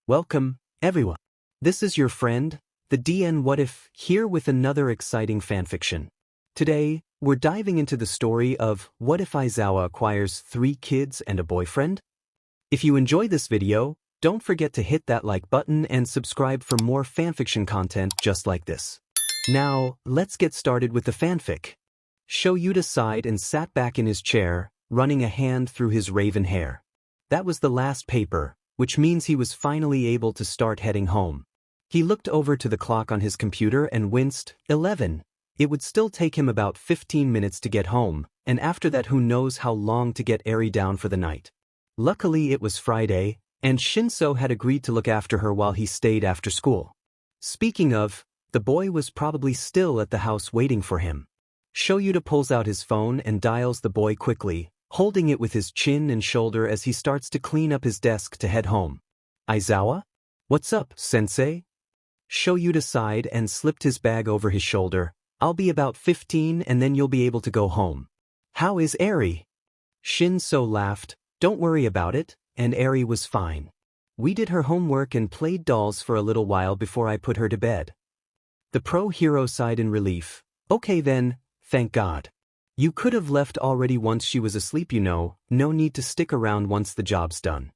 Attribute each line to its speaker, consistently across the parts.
Speaker 1: Welcome, everyone. This is your friend, the DN What If, here with another exciting fanfiction. Today, we're diving into the story of What If Aizawa Acquires 3 Kids and a Boyfriend? If you enjoy this video, don't forget to hit that like button and subscribe for more fanfiction content just like this. Now, let's get started with the fanfic. Shouta sighed and sat back in his chair, running a hand through his raven hair. That was the last paper, which means he was finally able to start heading home. He looked over to the clock on his computer and winced. 11. It would still take him about 15 minutes to get home, and after that who knows how long to get Eri down for the night. Luckily it was Friday, and Shinso had agreed to look after her while he stayed after school. Speaking of, the boy was probably still at the house waiting for him. Shouta pulls out his phone and dials the boy quickly, holding it with his chin and shoulder as he starts to clean up his desk to head home. Aizawa? What's up, sensei? Shouta sighed and slipped his bag over his shoulder. I'll be about 15 and then you'll be able to go home. How is Eri? Shinso laughed. Don't worry about it, and Eri was fine. We did her homework and played dolls for a little while before I put her to bed. The pro-hero sighed in relief. Okay then, thank God. You could have left already once she was asleep, you know, no need to stick around once the job's done.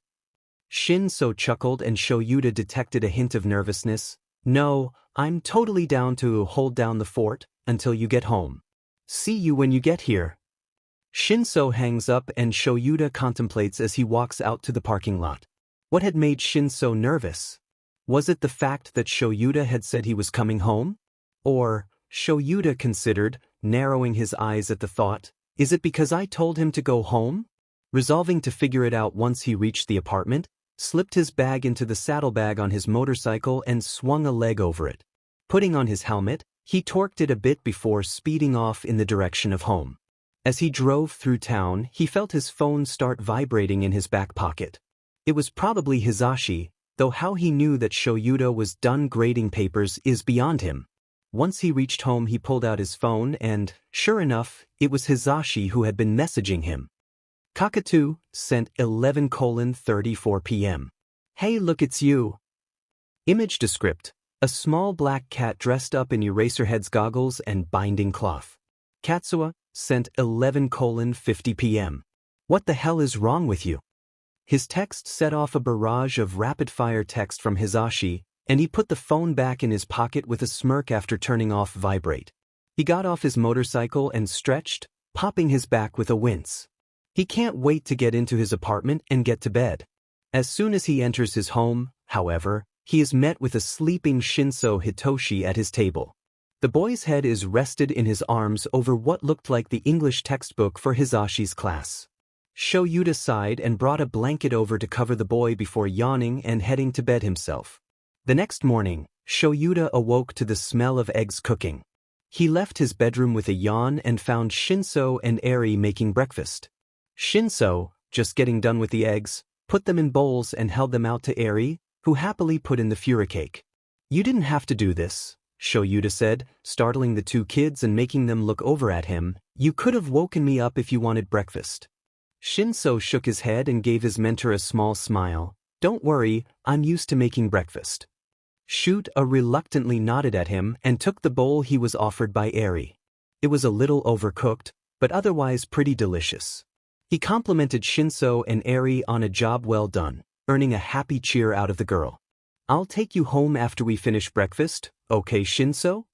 Speaker 1: Shinso chuckled and Shouta detected a hint of nervousness. No, I'm totally down to hold down the fort until you get home. See you when you get here. Shinso hangs up and Shouta contemplates as he walks out to the parking lot. What had made Shinso nervous? Was it the fact that Shouta had said he was coming home? Or, Shouta considered, narrowing his eyes at the thought, is it because I told him to go home? Resolving to figure it out once he reached the apartment, slipped his bag into the saddlebag on his motorcycle and swung a leg over it. Putting on his helmet, he torqued it a bit before speeding off in the direction of home. As he drove through town, he felt his phone start vibrating in his back pocket. It was probably Hisashi, though how he knew that Shouta was done grading papers is beyond him. Once he reached home he pulled out his phone and, sure enough, it was Hisashi who had been messaging him. Cockatoo, sent 11:34 p.m. Hey look it's you. Image descript. A small black cat dressed up in Eraserhead's goggles and binding cloth. Katsuki, sent 11:50 p.m. What the hell is wrong with you? His text set off a barrage of rapid-fire text from Hisashi, and he put the phone back in his pocket with a smirk after turning off vibrate. He got off his motorcycle and stretched, popping his back with a wince. He can't wait to get into his apartment and get to bed. As soon as he enters his home, however, he is met with a sleeping Shinso Hitoshi at his table. The boy's head is rested in his arms over what looked like the English textbook for Hisashi's class. Shouta sighed and brought a blanket over to cover the boy before yawning and heading to bed himself. The next morning, Shouta awoke to the smell of eggs cooking. He left his bedroom with a yawn and found Shinso and Eri making breakfast. Shinso, just getting done with the eggs, put them in bowls and held them out to Eri, who happily put in the furicake. You didn't have to do this, Shouta said, startling the 2 kids and making them look over at him. You could have woken me up if you wanted breakfast. Shinso shook his head and gave his mentor a small smile. Don't worry, I'm used to making breakfast. Shouta reluctantly nodded at him and took the bowl he was offered by Eri. It was a little overcooked, but otherwise pretty delicious. He complimented Shinso and Eri on a job well done, earning a happy cheer out of the girl. I'll take you home after we finish breakfast, okay Shinso?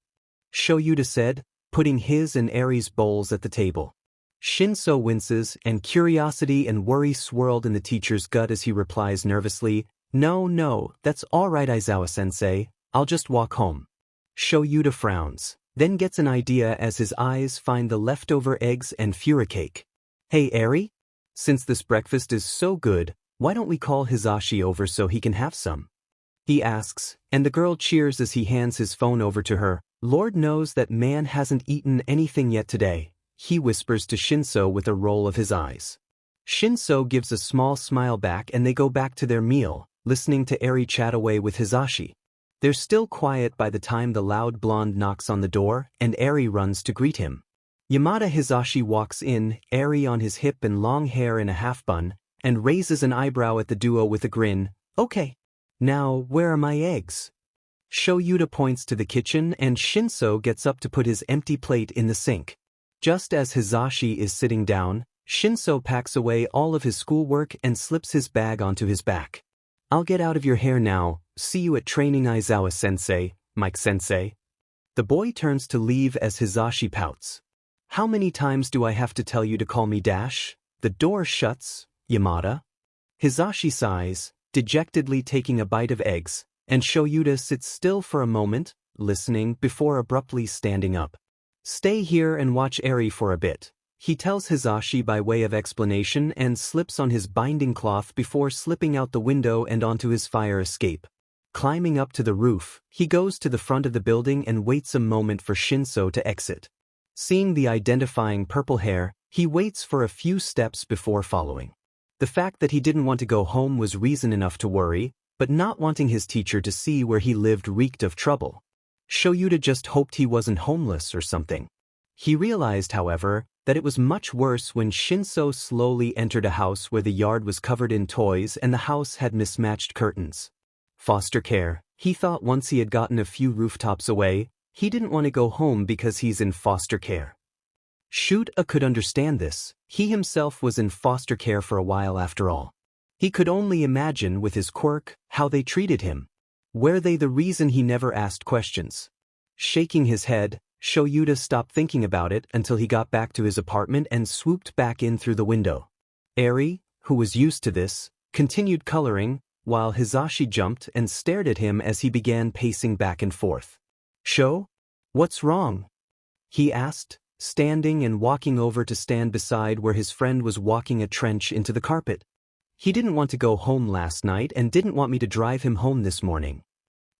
Speaker 1: Shouta said, putting his and Eri's bowls at the table. Shinso winces and curiosity and worry swirled in the teacher's gut as he replies nervously, No, that's all right Aizawa-sensei, I'll just walk home. Shouta frowns, then gets an idea as his eyes find the leftover eggs and furicake. Hey Eri? Since this breakfast is so good, why don't we call Hisashi over so he can have some? He asks, and the girl cheers as he hands his phone over to her. Lord knows that man hasn't eaten anything yet today, he whispers to Shinso with a roll of his eyes. Shinso gives a small smile back and they go back to their meal, listening to Eri chat away with Hisashi. They're still quiet by the time the loud blonde knocks on the door and Eri runs to greet him. Yamada Hisashi walks in, Eri on his hip and long hair in a half bun, and raises an eyebrow at the duo with a grin. Okay. Now, where are my eggs? Shouta points to the kitchen and Shinso gets up to put his empty plate in the sink. Just as Hisashi is sitting down, Shinso packs away all of his schoolwork and slips his bag onto his back. I'll get out of your hair now, see you at training Aizawa-sensei, Mike-sensei. The boy turns to leave as Hisashi pouts. How many times do I have to tell you to call me Dash? The door shuts, Yamada. Hisashi sighs, dejectedly taking a bite of eggs, and Shouta sits still for a moment, listening before abruptly standing up. Stay here and watch Eri for a bit, he tells Hisashi by way of explanation and slips on his binding cloth before slipping out the window and onto his fire escape. Climbing up to the roof, he goes to the front of the building and waits a moment for Shinso to exit. Seeing the identifying purple hair, he waits for a few steps before following. The fact that he didn't want to go home was reason enough to worry, but not wanting his teacher to see where he lived reeked of trouble. Shouta just hoped he wasn't homeless or something. He realized, however, that it was much worse when Shinso slowly entered a house where the yard was covered in toys and the house had mismatched curtains. Foster care, he thought once he had gotten a few rooftops away, he didn't want to go home because he's in foster care. Shouta could understand this, he himself was in foster care for a while after all. He could only imagine with his quirk how they treated him. Were they the reason he never asked questions? Shaking his head, Shouta stopped thinking about it until he got back to his apartment and swooped back in through the window. Eri, who was used to this, continued coloring, while Hisashi jumped and stared at him as he began pacing back and forth. "Sho? What's wrong?" he asked, standing and walking over to stand beside where his friend was walking a trench into the carpet. "He didn't want to go home last night and didn't want me to drive him home this morning."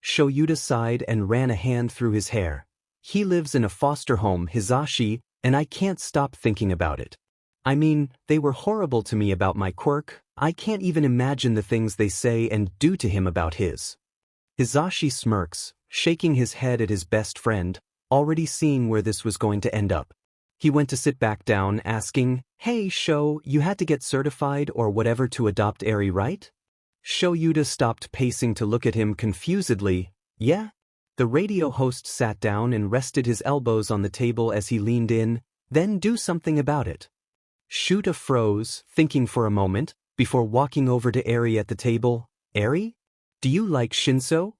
Speaker 1: Shouta sighed and ran a hand through his hair. "He lives in a foster home, Hisashi, and I can't stop thinking about it. I mean, they were horrible to me about my quirk, I can't even imagine the things they say and do to him about his." Hisashi smirks, shaking his head at his best friend, already seeing where this was going to end up. He went to sit back down, asking, "Hey, Sho, you had to get certified or whatever to adopt Eri, right?" Shouta stopped pacing to look at him confusedly. "Yeah?" The radio host sat down and rested his elbows on the table as he leaned in. "Then do something about it." Shouta froze, thinking for a moment, before walking over to Eri at the table. "Eri? Do you like Shinso?"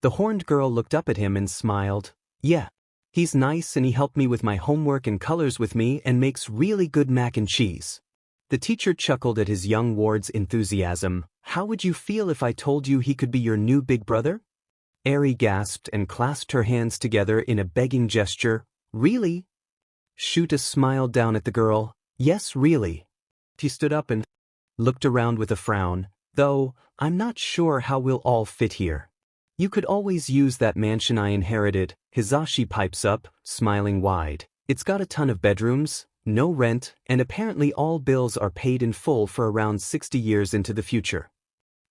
Speaker 1: The horned girl looked up at him and smiled. "Yeah. He's nice and he helped me with my homework and colors with me and makes really good mac and cheese." The teacher chuckled at his young ward's enthusiasm. "How would you feel if I told you he could be your new big brother?" Eri gasped and clasped her hands together in a begging gesture. "Really?" Shouta smiled down at the girl. "Yes, really." He stood up and looked around with a frown. "Though, I'm not sure how we'll all fit here." "You could always use that mansion I inherited," Hisashi pipes up, smiling wide. "It's got a ton of bedrooms, no rent, and apparently all bills are paid in full for around 60 years into the future."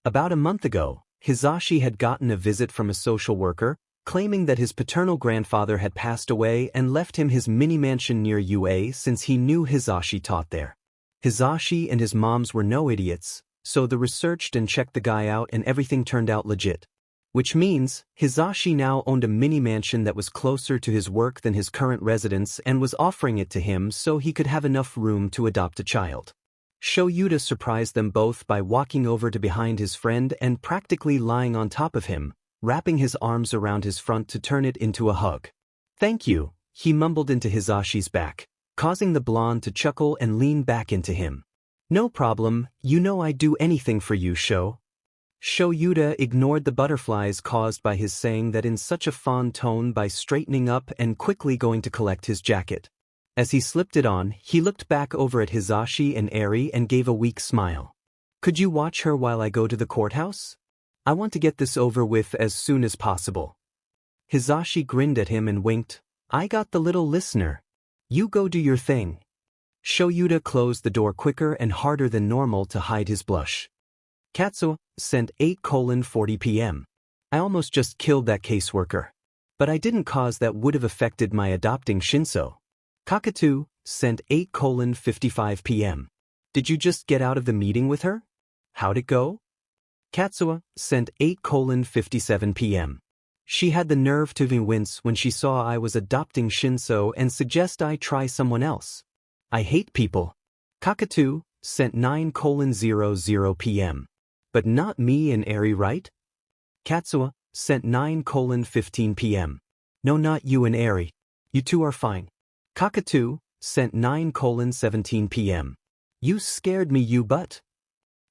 Speaker 1: About a month ago, Hisashi had gotten a visit from a social worker, claiming that his paternal grandfather had passed away and left him his mini-mansion near UA since he knew Hisashi taught there. Hisashi and his moms were no idiots, so they researched and checked the guy out and everything turned out legit. Which means, Hisashi now owned a mini-mansion that was closer to his work than his current residence and was offering it to him so he could have enough room to adopt a child. Shouta surprised them both by walking over to behind his friend and practically lying on top of him, wrapping his arms around his front to turn it into a hug. "Thank you," he mumbled into Hisashi's back, causing the blonde to chuckle and lean back into him. "No problem, you know I'd do anything for you, Sho." Shouta ignored the butterflies caused by his saying that in such a fond tone by straightening up and quickly going to collect his jacket. As he slipped it on, he looked back over at Hisashi and Eri and gave a weak smile. "Could you watch her while I go to the courthouse? I want to get this over with as soon as possible." Hisashi grinned at him and winked. "I got the little listener. You go do your thing." Shouta closed the door quicker and harder than normal to hide his blush. Katsuki sent 8:40 p.m. "I almost just killed that caseworker. But I didn't cause that would have affected my adopting Shinso." Kakuto sent 8:55 p.m. "Did you just get out of the meeting with her? How'd it go?" Katsuki sent 8:57 p.m. She had the nerve to wince when she saw I was adopting Shinso and suggest I try someone else. I hate people. Kakatu sent 9:00 p.m. But not me and Eri, right? Katsuki sent 9:15 p.m. No, not you and Eri. You two are fine. Kakatu sent 9:17 p.m. You scared me, you butt.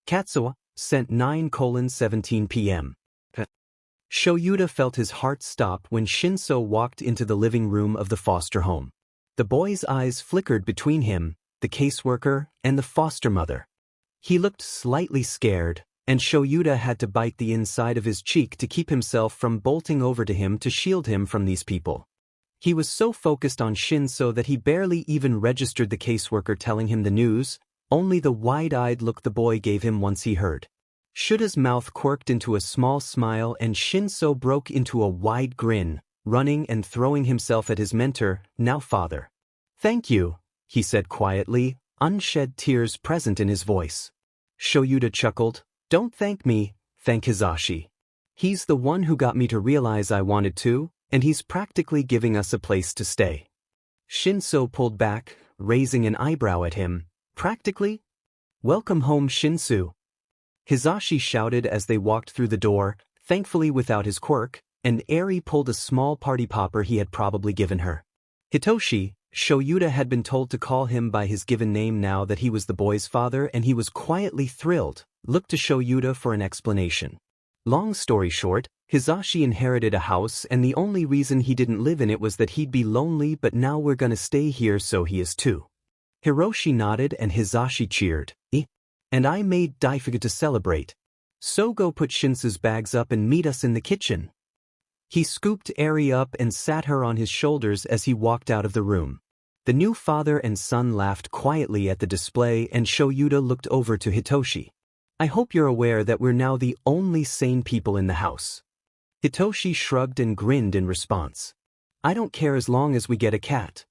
Speaker 1: Katsuki sent 9:17 p.m. Shouta felt his heart stop when Shinso walked into the living room of the foster home. The boy's eyes flickered between him, the caseworker, and the foster mother. He looked slightly scared, and Shouta had to bite the inside of his cheek to keep himself from bolting over to him to shield him from these people. He was so focused on Shinso that he barely even registered the caseworker telling him the news, only the wide-eyed look the boy gave him once he heard. Shouta's mouth quirked into a small smile and Shinso broke into a wide grin, running and throwing himself at his mentor, now father. Thank you, he said quietly, unshed tears present in his voice. Shouta chuckled. Don't thank me, thank Hizashi. He's the one who got me to realize I wanted to, and he's practically giving us a place to stay. Shinso pulled back, raising an eyebrow at him. Practically? Welcome home, Shinsu. Hizashi shouted as they walked through the door, thankfully without his quirk, and Eri pulled a small party popper he had probably given her. Hitoshi, Shouta had been told to call him by his given name now that he was the boy's father, and he was quietly thrilled, looked to Shouta for an explanation. Long story short, Hizashi inherited a house and the only reason he didn't live in it was that he'd be lonely, but now we're gonna stay here so he is too. Hiroshi nodded and Hizashi cheered. And I made daifugu to celebrate. So go put Shinsu's bags up and meet us in the kitchen. He scooped Eri up and sat her on his shoulders as he walked out of the room. The new father and son laughed quietly at the display and Shouta looked over to Hitoshi. I hope you're aware that we're now the only sane people in the house. Hitoshi shrugged and grinned in response. I don't care as long as we get a cat.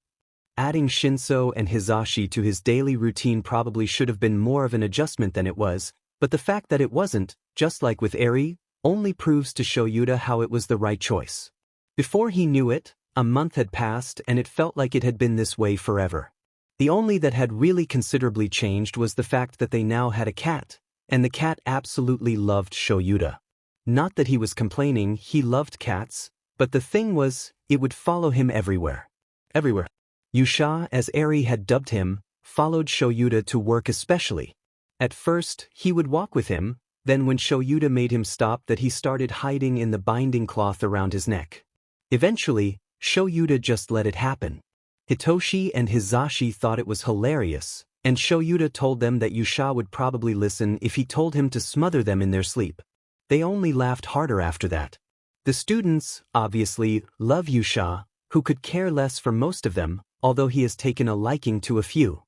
Speaker 1: Adding Shinso and Hizashi to his daily routine probably should have been more of an adjustment than it was, but the fact that it wasn't, just like with Eri, only proves to Shouta how it was the right choice. Before he knew it, a month had passed and it felt like it had been this way forever. The only that had really considerably changed was the fact that they now had a cat, and the cat absolutely loved Shouta. Not that he was complaining, he loved cats, but the thing was, it would follow him everywhere. Everywhere. Yusha, as Eri had dubbed him, followed Shouta to work especially. At first, he would walk with him, then when Shouta made him stop that he started hiding in the binding cloth around his neck. Eventually, Shouta just let it happen. Hitoshi and Hizashi thought it was hilarious, and Shouta told them that Yusha would probably listen if he told him to smother them in their sleep. They only laughed harder after that. The students, obviously, love Yusha, who could care less for most of them, although he has taken a liking to a few.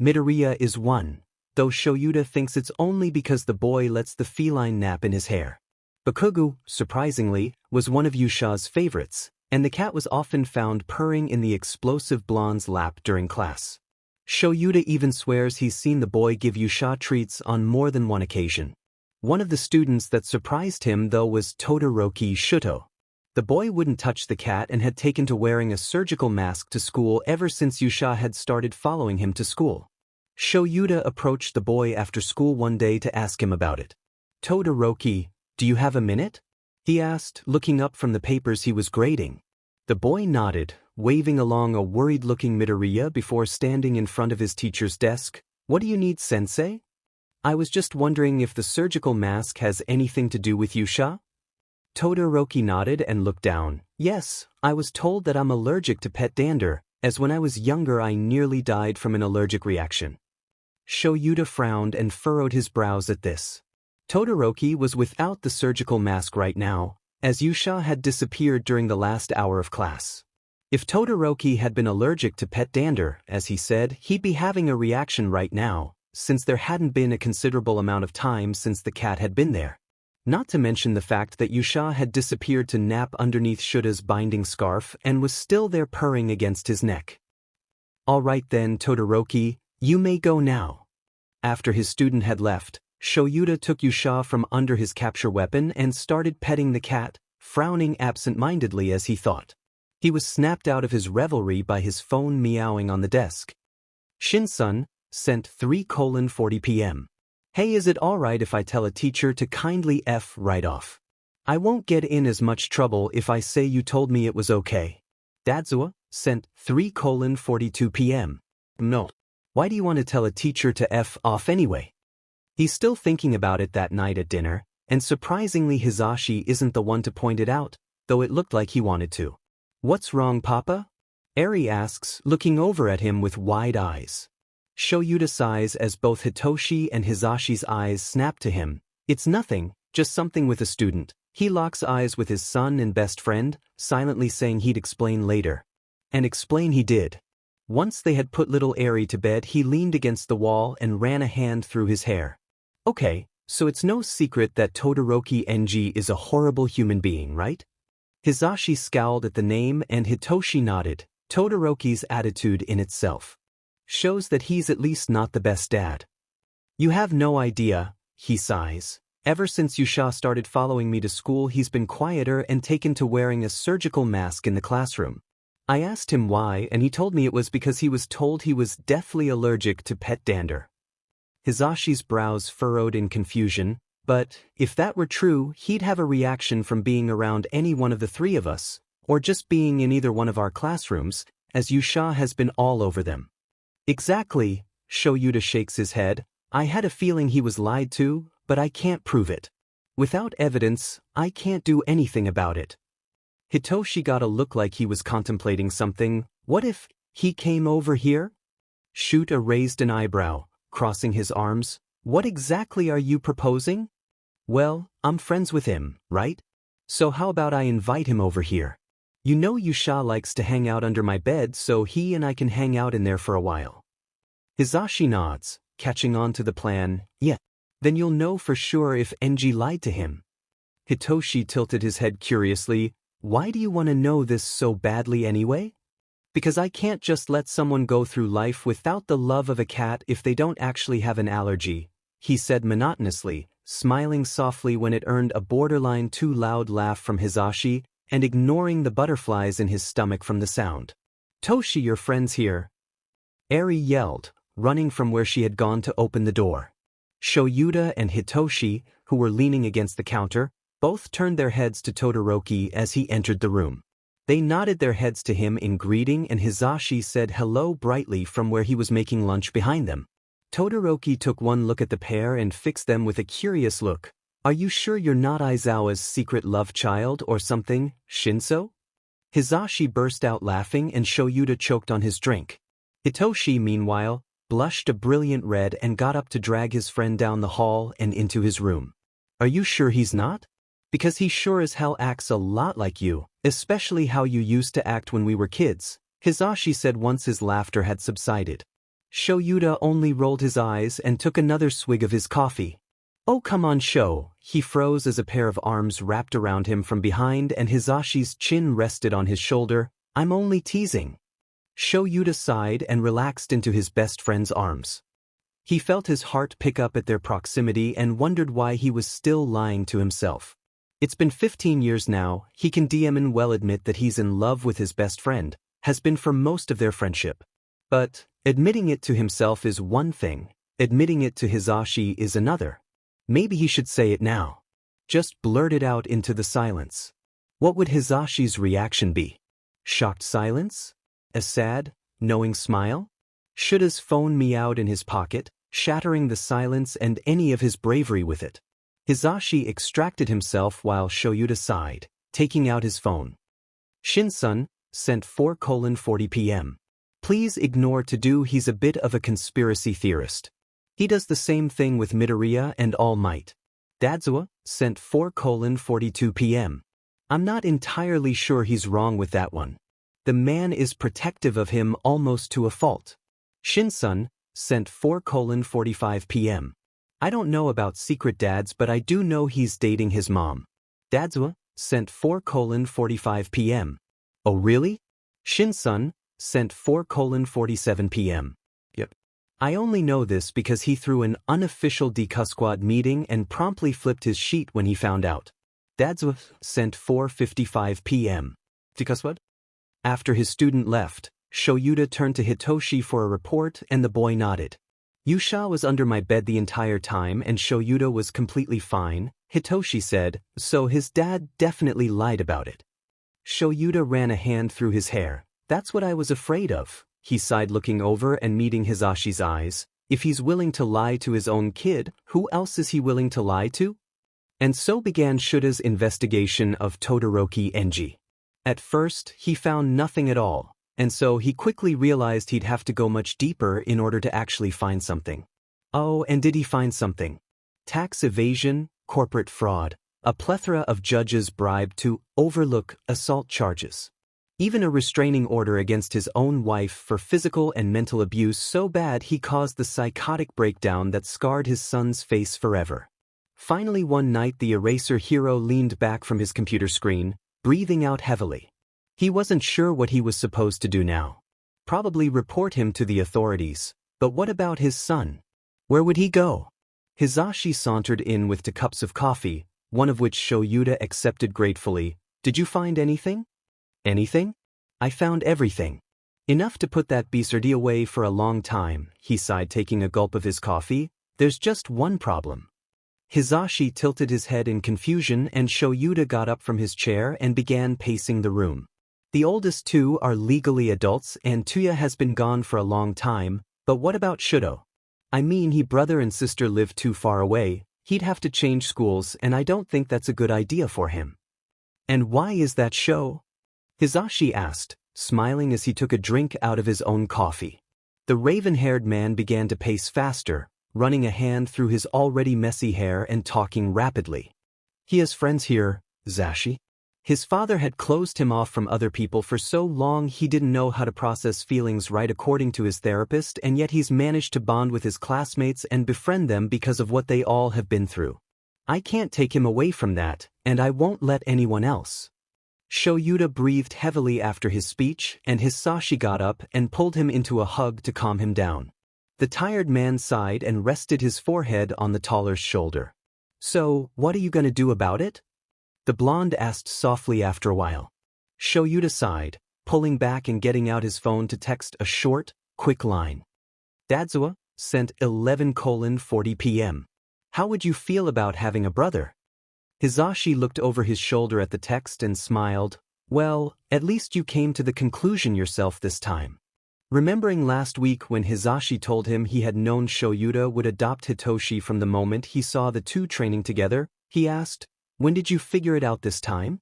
Speaker 1: Midoriya is one, though Shouta thinks it's only because the boy lets the feline nap in his hair. Bakugo, surprisingly, was one of Yusha's favorites, and the cat was often found purring in the explosive blonde's lap during class. Shouta even swears he's seen the boy give Yusha treats on more than one occasion. One of the students that surprised him though was Todoroki Shuto. The boy wouldn't touch the cat and had taken to wearing a surgical mask to school ever since Yusha had started following him to school. Shouta approached the boy after school one day to ask him about it. Todoroki, do you have a minute? He asked, looking up from the papers he was grading. The boy nodded, waving along a worried-looking Midoriya before standing in front of his teacher's desk. What do you need, sensei? I was just wondering if the surgical mask has anything to do with Yusha? Todoroki nodded and looked down. Yes, I was told that I'm allergic to pet dander, as when I was younger I nearly died from an allergic reaction. Shouta frowned and furrowed his brows at this. Todoroki was without the surgical mask right now, as Yusha had disappeared during the last hour of class. If Todoroki had been allergic to pet dander, as he said, he'd be having a reaction right now, since there hadn't been a considerable amount of time since the cat had been there. Not to mention the fact that Yusha had disappeared to nap underneath Shuta's binding scarf and was still there purring against his neck. All right then, Todoroki, you may go now. After his student had left, Shouta took Yusha from under his capture weapon and started petting the cat, frowning absent-mindedly as he thought. He was snapped out of his revelry by his phone meowing on the desk. Shin-sun, sent 3:40 p.m. Hey, is it alright if I tell a teacher to kindly F right off? I won't get in as much trouble if I say you told me it was okay. Aizawa, sent 3:42 p.m. No. Why do you want to tell a teacher to F off anyway? He's still thinking about it that night at dinner, and surprisingly Hizashi isn't the one to point it out, though it looked like he wanted to. What's wrong, Papa? Eri asks, looking over at him with wide eyes. Shouta sighs as both Hitoshi and Hizashi's eyes snap to him. It's nothing, just something with a student. He locks eyes with his son and best friend, silently saying he'd explain later. And explain he did. Once they had put little Eri to bed, he leaned against the wall and ran a hand through his hair. Okay, so it's no secret that Todoroki NG is a horrible human being, right? Hizashi scowled at the name and Hitoshi nodded. Todoroki's attitude in itself shows that he's at least not the best dad. You have no idea, he sighs. Ever since Yusha started following me to school, he's been quieter and taken to wearing a surgical mask in the classroom. I asked him why, and he told me it was because he was told he was deathly allergic to pet dander. Hizashi's brows furrowed in confusion, but if that were true, he'd have a reaction from being around any one of the three of us, or just being in either one of our classrooms, as Yusha has been all over them. Exactly, Shouta shakes his head. I had a feeling he was lied to, but I can't prove it. Without evidence, I can't do anything about it. Hitoshi got a look like he was contemplating something. What if he came over here? Shouta raised an eyebrow, crossing his arms. What exactly are you proposing? Well, I'm friends with him, right? So how about I invite him over here? You know Yusha likes to hang out under my bed, so he and I can hang out in there for a while. Hizashi nods, catching on to the plan. Yeah. Then you'll know for sure if NG lied to him. Hitoshi tilted his head curiously. Why do you want to know this so badly anyway? Because I can't just let someone go through life without the love of a cat if they don't actually have an allergy, he said monotonously, smiling softly when it earned a borderline too loud laugh from Hizashi, and ignoring the butterflies in his stomach from the sound. Toshi, your friend's here. Eri yelled, running from where she had gone to open the door. Shouta and Hitoshi, who were leaning against the counter, both turned their heads to Todoroki as he entered the room. They nodded their heads to him in greeting, and Hizashi said hello brightly from where he was making lunch behind them. Todoroki took one look at the pair and fixed them with a curious look. Are you sure you're not Aizawa's secret love child or something, Shinso? Hizashi burst out laughing and Shouta choked on his drink. Hitoshi, meanwhile, blushed a brilliant red and got up to drag his friend down the hall and into his room. Are you sure he's not? Because he sure as hell acts a lot like you, especially how you used to act when we were kids, Hizashi said once his laughter had subsided. Shouta only rolled his eyes and took another swig of his coffee. Oh come on Sho, he froze as a pair of arms wrapped around him from behind and Hizashi's chin rested on his shoulder. I'm only teasing. Shouta sighed and relaxed into his best friend's arms. He felt his heart pick up at their proximity and wondered why he was still lying to himself. It's been 15 years now, he can DM well admit that he's in love with his best friend, has been for most of their friendship. But admitting it to himself is one thing, admitting it to Hizashi is another. Maybe he should say it now. Just blurt it out into the silence. What would Hizashi's reaction be? Shocked silence? A sad, knowing smile? Should's phone meowed in his pocket, shattering the silence and any of his bravery with it. Hizashi extracted himself while Shouta sighed, taking out his phone. Shin-sun, sent 4:40 p.m. Please ignore to-do, he's a bit of a conspiracy theorist. He does the same thing with Midoriya and All Might. Aizawa, sent 4:42 p.m. I'm not entirely sure he's wrong with that one. The man is protective of him almost to a fault. Shin-sun, sent 4:45 p.m. I don't know about secret dads, but I do know he's dating his mom. Aizawa, sent 4:45 p.m. Oh really? Shin-sun, sent 4:47 p.m. Yep. I only know this because he threw an unofficial DK squad meeting and promptly flipped his sheet when he found out. Aizawa sent 4:55 p.m. DK squad? After his student left, Shouta turned to Hitoshi for a report and the boy nodded. Yusha was under my bed the entire time and Shouta was completely fine, Hitoshi said, so his dad definitely lied about it. Shouta ran a hand through his hair. That's what I was afraid of, he sighed looking over and meeting Hizashi's eyes. If he's willing to lie to his own kid, who else is he willing to lie to? And so began Shouta's investigation of Todoroki Enji. At first, he found nothing at all, and so he quickly realized he'd have to go much deeper in order to actually find something. Oh, and did he find something? Tax evasion, corporate fraud, a plethora of judges bribed to overlook assault charges. Even a restraining order against his own wife for physical and mental abuse so bad he caused the psychotic breakdown that scarred his son's face forever. Finally one night the eraser hero leaned back from his computer screen, breathing out heavily. He wasn't sure what he was supposed to do now. Probably report him to the authorities, but what about his son? Where would he go? Hizashi sauntered in with 2 cups of coffee, one of which Shouta accepted gratefully. Did you find anything? Anything? I found everything. Enough to put that Bisardi away for a long time, he sighed taking a gulp of his coffee. There's just one problem. Hizashi tilted his head in confusion and Shouta got up from his chair and began pacing the room. The oldest 2 are legally adults and Tuya has been gone for a long time, but what about Shudo? I mean, he brother and sister live too far away, he'd have to change schools and I don't think that's a good idea for him. And why is that Sho? Hizashi asked, smiling as he took a drink out of his own coffee. The raven-haired man began to pace faster, running a hand through his already messy hair and talking rapidly. He has friends here, Zashi. His father had closed him off from other people for so long he didn't know how to process feelings right according to his therapist, and yet he's managed to bond with his classmates and befriend them because of what they all have been through. I can't take him away from that, and I won't let anyone else. Shouta breathed heavily after his speech, and Hisashi got up and pulled him into a hug to calm him down. The tired man sighed and rested his forehead on the taller's shoulder. So, what are you going to do about it? The blonde asked softly after a while. Shouta sighed, pulling back and getting out his phone to text a short, quick line. Aizawa sent 11:40 p.m. How would you feel about having a brother? Hizashi looked over his shoulder at the text and smiled. Well, at least you came to the conclusion yourself this time. Remembering last week when Hizashi told him he had known Shouta would adopt Hitoshi from the moment he saw the 2 training together, he asked, when did you figure it out this time?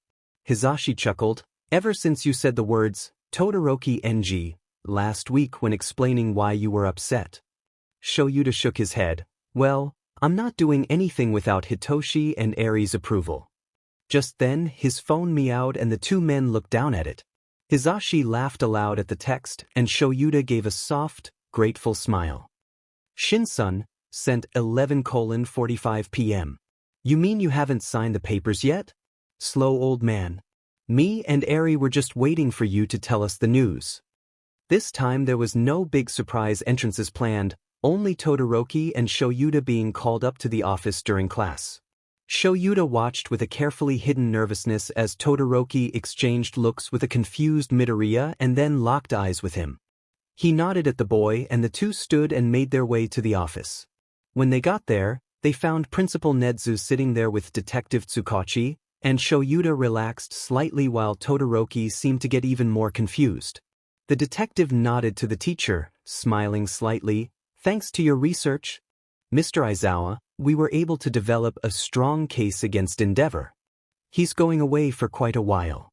Speaker 1: Hizashi chuckled, ever since you said the words, Todoroki Enji, last week when explaining why you were upset. Shouta shook his head. Well, I'm not doing anything without Hitoshi and Eri's approval. Just then, his phone meowed and the 2 men looked down at it. Hizashi laughed aloud at the text and Shouta gave a soft, grateful smile. Shin-sun sent 11:45 p.m. You mean you haven't signed the papers yet? Slow old man. Me and Eri were just waiting for you to tell us the news. This time there was no big surprise entrances planned, only Todoroki and Shouta being called up to the office during class. Shouta watched with a carefully hidden nervousness as Todoroki exchanged looks with a confused Midoriya and then locked eyes with him. He nodded at the boy and the 2 stood and made their way to the office. When they got there, they found Principal Nedzu sitting there with Detective Tsukachi, and Shouta relaxed slightly while Todoroki seemed to get even more confused. The detective nodded to the teacher, smiling slightly. Thanks to your research, Mr. Aizawa, we were able to develop a strong case against Endeavor. He's going away for quite a while.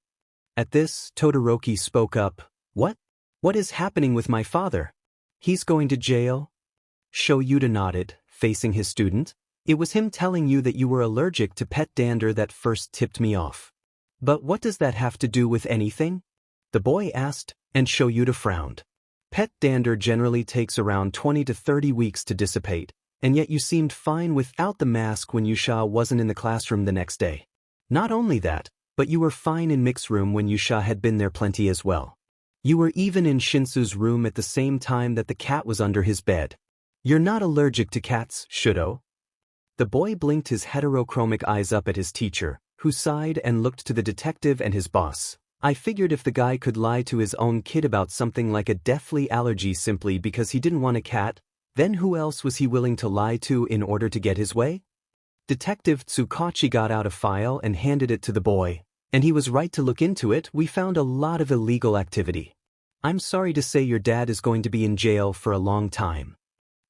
Speaker 1: At this, Todoroki spoke up. What? What is happening with my father? He's going to jail? Shouta nodded, facing his student. It was him telling you that you were allergic to pet dander that first tipped me off. But what does that have to do with anything? The boy asked, and Shouta frowned. Pet dander generally takes around 20 to 30 weeks to dissipate, and yet you seemed fine without the mask when Yusha wasn't in the classroom the next day. Not only that, but you were fine in mix room when Yusha had been there plenty as well. You were even in Shinsu's room at the same time that the cat was under his bed. You're not allergic to cats, Shuto? The boy blinked his heterochromic eyes up at his teacher, who sighed and looked to the detective and his boss. I figured if the guy could lie to his own kid about something like a deathly allergy simply because he didn't want a cat, then who else was he willing to lie to in order to get his way? Detective Tsukachi got out a file and handed it to the boy, and he was right to look into it. We found a lot of illegal activity. I'm sorry to say your dad is going to be in jail for a long time.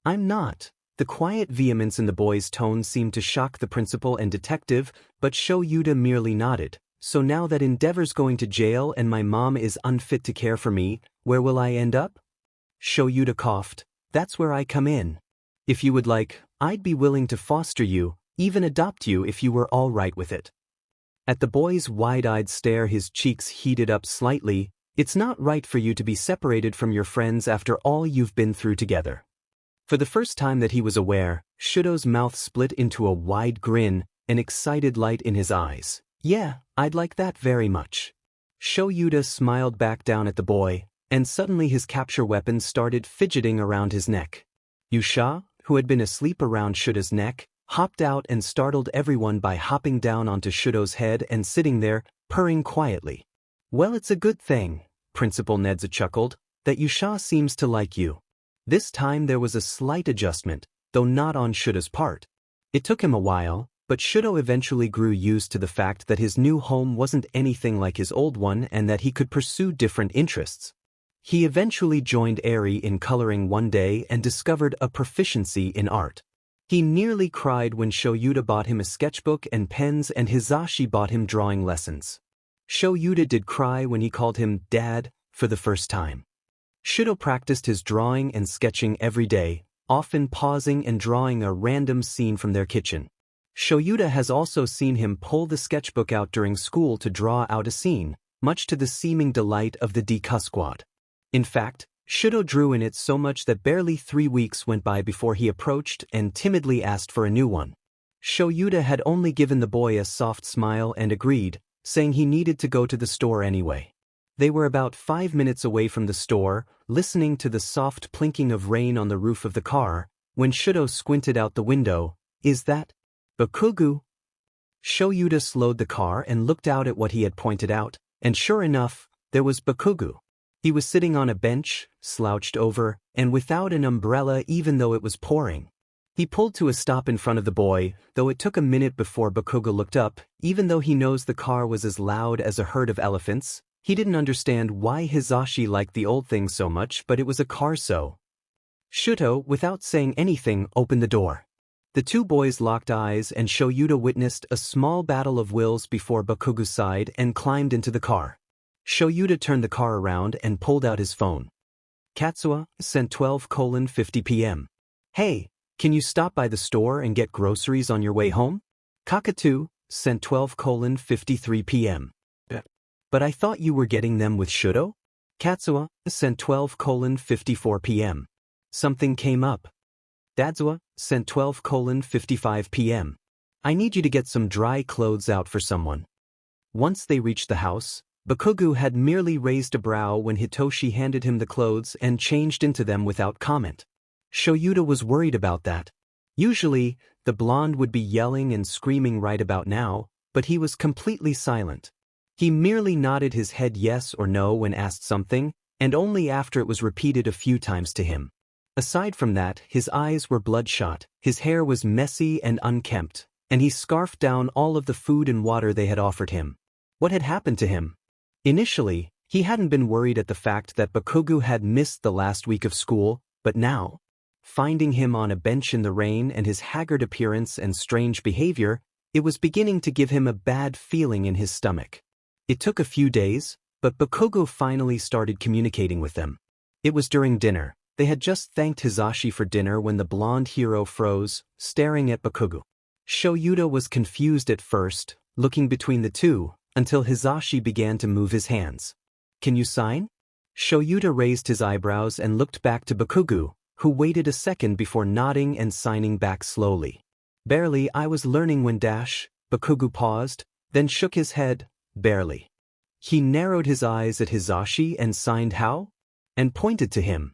Speaker 1: I'm not. The quiet vehemence in the boy's tone seemed to shock the principal and detective, but Shouta merely nodded. So now that Endeavor's going to jail and my mom is unfit to care for me, where will I end up? Shouta coughed. That's where I come in. If you would like, I'd be willing to foster you, even adopt you if you were all right with it. At the boy's wide-eyed stare, his cheeks heated up slightly. It's not right for you to be separated from your friends after all you've been through together. For the first time that he was aware, Shuto's mouth split into a wide grin, an excited light in his eyes. Yeah, I'd like that very much. Shouta smiled back down at the boy, and suddenly his capture weapon started fidgeting around his neck. Yusha, who had been asleep around Shuta's neck, hopped out and startled everyone by hopping down onto Shuto's head and sitting there, purring quietly. Well, it's a good thing, Principal Nedza chuckled, that Yusha seems to like you. This time there was a slight adjustment, though not on Shuta's part. It took him a while, but Shuto eventually grew used to the fact that his new home wasn't anything like his old one and that he could pursue different interests. He eventually joined Eri in coloring one day and discovered a proficiency in art. He nearly cried when Shouta bought him a sketchbook and pens and Hizashi bought him drawing lessons. Shouta did cry when he called him Dad for the first time. Shuto practiced his drawing and sketching every day, often pausing and drawing a random scene from their kitchen. Shouta has also seen him pull the sketchbook out during school to draw out a scene, much to the seeming delight of the DK squad. In fact, Shuto drew in it so much that barely 3 weeks went by before he approached and timidly asked for a new one. Shouta had only given the boy a soft smile and agreed, saying he needed to go to the store anyway. They were about 5 minutes away from the store, listening to the soft plinking of rain on the roof of the car, when Shuto squinted out the window. Is that Bakugo? Shouta slowed the car and looked out at what he had pointed out, and sure enough, there was Bakugo. He was sitting on a bench, slouched over, and without an umbrella even though it was pouring. He pulled to a stop in front of the boy, though it took a minute before Bakugo looked up. Even though he knows the car was as loud as a herd of elephants, he didn't understand why Hizashi liked the old thing so much, but it was a car so. Shuto, without saying anything, opened the door. The two boys locked eyes and Shouta witnessed a small battle of wills before Bakugo sighed and climbed into the car. Shouta turned the car around and pulled out his phone. Katsuki sent 12:50 p.m. Hey, can you stop by the store and get groceries on your way home? Kakatu sent 12:53 p.m. But I thought you were getting them with Shuto? Katsuki sent 12:54 p.m. Something came up. Dadzawa sent 12:55 p.m. I need you to get some dry clothes out for someone. Once they reached the house, Bakugo had merely raised a brow when Hitoshi handed him the clothes and changed into them without comment. Shouta was worried about that. Usually, the blonde would be yelling and screaming right about now, but he was completely silent. He merely nodded his head yes or no when asked something, and only after it was repeated a few times to him. Aside from that, his eyes were bloodshot, his hair was messy and unkempt, and he scarfed down all of the food and water they had offered him. What had happened to him? Initially, he hadn't been worried at the fact that Bakugo had missed the last week of school, but now, finding him on a bench in the rain and his haggard appearance and strange behavior, it was beginning to give him a bad feeling in his stomach. It took a few days, but Bakugo finally started communicating with them. It was during dinner. They had just thanked Hizashi for dinner when the blonde hero froze, staring at Bakugo. Shouta was confused at first, looking between the two, until Hizashi began to move his hands. Can you sign? Shouta raised his eyebrows and looked back to Bakugo, who waited a second before nodding and signing back slowly. Barely. I was learning when Bakugo paused, then shook his head. Barely. He narrowed his eyes at Hizashi and signed how? And pointed to him.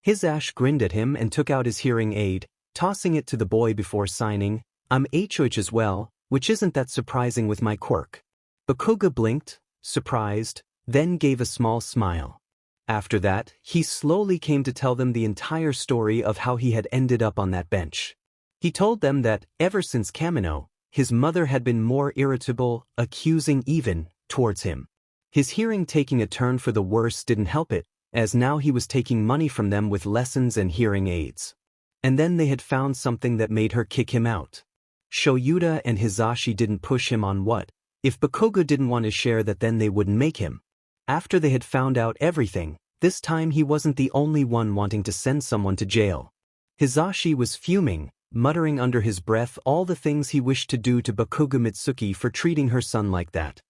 Speaker 1: Hizashi grinned at him and took out his hearing aid, tossing it to the boy before signing, "I'm HOH as well, which isn't that surprising with my quirk." Bakugo blinked, surprised, then gave a small smile. After that, he slowly came to tell them the entire story of how he had ended up on that bench. He told them that, ever since Kamino, his mother had been more irritable, accusing even, towards him. His hearing taking a turn for the worse didn't help it, as now he was taking money from them with lessons and hearing aids. And then they had found something that made her kick him out. Shouta and Hizashi didn't push him on what, if Bakugo didn't want to share that then they wouldn't make him. After they had found out everything, this time he wasn't the only one wanting to send someone to jail. Hizashi was fuming, muttering under his breath all the things he wished to do to Bakugo Mitsuki for treating her son like that.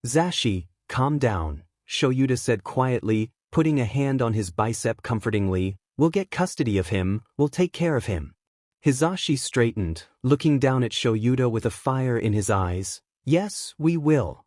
Speaker 1: "Zashi, calm down," Shouta said quietly, putting a hand on his bicep comfortingly. "We'll get custody of him, we'll take care of him." Hizashi straightened, looking down at Shouta with a fire in his eyes. "Yes, we will."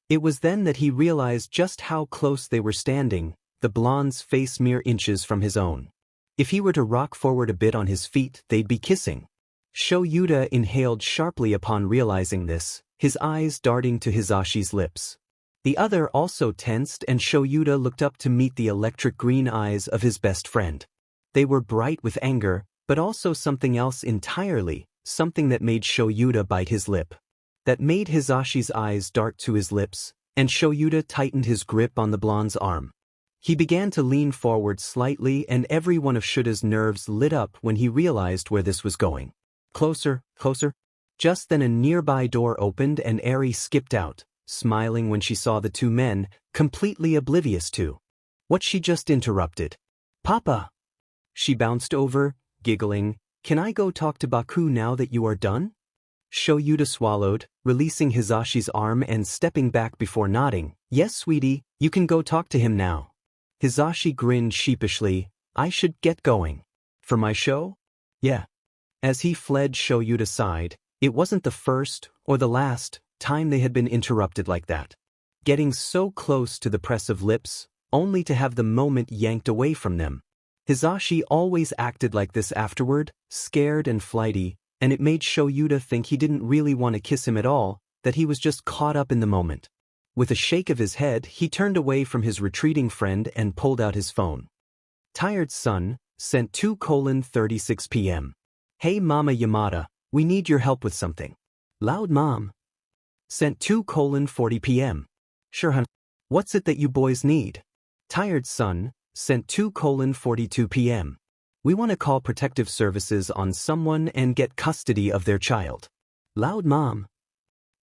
Speaker 1: It was then that he realized just how close they were standing, the blonde's face mere inches from his own. If he were to rock forward a bit on his feet, they'd be kissing. Shouta inhaled sharply upon realizing this, his eyes darting to Hizashi's lips. The other also tensed, and Shouta looked up to meet the electric green eyes of his best friend. They were bright with anger, but also something else entirely, something that made Shouta bite his lip. That made Hizashi's eyes dart to his lips, and Shouta tightened his grip on the blonde's arm. He began to lean forward slightly, and every one of Shuta's nerves lit up when he realized where this was going. Closer, closer. Just then a nearby door opened and Eri skipped out, smiling when she saw the two men, completely oblivious to what she just interrupted. "Papa!" She bounced over, giggling. "Can I go talk to Baku now that you are done?" Shouta swallowed, releasing Hizashi's arm and stepping back before nodding. "Yes, sweetie, you can go talk to him now." Hizashi grinned sheepishly. "I should get going. For my show?" "Yeah." As he fled Shouta's side, it wasn't the first, or the last, time they had been interrupted like that. Getting so close to the press of lips, only to have the moment yanked away from them. Hizashi always acted like this afterward, scared and flighty, and it made Shouta think he didn't really want to kiss him at all, that he was just caught up in the moment. With a shake of his head, he turned away from his retreating friend and pulled out his phone. "Tired son, sent 2:36 p.m. Hey Mama Yamada, we need your help with something." "Loud mom." "Sent 2:40 p.m. "Sure hun. What's it that you boys need?" "Tired son, sent 2:42 p.m. We want to call protective services on someone and get custody of their child." "Loud mom."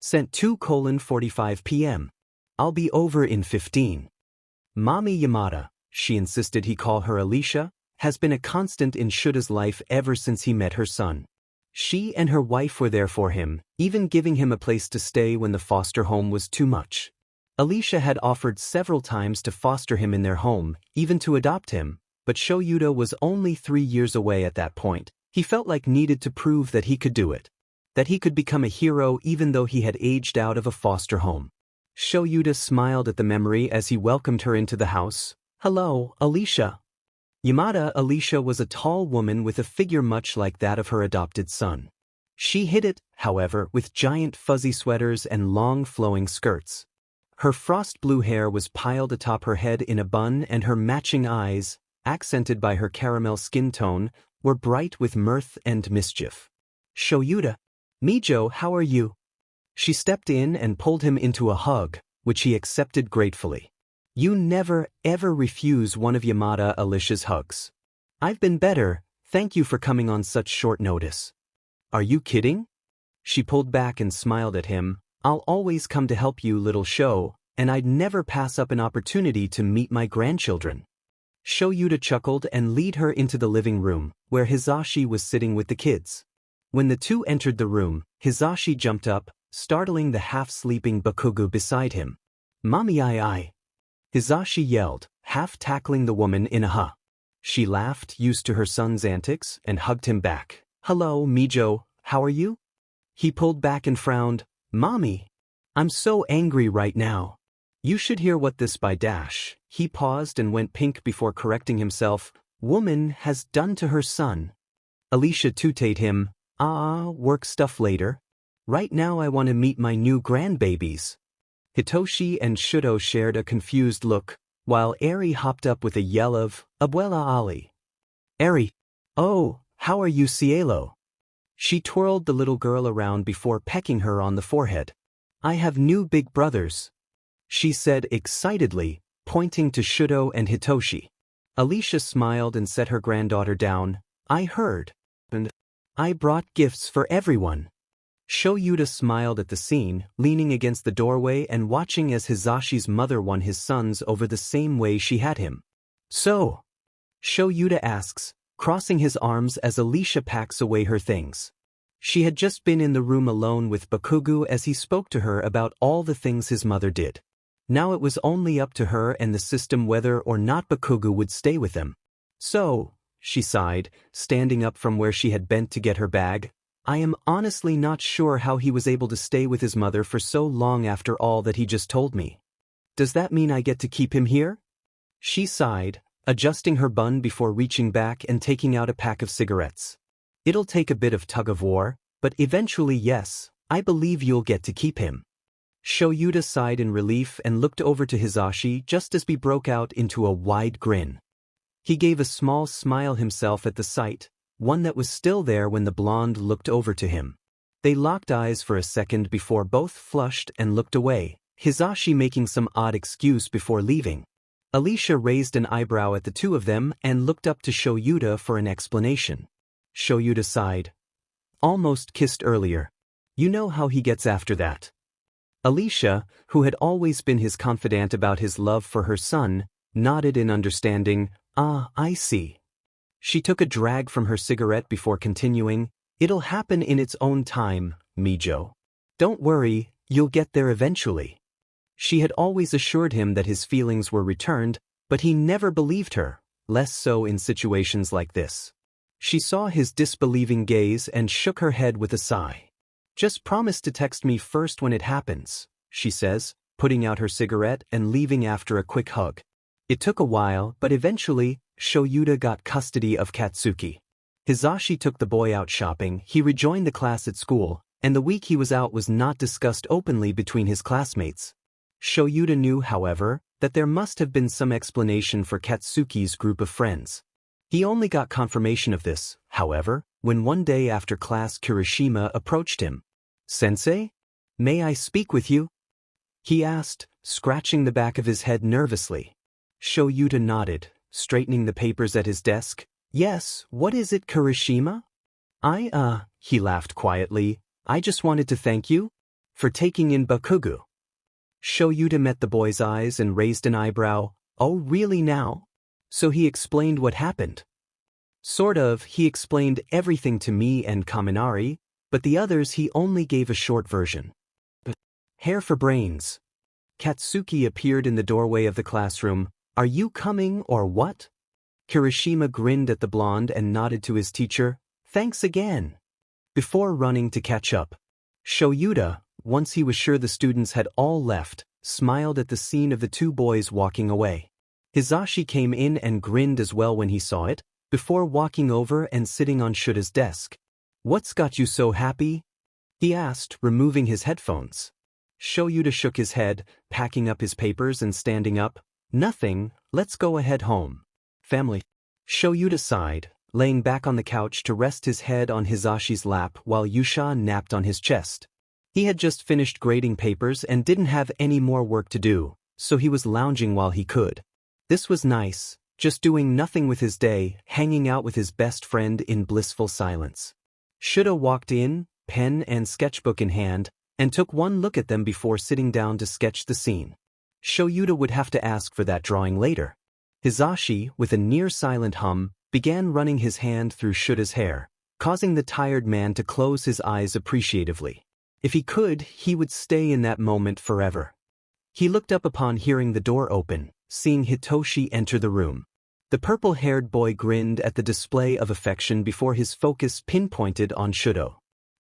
Speaker 1: "Sent 2:45 p.m. I'll be over in 15. Mommy Yamada," she insisted he call her Alicia, has been a constant in Shuta's life ever since he met her son. She and her wife were there for him, even giving him a place to stay when the foster home was too much. Alicia had offered several times to foster him in their home, even to adopt him, but Shouta was only 3 years away at that point. He felt like needed to prove that he could do it. That he could become a hero even though he had aged out of a foster home. Shouta smiled at the memory as he welcomed her into the house. "Hello, Alicia." Yamada Alicia was a tall woman with a figure much like that of her adopted son. She hid it, however, with giant fuzzy sweaters and long flowing skirts. Her frost blue hair was piled atop her head in a bun, and her matching eyes, accented by her caramel skin tone, were bright with mirth and mischief. "Shouta. Mijo, how are you?" She stepped in and pulled him into a hug, which he accepted gratefully. You never, ever refuse one of Yamada Alicia's hugs. "I've been better, thank you for coming on such short notice." "Are you kidding?" She pulled back and smiled at him. "I'll always come to help you, little Sho, and I'd never pass up an opportunity to meet my grandchildren." Shouta chuckled and led her into the living room, where Hizashi was sitting with the kids. When the two entered the room, Hizashi jumped up, startling the half-sleeping Bakugo beside him. "Mommy I." Hizashi yelled, half-tackling the woman in a huh. She laughed, used to her son's antics, and hugged him back. "Hello, Mijo, how are you?" He pulled back and frowned. "Mommy, I'm so angry right now. You should hear what this by dash." He paused and went pink before correcting himself. woman has done to her son. Alicia tutored him, work stuff later. Right now I want to meet my new grandbabies. Hitoshi and Shuto shared a confused look, while Eri hopped up with a yell of, Abuela Ali. Eri, oh, how are you, Cielo? She twirled the little girl around before pecking her on the forehead. I have new big brothers, she said excitedly, pointing to Shuto and Hitoshi. Alicia smiled and set her granddaughter down. I heard. And I brought gifts for everyone. Shoyuta smiled at the scene, leaning against the doorway and watching as Hizashi's mother won his sons over the same way she had him. So? Shoyuta asks, crossing his arms as Alicia packs away her things. She had just been in the room alone with Bakugo as he spoke to her about all the things his mother did. Now it was only up to her and the system whether or not Bakugo would stay with them. So, she sighed, standing up from where she had bent to get her bag, I am honestly not sure how he was able to stay with his mother for so long after all that he just told me. Does that mean I get to keep him here? She sighed, adjusting her bun before reaching back and taking out a pack of cigarettes. It'll take a bit of tug-of-war, but eventually yes, I believe you'll get to keep him. Shoyuta sighed in relief and looked over to Hizashi just as he broke out into a wide grin. He gave a small smile himself at the sight, one that was still there when the blonde looked over to him. They locked eyes for a second before both flushed and looked away, Hizashi making some odd excuse before leaving. Alicia raised an eyebrow at the two of them and looked up to Shoyuta for an explanation. Shoyuta sighed. Almost kissed earlier. You know how he gets after that. Alicia, who had always been his confidant about his love for her son, nodded in understanding. I see. She took a drag from her cigarette before continuing, It'll happen in its own time, Mijo. Don't worry, you'll get there eventually. She had always assured him that his feelings were returned, but he never believed her, less so in situations like this. She saw his disbelieving gaze and shook her head with a sigh. Just promise to text me first when it happens, she says, putting out her cigarette and leaving after a quick hug. It took a while, but eventually, Shoyuta got custody of Katsuki. Hizashi took the boy out shopping, he rejoined the class at school, and the week he was out was not discussed openly between his classmates. Shoyuta knew, however, that there must have been some explanation for Katsuki's group of friends. He only got confirmation of this, however, when one day after class Kirishima approached him. Sensei? May I speak with you? He asked, scratching the back of his head nervously. Shoyuta nodded, straightening the papers at his desk. Yes, what is it, Kirishima? He laughed quietly. I just wanted to thank you for taking in Bakugo. Shoyuta met the boy's eyes and raised an eyebrow. Oh, really now? So he explained what happened. Sort of, he explained everything to me and Kaminari, but the others he only gave a short version. Hair for brains. Katsuki appeared in the doorway of the classroom. Are you coming or what? Kirishima grinned at the blonde and nodded to his teacher. Thanks again. Before running to catch up. Shoyuta, once he was sure the students had all left, smiled at the scene of the two boys walking away. Hizashi came in and grinned as well when he saw it, before walking over and sitting on Shuta's desk. What's got you so happy? He asked, removing his headphones. Shoyuta shook his head, packing up his papers and standing up. Nothing, let's go ahead home. Family. Shoyuta sighed, laying back on the couch to rest his head on Hizashi's lap while Yusha napped on his chest. He had just finished grading papers and didn't have any more work to do, so he was lounging while he could. This was nice, just doing nothing with his day, hanging out with his best friend in blissful silence. Shuta walked in, pen and sketchbook in hand, and took one look at them before sitting down to sketch the scene. Shoyuta would have to ask for that drawing later. Hizashi, with a near-silent hum, began running his hand through Shuta's hair, causing the tired man to close his eyes appreciatively. If he could, he would stay in that moment forever. He looked up upon hearing the door open, seeing Hitoshi enter the room. The purple-haired boy grinned at the display of affection before his focus pinpointed on Shuto.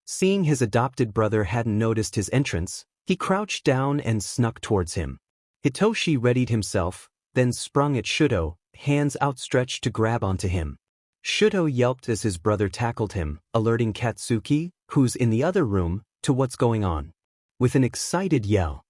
Speaker 1: Seeing his adopted brother hadn't noticed his entrance, he crouched down and snuck towards him. Hitoshi readied himself, then sprung at Shuto, hands outstretched to grab onto him. Shuto yelped as his brother tackled him, alerting Katsuki, who's in the other room, to what's going on. With an excited yell,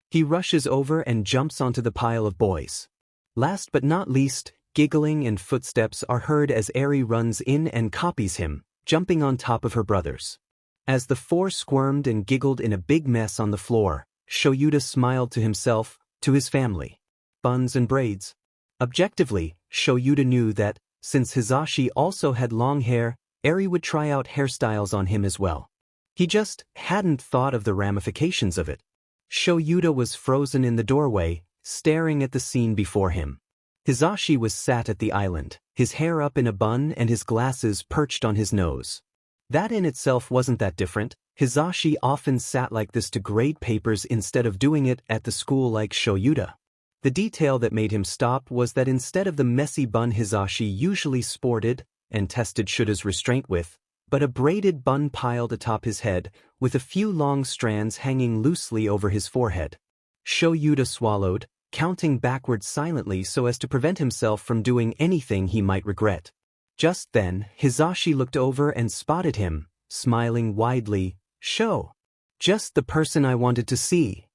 Speaker 1: he rushes over and jumps onto the pile of boys. Last but not least, giggling and footsteps are heard as Eri runs in and copies him, jumping on top of her brothers. As the four squirmed and giggled in a big mess on the floor, Shouta smiled to himself, to his family. Buns and braids. Objectively, Shouta knew that, since Hizashi also had long hair, Eri would try out hairstyles on him as well. He just hadn't thought of the ramifications of it. Shouta was frozen in the doorway, staring at the scene before him. Hizashi was sat at the island, his hair up in a bun and his glasses perched on his nose. That in itself wasn't that different. Hizashi often sat like this to grade papers instead of doing it at the school like Shouta. The detail that made him stop was that instead of the messy bun Hizashi usually sported and tested Shuta's restraint with, but a braided bun piled atop his head, with a few long strands hanging loosely over his forehead. Shouta swallowed, counting backwards silently so as to prevent himself from doing anything he might regret. Just then, Hizashi looked over and spotted him, smiling widely. "Sho! Just the person I wanted to see."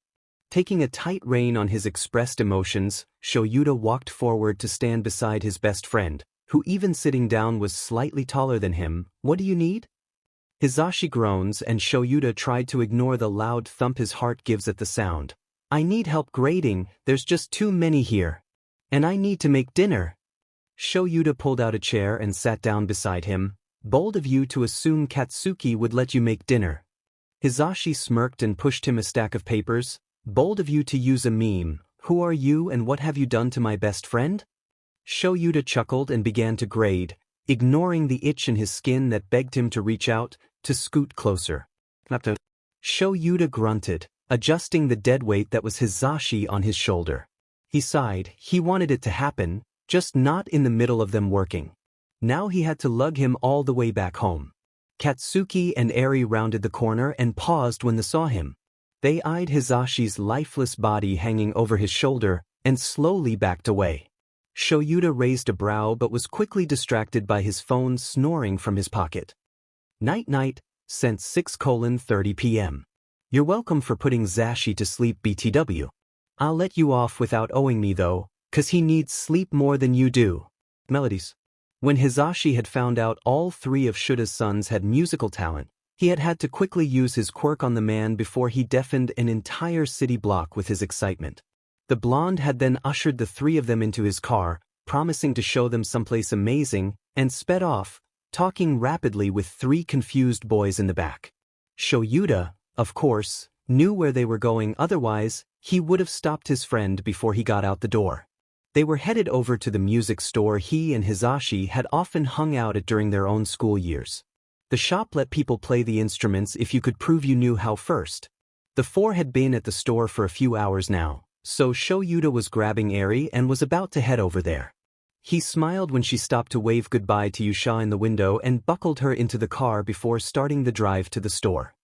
Speaker 1: Taking a tight rein on his expressed emotions, Shouta walked forward to stand beside his best friend, who even sitting down was slightly taller than him. "What do you need?" Hizashi groans and Shouta tried to ignore the loud thump his heart gives at the sound. "I need help grading, there's just too many here. And I need to make dinner." Shouta pulled out a chair and sat down beside him. "Bold of you to assume Katsuki would let you make dinner." Hizashi smirked and pushed him a stack of papers. "Bold of you to use a meme. Who are you and what have you done to my best friend?" Shouta chuckled and began to grade, ignoring the itch in his skin that begged him to reach out, to scoot closer. Shouta grunted, adjusting the dead weight that was Hizashi on his shoulder. He sighed. He wanted it to happen, just not in the middle of them working. Now he had to lug him all the way back home. Katsuki and Eri rounded the corner and paused when they saw him. They eyed Hizashi's lifeless body hanging over his shoulder and slowly backed away. Shouta raised a brow but was quickly distracted by his phone snoring from his pocket. "Night-night, sent 6:30 p.m. You're welcome for putting Zashi to sleep BTW. I'll let you off without owing me though, 'cause he needs sleep more than you do." Melodies. When Hizashi had found out all three of Shuta's sons had musical talent, he had had to quickly use his quirk on the man before he deafened an entire city block with his excitement. The blonde had then ushered the three of them into his car, promising to show them someplace amazing, and sped off, talking rapidly with three confused boys in the back. Shouta, of course, knew where they were going, otherwise, he would have stopped his friend before he got out the door. They were headed over to the music store he and Hizashi had often hung out at during their own school years. The shop let people play the instruments if you could prove you knew how first. The four had been at the store for a few hours now, so Shouta was grabbing Eri and was about to head over there. He smiled when she stopped to wave goodbye to Yusha in the window and buckled her into the car before starting the drive to the store.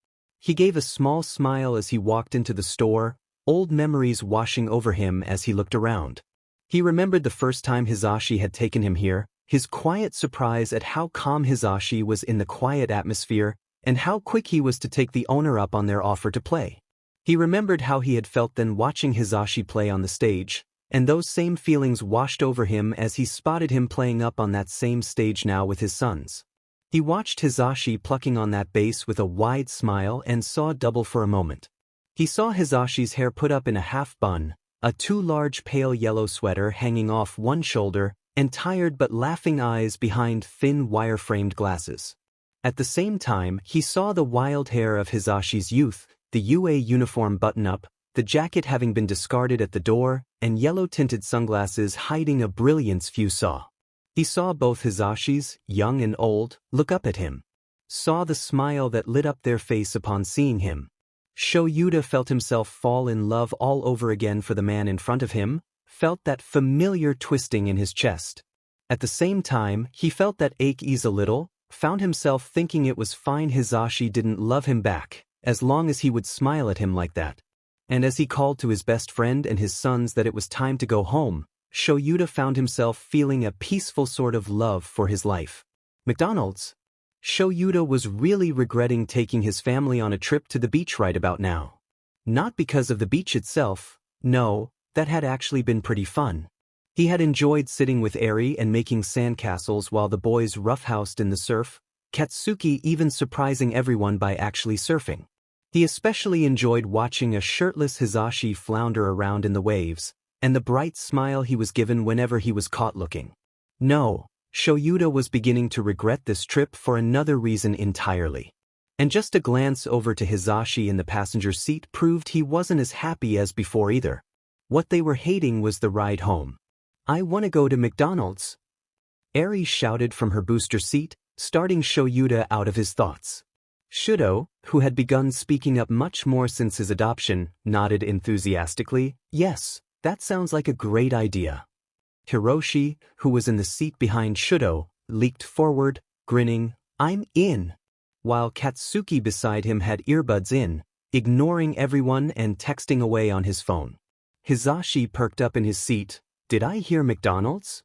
Speaker 1: He gave a small smile as he walked into the store, old memories washing over him as he looked around. He remembered the first time Hizashi had taken him here, his quiet surprise at how calm Hizashi was in the quiet atmosphere, and how quick he was to take the owner up on their offer to play. He remembered how he had felt then watching Hizashi play on the stage, and those same feelings washed over him as he spotted him playing up on that same stage now with his sons. He watched Hizashi plucking on that bass with a wide smile and saw double for a moment. He saw Hizashi's hair put up in a half bun, a too large pale yellow sweater hanging off one shoulder, and tired but laughing eyes behind thin wire-framed glasses. At the same time, he saw the wild hair of Hizashi's youth, the UA uniform button-up, the jacket having been discarded at the door, and yellow-tinted sunglasses hiding a brilliance few saw. He saw both Hizashis, young and old, look up at him. Saw the smile that lit up their face upon seeing him. Shouta felt himself fall in love all over again for the man in front of him, felt that familiar twisting in his chest. At the same time, he felt that ache ease a little, found himself thinking it was fine Hizashi didn't love him back, as long as he would smile at him like that. And as he called to his best friend and his sons that it was time to go home, Shouta found himself feeling a peaceful sort of love for his life. McDonald's? Shouta was really regretting taking his family on a trip to the beach right about now. Not because of the beach itself, no, that had actually been pretty fun. He had enjoyed sitting with Eri and making sandcastles while the boys roughhoused in the surf, Katsuki even surprising everyone by actually surfing. He especially enjoyed watching a shirtless Hizashi flounder around in the waves, and the bright smile he was given whenever he was caught looking. No, Shouta was beginning to regret this trip for another reason entirely. And just a glance over to Hizashi in the passenger seat proved he wasn't as happy as before either. What they were hating was the ride home. "I want to go to McDonald's," Eri shouted from her booster seat, starting Shouta out of his thoughts. Shudo, who had begun speaking up much more since his adoption, nodded enthusiastically. "Yes, that sounds like a great idea." Hiroshi, who was in the seat behind Shudo, leaped forward, grinning, "I'm in," while Katsuki beside him had earbuds in, ignoring everyone and texting away on his phone. Hizashi perked up in his seat. "Did I hear McDonald's?"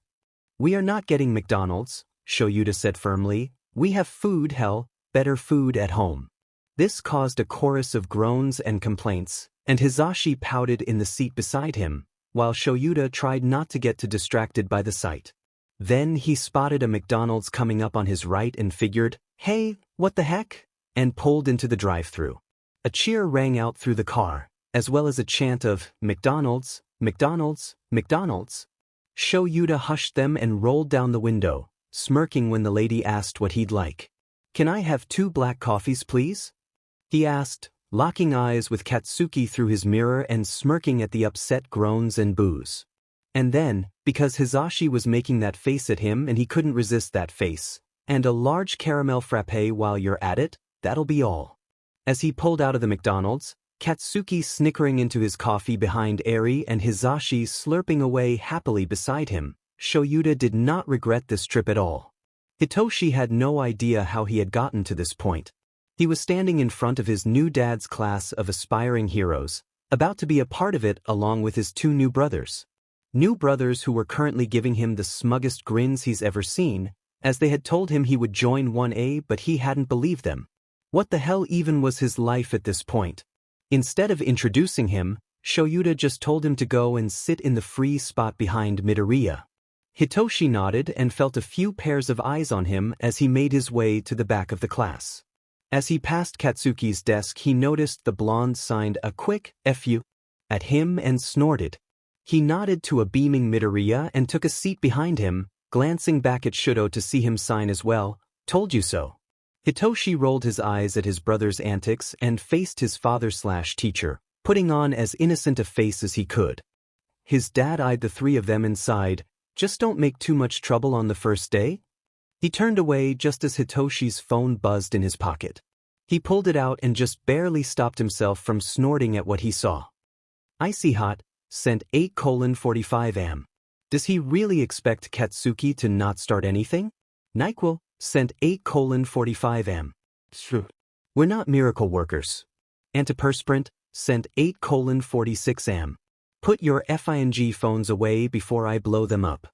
Speaker 1: "We are not getting McDonald's," Shouta said firmly. "We have food, hell, better food at home." This caused a chorus of groans and complaints, and Hizashi pouted in the seat beside him, while Shouta tried not to get too distracted by the sight. Then he spotted a McDonald's coming up on his right and figured, "Hey, what the heck?" and pulled into the drive-thru. A cheer rang out through the car, as well as a chant of, "McDonald's, McDonald's, McDonald's." Shouta hushed them and rolled down the window, smirking when the lady asked what he'd like. "Can I have 2 black coffees, please?" he asked, locking eyes with Katsuki through his mirror and smirking at the upset groans and boos. And then, because Hizashi was making that face at him and he couldn't resist that face, "And a large caramel frappe while you're at it, that'll be all." As he pulled out of the McDonald's, Katsuki snickering into his coffee behind Eri and Hizashi slurping away happily beside him, Shouta did not regret this trip at all. Hitoshi had no idea how he had gotten to this point. He was standing in front of his new dad's class of aspiring heroes, about to be a part of it along with his 2 new brothers. New brothers who were currently giving him the smuggest grins he's ever seen, as they had told him he would join 1A but he hadn't believed them. What the hell even was his life at this point? Instead of introducing him, Shouta just told him to go and sit in the free spot behind Midoriya. Hitoshi nodded and felt a few pairs of eyes on him as he made his way to the back of the class. As he passed Katsuki's desk, he noticed the blonde signed a quick "F at him and snorted. He nodded to a beaming Midoriya and took a seat behind him, glancing back at Shudo to see him sign as well. "Told you so." Hitoshi rolled his eyes at his brother's antics and faced his father/teacher, putting on as innocent a face as he could. His dad eyed the 3 of them and sighed, "Just don't make too much trouble on the first day?" He turned away just as Hitoshi's phone buzzed in his pocket. He pulled it out and just barely stopped himself from snorting at what he saw. "Icy hot, sent 8:45 am. Does he really expect Katsuki to not start anything? NyQuil, sent 8:45 am. We're not miracle workers. Antiperspirant, sent 8:46 am. Put your FING phones away before I blow them up."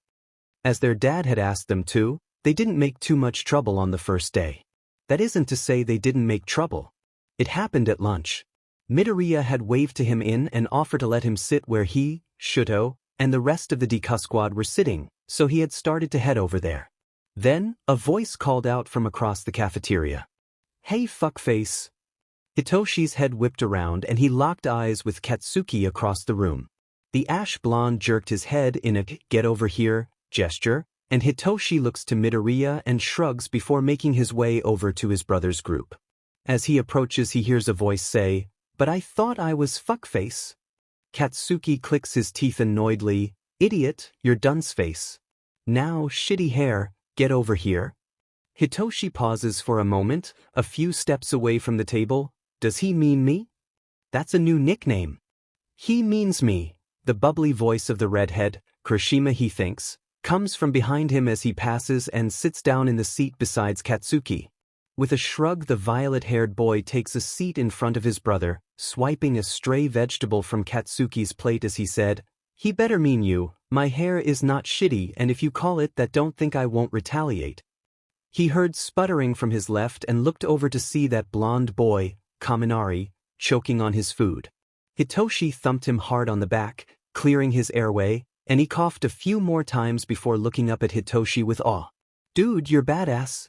Speaker 1: As their dad had asked them to, they didn't make too much trouble on the first day. That isn't to say they didn't make trouble. It happened at lunch. Midoriya had waved to him in and offered to let him sit where he, Shuto, and the rest of the Dika squad were sitting, so he had started to head over there. Then, a voice called out from across the cafeteria. "Hey fuckface." Hitoshi's head whipped around and he locked eyes with Katsuki across the room. The ash blonde jerked his head in a "get over here" gesture, and Hitoshi looks to Midoriya and shrugs before making his way over to his brother's group. As he approaches, he hears a voice say, "But I thought I was fuckface." Katsuki clicks his teeth annoyedly, "Idiot, you're dunce face. Now, shitty hair, get over here." Hitoshi pauses for a moment, a few steps away from the table. "Does he mean me?" "That's a new nickname." "He means me." The bubbly voice of the redhead, Kirishima he thinks, comes from behind him as he passes and sits down in the seat besides Katsuki. With a shrug, the violet-haired boy takes a seat in front of his brother, swiping a stray vegetable from Katsuki's plate as he said, "He better mean you, My hair is not shitty, and if you call it that, don't think I won't retaliate. He heard sputtering from his left and looked over to see that blonde boy, Kaminari, choking on his food. Hitoshi thumped him hard on the back, clearing his airway, and he coughed a few more times before looking up at Hitoshi with awe. Dude, you're badass.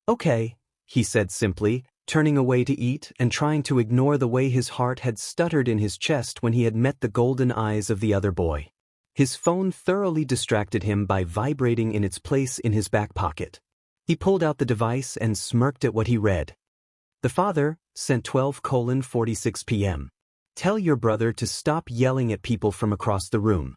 Speaker 1: Okay, he said simply, turning away to eat and trying to ignore the way his heart had stuttered in his chest when he had met the golden eyes of the other boy. His phone thoroughly distracted him by vibrating in its place in his back pocket. He pulled out the device and smirked at what he read. The father sent 12:46 p.m. Tell your brother to stop yelling at people from across the room.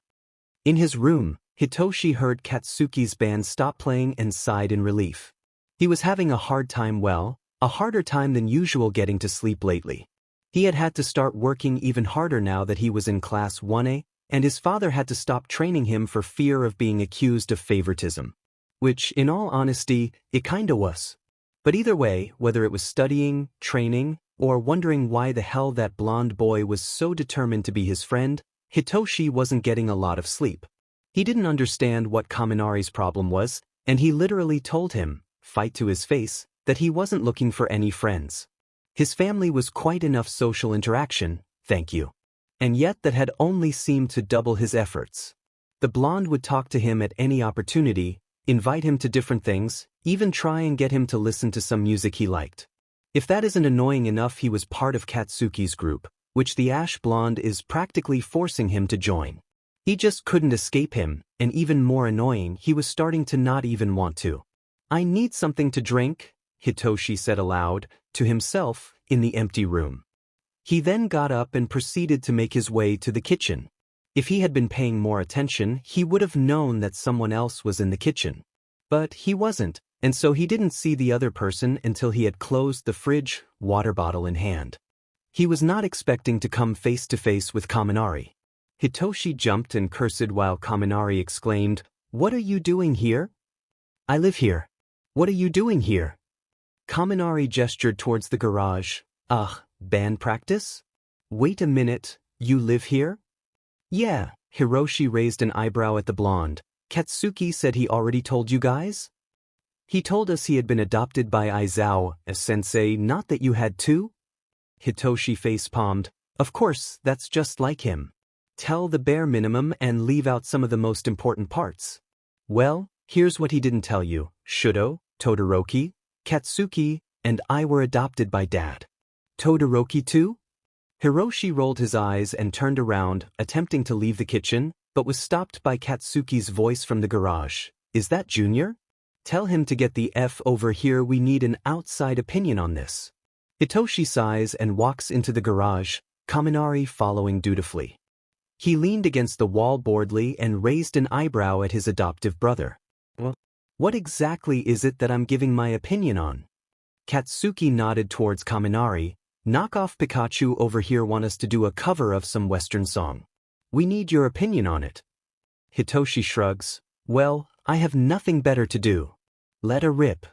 Speaker 1: In his room, Hitoshi heard Katsuki's band stop playing and sighed in relief. He was having a hard time, a harder time than usual getting to sleep lately. He had to start working even harder now that he was in Class 1A, and his father had to stop training him for fear of being accused of favoritism. Which, in all honesty, it kinda was. But either way, whether it was studying, training, or wondering why the hell that blonde boy was so determined to be his friend, Hitoshi wasn't getting a lot of sleep. He didn't understand what Kaminari's problem was, and he literally told him, fight to his face, that he wasn't looking for any friends. His family was quite enough social interaction, thank you. And yet that had only seemed to double his efforts. The blonde would talk to him at any opportunity, invite him to different things, even try and get him to listen to some music he liked. If that isn't annoying enough, he was part of Katsuki's group, which the ash blonde is practically forcing him to join. He just couldn't escape him, and even more annoying, he was starting to not even want to. I need something to drink, Hitoshi said aloud, to himself, in the empty room. He then got up and proceeded to make his way to the kitchen. If he had been paying more attention, he would have known that someone else was in the kitchen. But he wasn't, and so he didn't see the other person until he had closed the fridge, water bottle in hand. He was not expecting to come face to face with Kaminari. Hitoshi jumped and cursed while Kaminari exclaimed, "What are you doing here?" "I live here." "What are you doing here?" Kaminari gestured towards the garage. "Ugh, band practice? Wait a minute, you live here?" "Yeah," Hiroshi raised an eyebrow at the blonde. "Katsuki said he already told you guys?" "He told us he had been adopted by Aizawa, a sensei, not that you had too?" Hitoshi face-palmed. "Of course, that's just like him. Tell the bare minimum and leave out some of the most important parts." "Well, here's what he didn't tell you. Shudo, Todoroki, Katsuki, and I were adopted by Dad." "Todoroki too?" Hiroshi rolled his eyes and turned around, attempting to leave the kitchen, but was stopped by Katsuki's voice from the garage. "Is that Junior? Tell him to get the F over here, we need an outside opinion on this." Hitoshi sighs and walks into the garage, Kaminari following dutifully. He leaned against the wall boredly and raised an eyebrow at his adoptive brother. "What exactly is it that I'm giving my opinion on?" Katsuki nodded towards Kaminari. "Knockoff Pikachu over here want us to do a cover of some Western song. We need your opinion on it." Hitoshi shrugs. "Well, I have nothing better to do. Let her rip."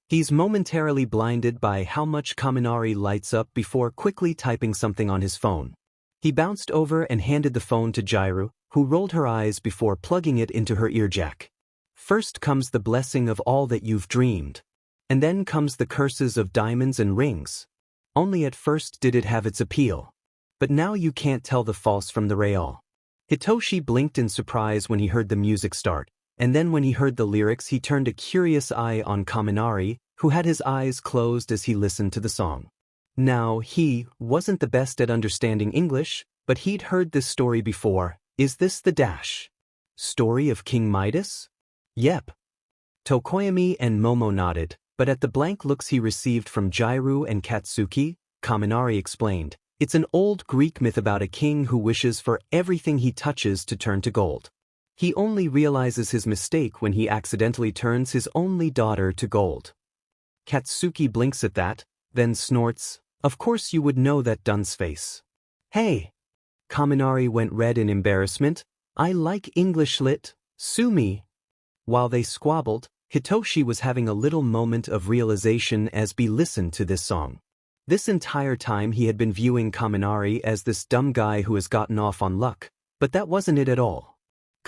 Speaker 1: He's momentarily blinded by how much Kaminari lights up before quickly typing something on his phone. He bounced over and handed the phone to Jairu, who rolled her eyes before plugging it into her earjack. "First comes the blessing of all that you've dreamed. And then comes the curses of diamonds and rings. Only at first did it have its appeal. But now you can't tell the false from the real." Hitoshi blinked in surprise when he heard the music start, and then when he heard the lyrics he turned a curious eye on Kaminari, who had his eyes closed as he listened to the song. Now, he wasn't the best at understanding English, but he'd heard this story before. Is this the story of King Midas? Yep. Tokoyami and Momo nodded, but at the blank looks he received from Jairu and Katsuki, Kaminari explained, "It's an old Greek myth about a king who wishes for everything he touches to turn to gold. He only realizes his mistake when he accidentally turns his only daughter to gold." Katsuki blinks at that, then snorts, "Of course you would know that, dunce face." "Hey!" Kaminari went red in embarrassment. "I like English lit, sue me." While they squabbled, Hitoshi was having a little moment of realization as he listened to this song. This entire time he had been viewing Kaminari as this dumb guy who has gotten off on luck, but that wasn't it at all.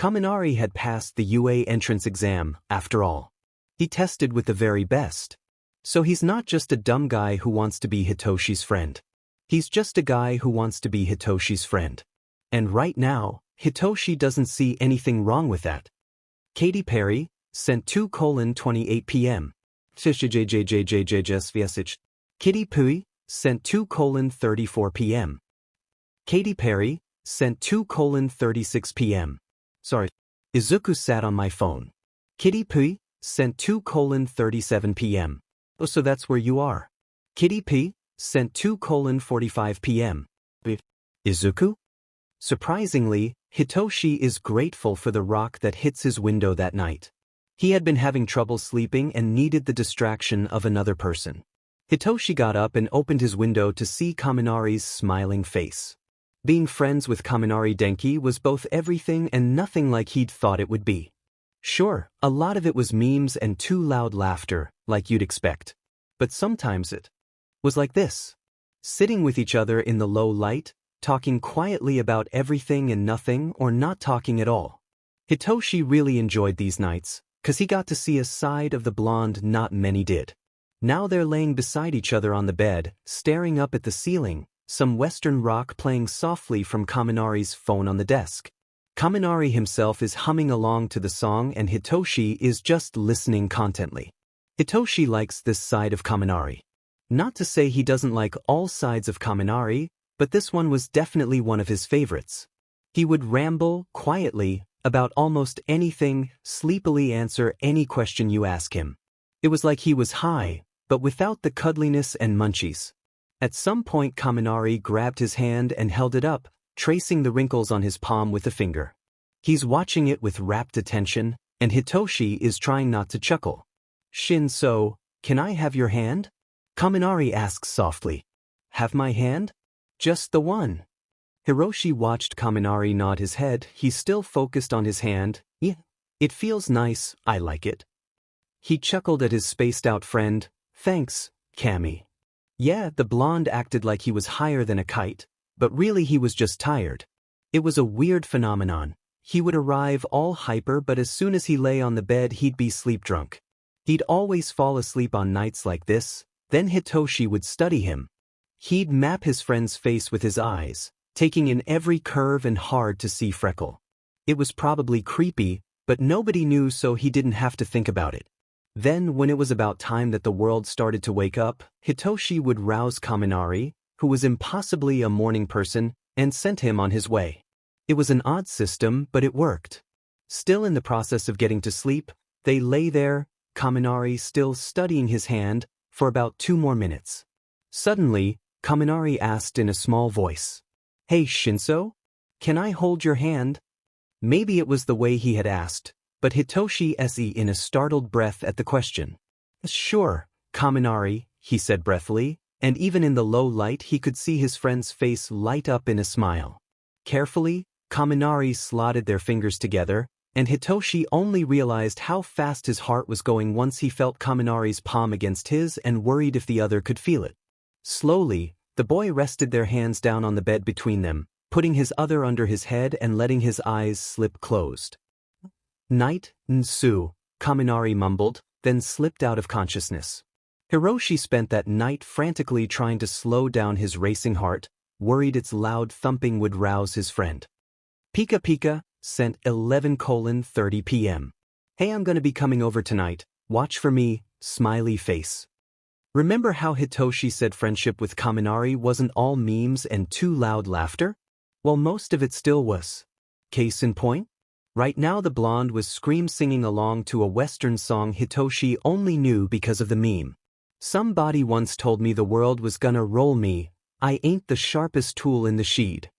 Speaker 1: Kaminari had passed the UA entrance exam, after all. He tested with the very best. So he's not just a dumb guy who wants to be Hitoshi's friend. He's just a guy who wants to be Hitoshi's friend. And right now, Hitoshi doesn't see anything wrong with that. Katy Perry, sent 2:28 p.m. Kitty Pui, sent 2:34 p.m. Katy Perry, sent 2:36 p.m. Sorry. Izuku sat on my phone. Kitty Pui, sent 2:37 p.m. Oh, so that's where you are. Kitty P, sent 2:45 p.m. Izuku? Surprisingly, Hitoshi is grateful for the rock that hits his window that night. He had been having trouble sleeping and needed the distraction of another person. Hitoshi got up and opened his window to see Kaminari's smiling face. Being friends with Kaminari Denki was both everything and nothing like he'd thought it would be. Sure, a lot of it was memes and too loud laughter, like you'd expect. But sometimes it was like this. Sitting with each other in the low light, talking quietly about everything and nothing or not talking at all. Hitoshi really enjoyed these nights, 'cause he got to see a side of the blonde not many did. Now they're laying beside each other on the bed, staring up at the ceiling, some Western rock playing softly from Kaminari's phone on the desk. Kaminari himself is humming along to the song and Hitoshi is just listening contently. Hitoshi likes this side of Kaminari. Not to say he doesn't like all sides of Kaminari, but this one was definitely one of his favorites. He would ramble, quietly, about almost anything, sleepily answer any question you ask him. It was like he was high, but without the cuddliness and munchies. At some point Kaminari grabbed his hand and held it up, tracing the wrinkles on his palm with a finger. He's watching it with rapt attention, and Hitoshi is trying not to chuckle. "Shin-so, can I have your hand?" Kaminari asks softly. "Have my hand?" "Just the one." Hiroshi watched Kaminari nod his head. He's still focused on his hand. "Yeah, it feels nice, I like it." He chuckled at his spaced-out friend. "Thanks, Kami." Yeah, the blonde acted like he was higher than a kite, but really he was just tired. It was a weird phenomenon. He would arrive all hyper, but as soon as he lay on the bed he'd be sleep-drunk. He'd always fall asleep on nights like this, then Hitoshi would study him. He'd map his friend's face with his eyes, taking in every curve and hard to see freckle. It was probably creepy, but nobody knew so he didn't have to think about it. Then, when it was about time that the world started to wake up, Hitoshi would rouse Kaminari, who was impossibly a morning person, and sent him on his way. It was an odd system, but it worked. Still in the process of getting to sleep, they lay there, Kaminari still studying his hand, for about 2 more minutes. Suddenly, Kaminari asked in a small voice, "Hey Shinso? Can I hold your hand?" Maybe it was the way he had asked, but Hitoshi se in a startled breath at the question. "Sure, Kaminari," he said breathily, and even in the low light he could see his friend's face light up in a smile. Carefully, Kaminari slotted their fingers together, and Hitoshi only realized how fast his heart was going once he felt Kaminari's palm against his and worried if the other could feel it. Slowly, the boy rested their hands down on the bed between them, putting his other under his head and letting his eyes slip closed. "Night, Nsu," Kaminari mumbled, then slipped out of consciousness. Hiroshi spent that night frantically trying to slow down his racing heart, worried its loud thumping would rouse his friend. Pika Pika, sent 11:30 p.m. "Hey, I'm gonna be coming over tonight, watch for me, smiley face." Remember how Hitoshi said friendship with Kaminari wasn't all memes and too loud laughter? Well, most of it still was. Case in point? Right now the blonde was scream-singing along to a Western song Hitoshi only knew because of the meme. "Somebody once told me the world was gonna roll me, I ain't the sharpest tool in the shed."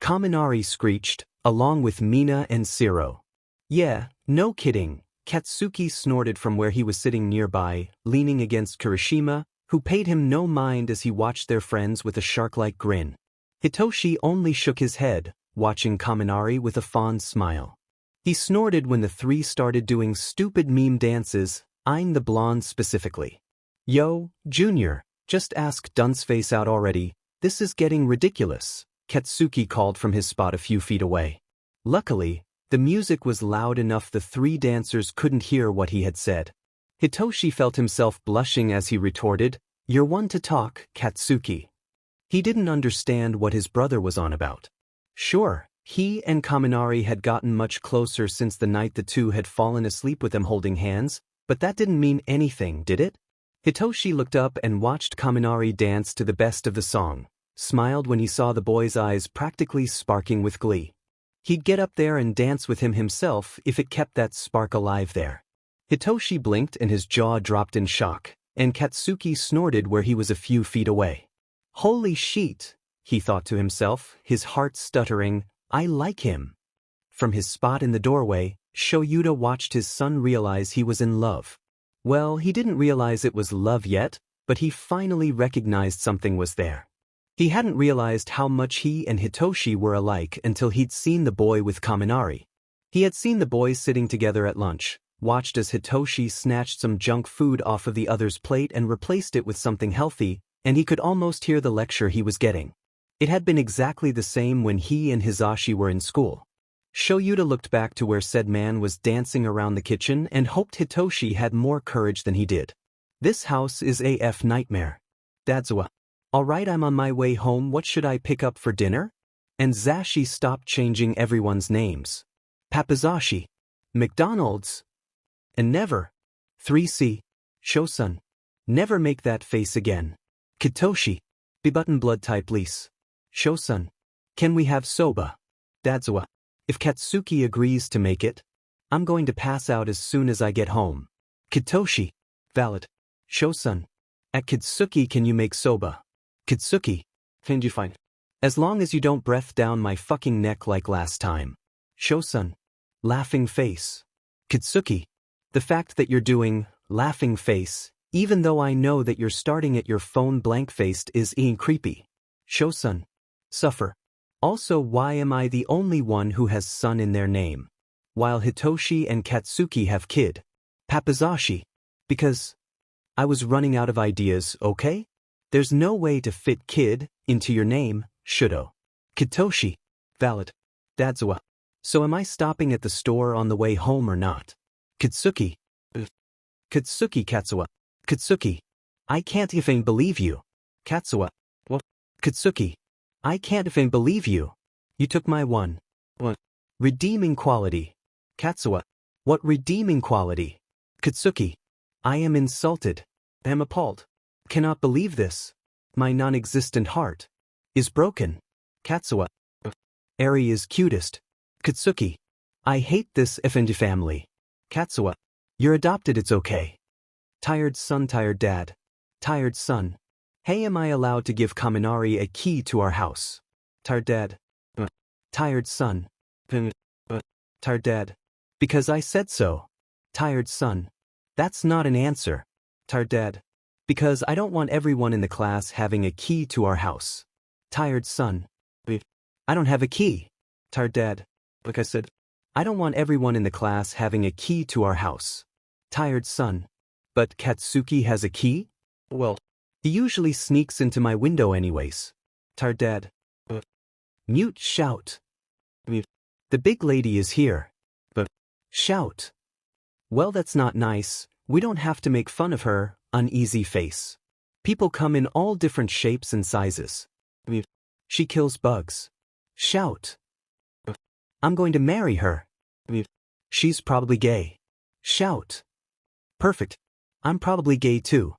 Speaker 1: Kaminari screeched, along with Mina and Siro. "Yeah, no kidding," Katsuki snorted from where he was sitting nearby, leaning against Kirishima, who paid him no mind as he watched their friends with a shark-like grin. Hitoshi only shook his head, watching Kaminari with a fond smile. He snorted when the three started doing stupid meme dances, eyeing the blonde specifically. "Yo, Junior, just ask Dunceface out already, this is getting ridiculous," Katsuki called from his spot a few feet away. Luckily, The music was loud enough the three dancers couldn't hear what he had said. Hitoshi felt himself blushing as he retorted, "You're one to talk, Katsuki." He didn't understand what his brother was on about. Sure, he and Kaminari had gotten much closer since the night the two had fallen asleep with them holding hands, but that didn't mean anything, did it? Hitoshi looked up and watched Kaminari dance to the best of the song, smiled when he saw the boy's eyes practically sparking with glee. He'd get up there and dance with him himself if it kept that spark alive there. Hitoshi blinked and his jaw dropped in shock, and Katsuki snorted where he was a few feet away. Holy shit, he thought to himself, his heart stuttering, I like him. From his spot in the doorway, Shouta watched his son realize he was in love. Well, he didn't realize it was love yet, but he finally recognized something was there. He hadn't realized how much he and Hitoshi were alike until he'd seen the boy with Kaminari. He had seen the boys sitting together at lunch, watched as Hitoshi snatched some junk food off of the other's plate and replaced it with something healthy, and he could almost hear the lecture he was getting. It had been exactly the same when he and Hizashi were in school. Shouta looked back to where said man was dancing around the kitchen and hoped Hitoshi had more courage than he did. This house is AF nightmare. Aizawa. Alright, I'm on my way home, what should I pick up for dinner? And Zashi stopped changing everyone's names. Papazashi. McDonald's. And never. 3C. Shosun. Never make that face again. Kitoshi. B-button blood type lease. Shosun. Can we have soba? Aizawa. If Katsuki agrees to make it, I'm going to pass out as soon as I get home. Kitoshi. Valid. Shosun. At Katsuki, can you make soba? Katsuki. Can you find? As long as you don't breath down my fucking neck like last time. Shosun. Laughing face. Katsuki. The fact that you're doing laughing face, even though I know that you're starting at your phone blank-faced, is creepy. Shosun. Suffer. Also, why am I the only one who has son in their name, while Hitoshi and Katsuki have kid? Papazashi. Because I was running out of ideas, okay? There's no way to fit kid into your name, Shudo. Kitoshi. Valid. Aizawa. So am I stopping at the store on the way home or not? Katsuki. Katsuki Katsuwa. Katsuki. I can't even believe you. Katsuwa. What? Katsuki. I can't even believe you. You took my one. What? Redeeming quality. Katsuwa. What redeeming quality? Katsuki. I am insulted. Am appalled. Cannot believe this. My non-existent heart is broken. Katsuwa. Eri is cutest. Katsuki. I hate this effendi family. Katsuwa. You're adopted, it's okay. Tired son, tired dad. Tired son. Hey, am I allowed to give Kaminari a key to our house? Tired dad. Tired son. Tired dad. Because I said so. Tired son. That's not an answer. Tired dad. Because I don't want everyone in the class having a key to our house. Tired son. I don't have a key. Tired dad. Like I said, I don't want everyone in the class having a key to our house. Tired son. But Katsuki has a key? Well, he usually sneaks into my window anyways. Tired dad. Mute shout. The big lady is here. Shout. Well, that's not nice. We don't have to make fun of her. Uneasy face. People come in all different shapes and sizes. She kills bugs. Shout. I'm going to marry her. She's probably gay. Shout. Perfect. I'm probably gay too.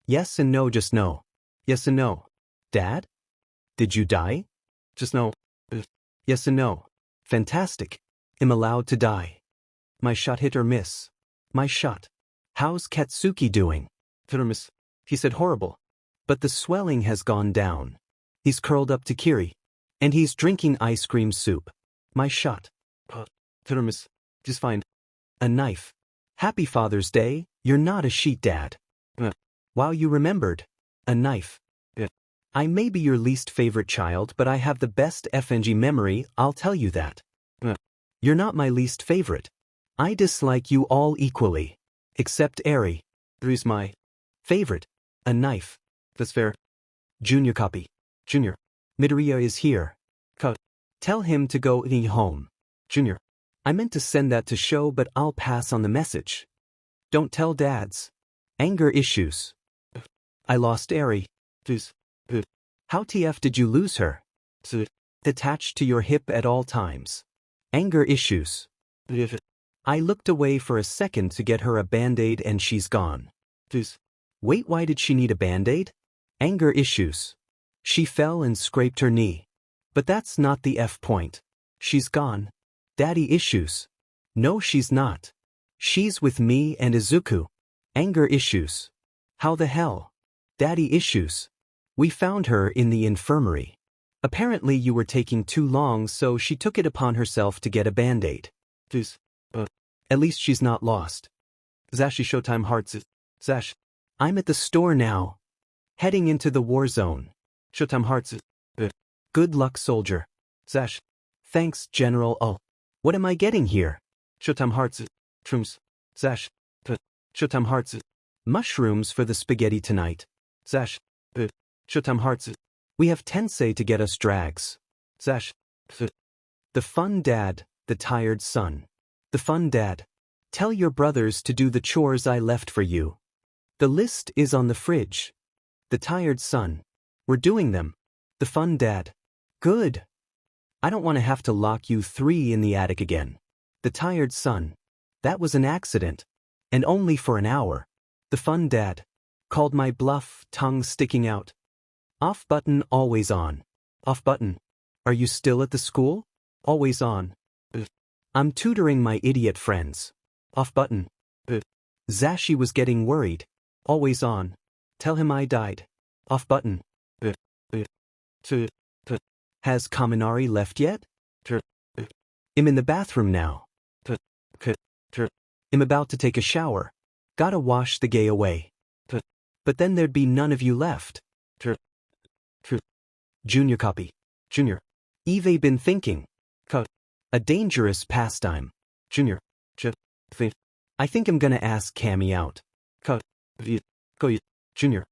Speaker 1: Yes and no, just no. Yes and no. Dad? Did you die? Just no. Yes and no. Fantastic. Am allowed to die. My shot hit or miss. My shot. How's Katsuki doing? Hit or miss. He said horrible. But the swelling has gone down. He's curled up to Kiri. And he's drinking ice cream soup. My shot. Hit or miss. Just fine. A knife. Happy Father's Day. You're not a sheet dad. Wow, you remembered. A knife. I may be your least favorite child, but I have the best FNG memory, I'll tell you that. You're not my least favorite. I dislike you all equally. Except Eri. He's my favorite. A knife. That's fair. Junior copy. Junior. Midoriya is here. Tell him to go home. Junior. I meant to send that to Show, but I'll pass on the message. Don't tell dads. Anger issues. I lost Eri. How TF did you lose her? Attached to your hip at all times. Anger issues. I looked away for a second to get her a band-aid and she's gone. Wait, why did she need a band-aid? Anger issues. She fell and scraped her knee. But that's not the F point. She's gone. Daddy issues. No, she's not. She's with me and Izuku. Anger issues. How the hell? Daddy issues. We found her in the infirmary. Apparently you were taking too long, so she took it upon herself to get a band-aid. At least she's not lost. Zashi Showtime Hearts. Zash. I'm at the store now. Heading into the war zone. Showtime Hearts. Good luck, soldier. Zash. Thanks, General. Oh. What am I getting here? Showtime Hearts. Shrooms. Zash. Showtime Hearts. Mushrooms for the spaghetti tonight. Zash. Showtime Hearts. We have Tensei to get us drags. Zash. The fun dad, the tired son. The fun dad. Tell your brothers to do the chores I left for you. The list is on the fridge. The tired son. We're doing them. The fun dad. Good. I don't want to have to lock you three in the attic again. The tired son. That was an accident. And only for an hour. The fun dad. Called my bluff, tongue sticking out. Off button always on. Off button. Are you still at the school? Always on. I'm tutoring my idiot friends. Off button. Zashi was getting worried. Always on. Tell him I died. Off button. Has Kaminari left yet? I'm in the bathroom now. I'm about to take a shower. Gotta wash the gay away. But then there'd be none of you left. Junior copy. Junior. Eve been thinking. A dangerous pastime. Junior. I think I'm gonna ask Cammy out. Junior.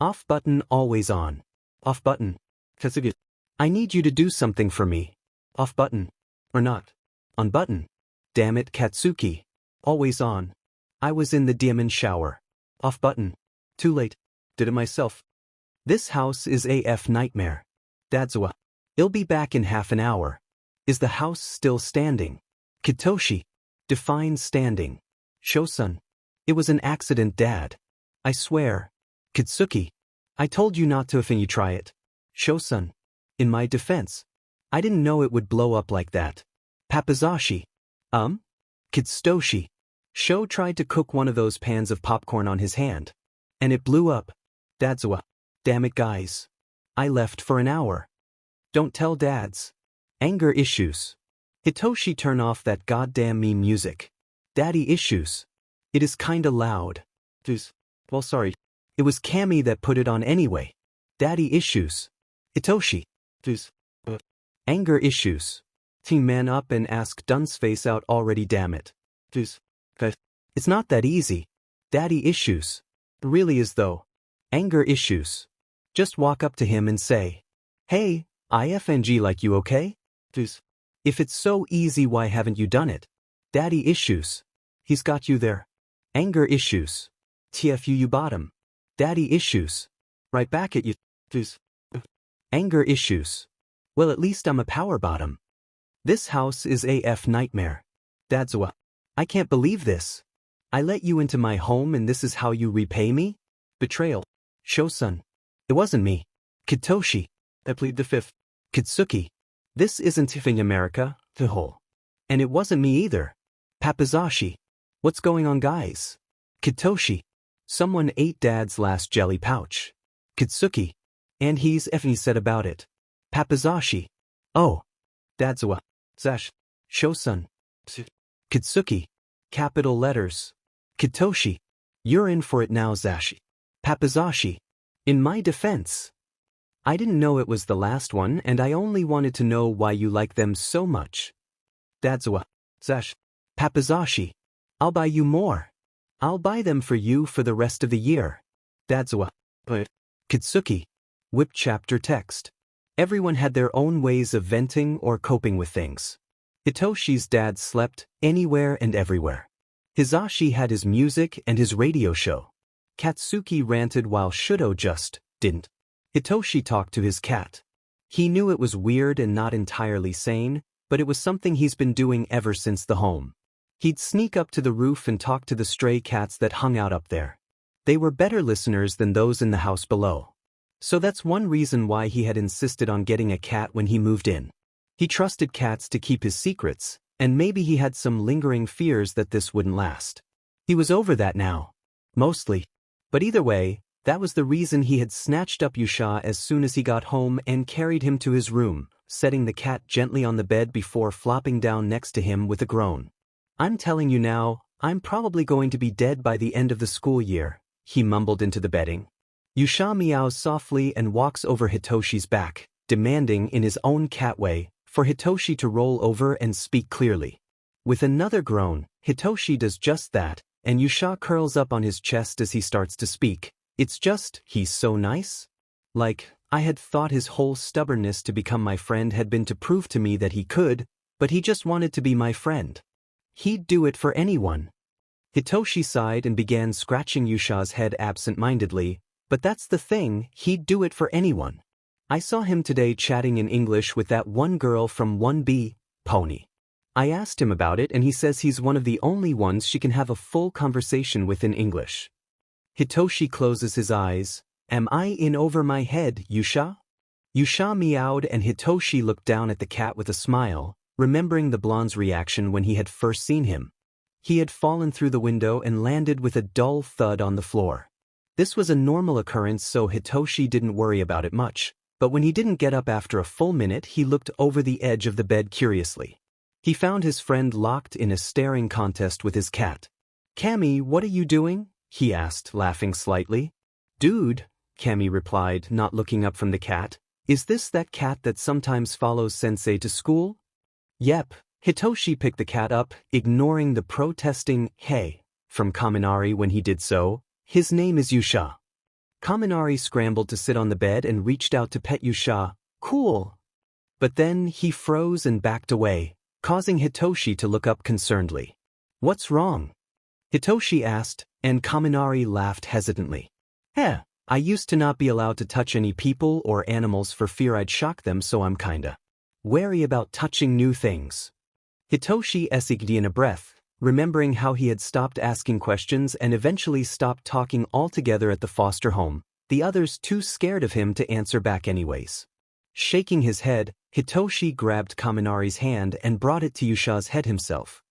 Speaker 1: Off button always on. Off button. Katsuki. I need you to do something for me. Off button. Or not. On button. Damn it, Katsuki. Always on. I was in the diamond shower. Off button. Too late. Did it myself. This house is AF nightmare. Dadzawa. I'll be back in half an hour. Is the house still standing? Kitoshi. Define standing. Shosun. It was an accident, Dad. I swear. Katsuki. I told you not to if you try it. Shosun. In my defense. I didn't know it would blow up like that. Papazashi. Kitsutoshi. Sho tried to cook one of those pans of popcorn on his hand. And it blew up. Dadzawa. Damn it, guys. I left for an hour. Don't tell dads. Anger issues. Hitoshi, turn off that goddamn meme music. Daddy issues. It is kinda loud. Well, sorry. It was Cammy that put it on anyway. Daddy issues. Hitoshi. Anger issues. Team man up and ask Dunceface out already, damn it. It's not that easy. Daddy issues. Really is though. Anger issues. Just walk up to him and say, hey, IFNG, like, you okay? If it's so easy, why haven't you done it? Daddy issues. He's got you there. Anger issues. TFU, you bottom. Daddy issues. Right back at you. Anger issues. Well, at least I'm a power bottom. This house is AF nightmare. Dadzawa. I can't believe this. I let you into my home and this is how you repay me? Betrayal. Shosun. It wasn't me. Kitoshi. I plead the fifth. Katsuki. This isn't Tiffing America, the whole. And it wasn't me either. Papazashi. What's going on, guys? Kitoshi. Someone ate Dad's last jelly pouch. Katsuki. And he's effing said about it. Papazashi. Oh. Dadzawa. Zash. Shosun. Katsuki. Capital letters. Kitoshi. You're in for it now, Zashi. Papazashi. In my defense. I didn't know it was the last one and I only wanted to know why you like them so much. Dadzawa. Zash. Papazashi. I'll buy you more. I'll buy them for you for the rest of the year. Dadzawa. But. Katsuki. Whip chapter text. Everyone had their own ways of venting or coping with things. Hitoshi's dad slept anywhere and everywhere. Hisashi had his music and his radio show. Katsuki ranted while Shuto just didn't. Hitoshi talked to his cat. He knew it was weird and not entirely sane, but it was something he's been doing ever since the home. He'd sneak up to the roof and talk to the stray cats that hung out up there. They were better listeners than those in the house below. So that's one reason why he had insisted on getting a cat when he moved in. He trusted cats to keep his secrets, and maybe he had some lingering fears that this wouldn't last. He was over that now. Mostly. But either way, that was the reason he had snatched up Yusha as soon as he got home and carried him to his room, setting the cat gently on the bed before flopping down next to him with a groan. "I'm telling you now, I'm probably going to be dead by the end of the school year," he mumbled into the bedding. Yusha meows softly and walks over Hitoshi's back, demanding in his own cat way for Hitoshi to roll over and speak clearly. With another groan, Hitoshi does just that, and Yusha curls up on his chest as he starts to speak. It's just, he's so nice. Like, I had thought his whole stubbornness to become my friend had been to prove to me that he could, but he just wanted to be my friend. He'd do it for anyone. Hitoshi sighed and began scratching Yusha's head absent-mindedly, but that's the thing, he'd do it for anyone. I saw him today chatting in English with that one girl from 1B, Pony. I asked him about it and he says he's one of the only ones she can have a full conversation with in English. Hitoshi closes his eyes. Am I in over my head, Yusha? Yusha meowed and Hitoshi looked down at the cat with a smile, remembering the blonde's reaction when he had first seen him. He had fallen through the window and landed with a dull thud on the floor. This was a normal occurrence, so Hitoshi didn't worry about it much, but when he didn't get up after a full minute, he looked over the edge of the bed curiously. He found his friend locked in a staring contest with his cat. "Kami, what are you doing?" he asked, laughing slightly. "Dude," Kami replied, not looking up from the cat, "is this that cat that sometimes follows sensei to school?" "Yep." Hitoshi picked the cat up, ignoring the protesting "hey" from Kaminari when he did so. "His name is Yusha." Kaminari scrambled to sit on the bed and reached out to pet Yusha. "Cool." But then he froze and backed away, causing Hitoshi to look up concernedly. "What's wrong?" Hitoshi asked, and Kaminari laughed hesitantly. I used to not be allowed to touch any people or animals for fear I'd shock them, so I'm kinda wary about touching new things." Hitoshi essayed in a breath, remembering how he had stopped asking questions and eventually stopped talking altogether at the foster home, the others too scared of him to answer back anyways. Shaking his head, Hitoshi grabbed Kaminari's hand and brought it to Yusha's head himself.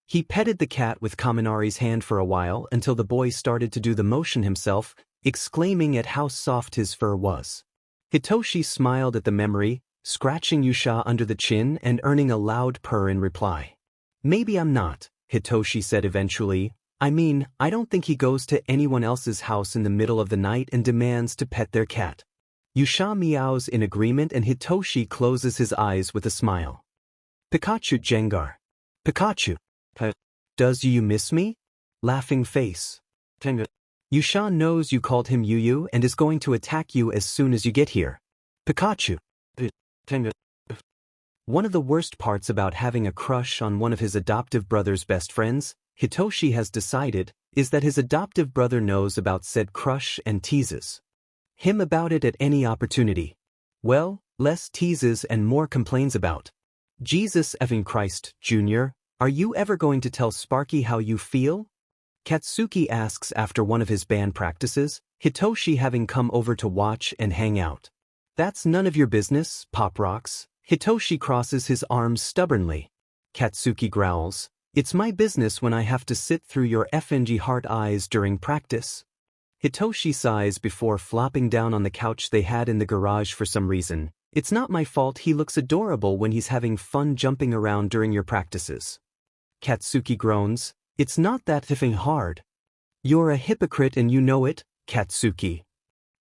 Speaker 1: He petted the cat with Kaminari's hand for a while until the boy started to do the motion himself, exclaiming at how soft his fur was. Hitoshi smiled at the memory, scratching Yusha under the chin and earning a loud purr in reply. "Maybe I'm not," Hitoshi said eventually. "I mean, I don't think he goes to anyone else's house in the middle of the night and demands to pet their cat." Yusha meows in agreement and Hitoshi closes his eyes with a smile. "Pikachu Jengar. Pikachu. Does you miss me?" Laughing face. "Yusha knows you called him Yuyu and is going to attack you as soon as you get here. Pikachu." One of the worst parts about having a crush on one of his adoptive brother's best friends, Hitoshi has decided, is that his adoptive brother knows about said crush and teases him about it at any opportunity. Well, less teases and more complains about. "Jesus effing Christ, Jr., are you ever going to tell Sparky how you feel?" Katsuki asks after one of his band practices, Hitoshi having come over to watch and hang out. "That's none of your business, Pop Rocks." Hitoshi crosses his arms stubbornly. Katsuki growls, "It's my business when I have to sit through your FNG heart eyes during practice." Hitoshi sighs before flopping down on the couch they had in the garage for some reason. "It's not my fault he looks adorable when he's having fun jumping around during your practices." Katsuki groans, "It's not that effing hard." "You're a hypocrite and you know it, Katsuki."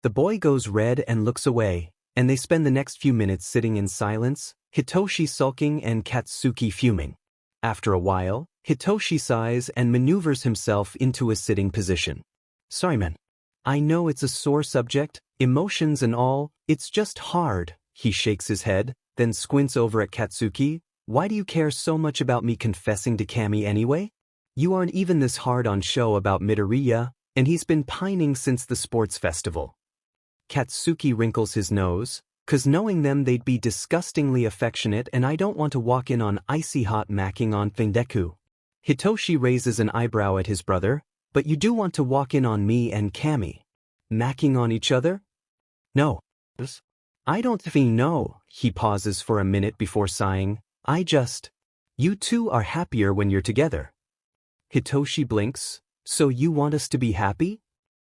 Speaker 1: The boy goes red and looks away, and they spend the next few minutes sitting in silence, Hitoshi sulking and Katsuki fuming. After a while, Hitoshi sighs and maneuvers himself into a sitting position. "Sorry man. I know it's a sore subject, emotions and all, it's just hard." He shakes his head, then squints over at Katsuki. Why do you care so much about me confessing to Kami anyway? You aren't even this hard on show about Midoriya, and he's been pining since the sports festival. Katsuki wrinkles his nose, 'cause knowing them they'd be disgustingly affectionate and I don't want to walk in on icy hot macking on Findeku. Hitoshi raises an eyebrow at his brother, but you do want to walk in on me and Kami. Macking on each other? No. I don't think no. He pauses for a minute before sighing. You two are happier when you're together. Hitoshi blinks. So you want us to be happy?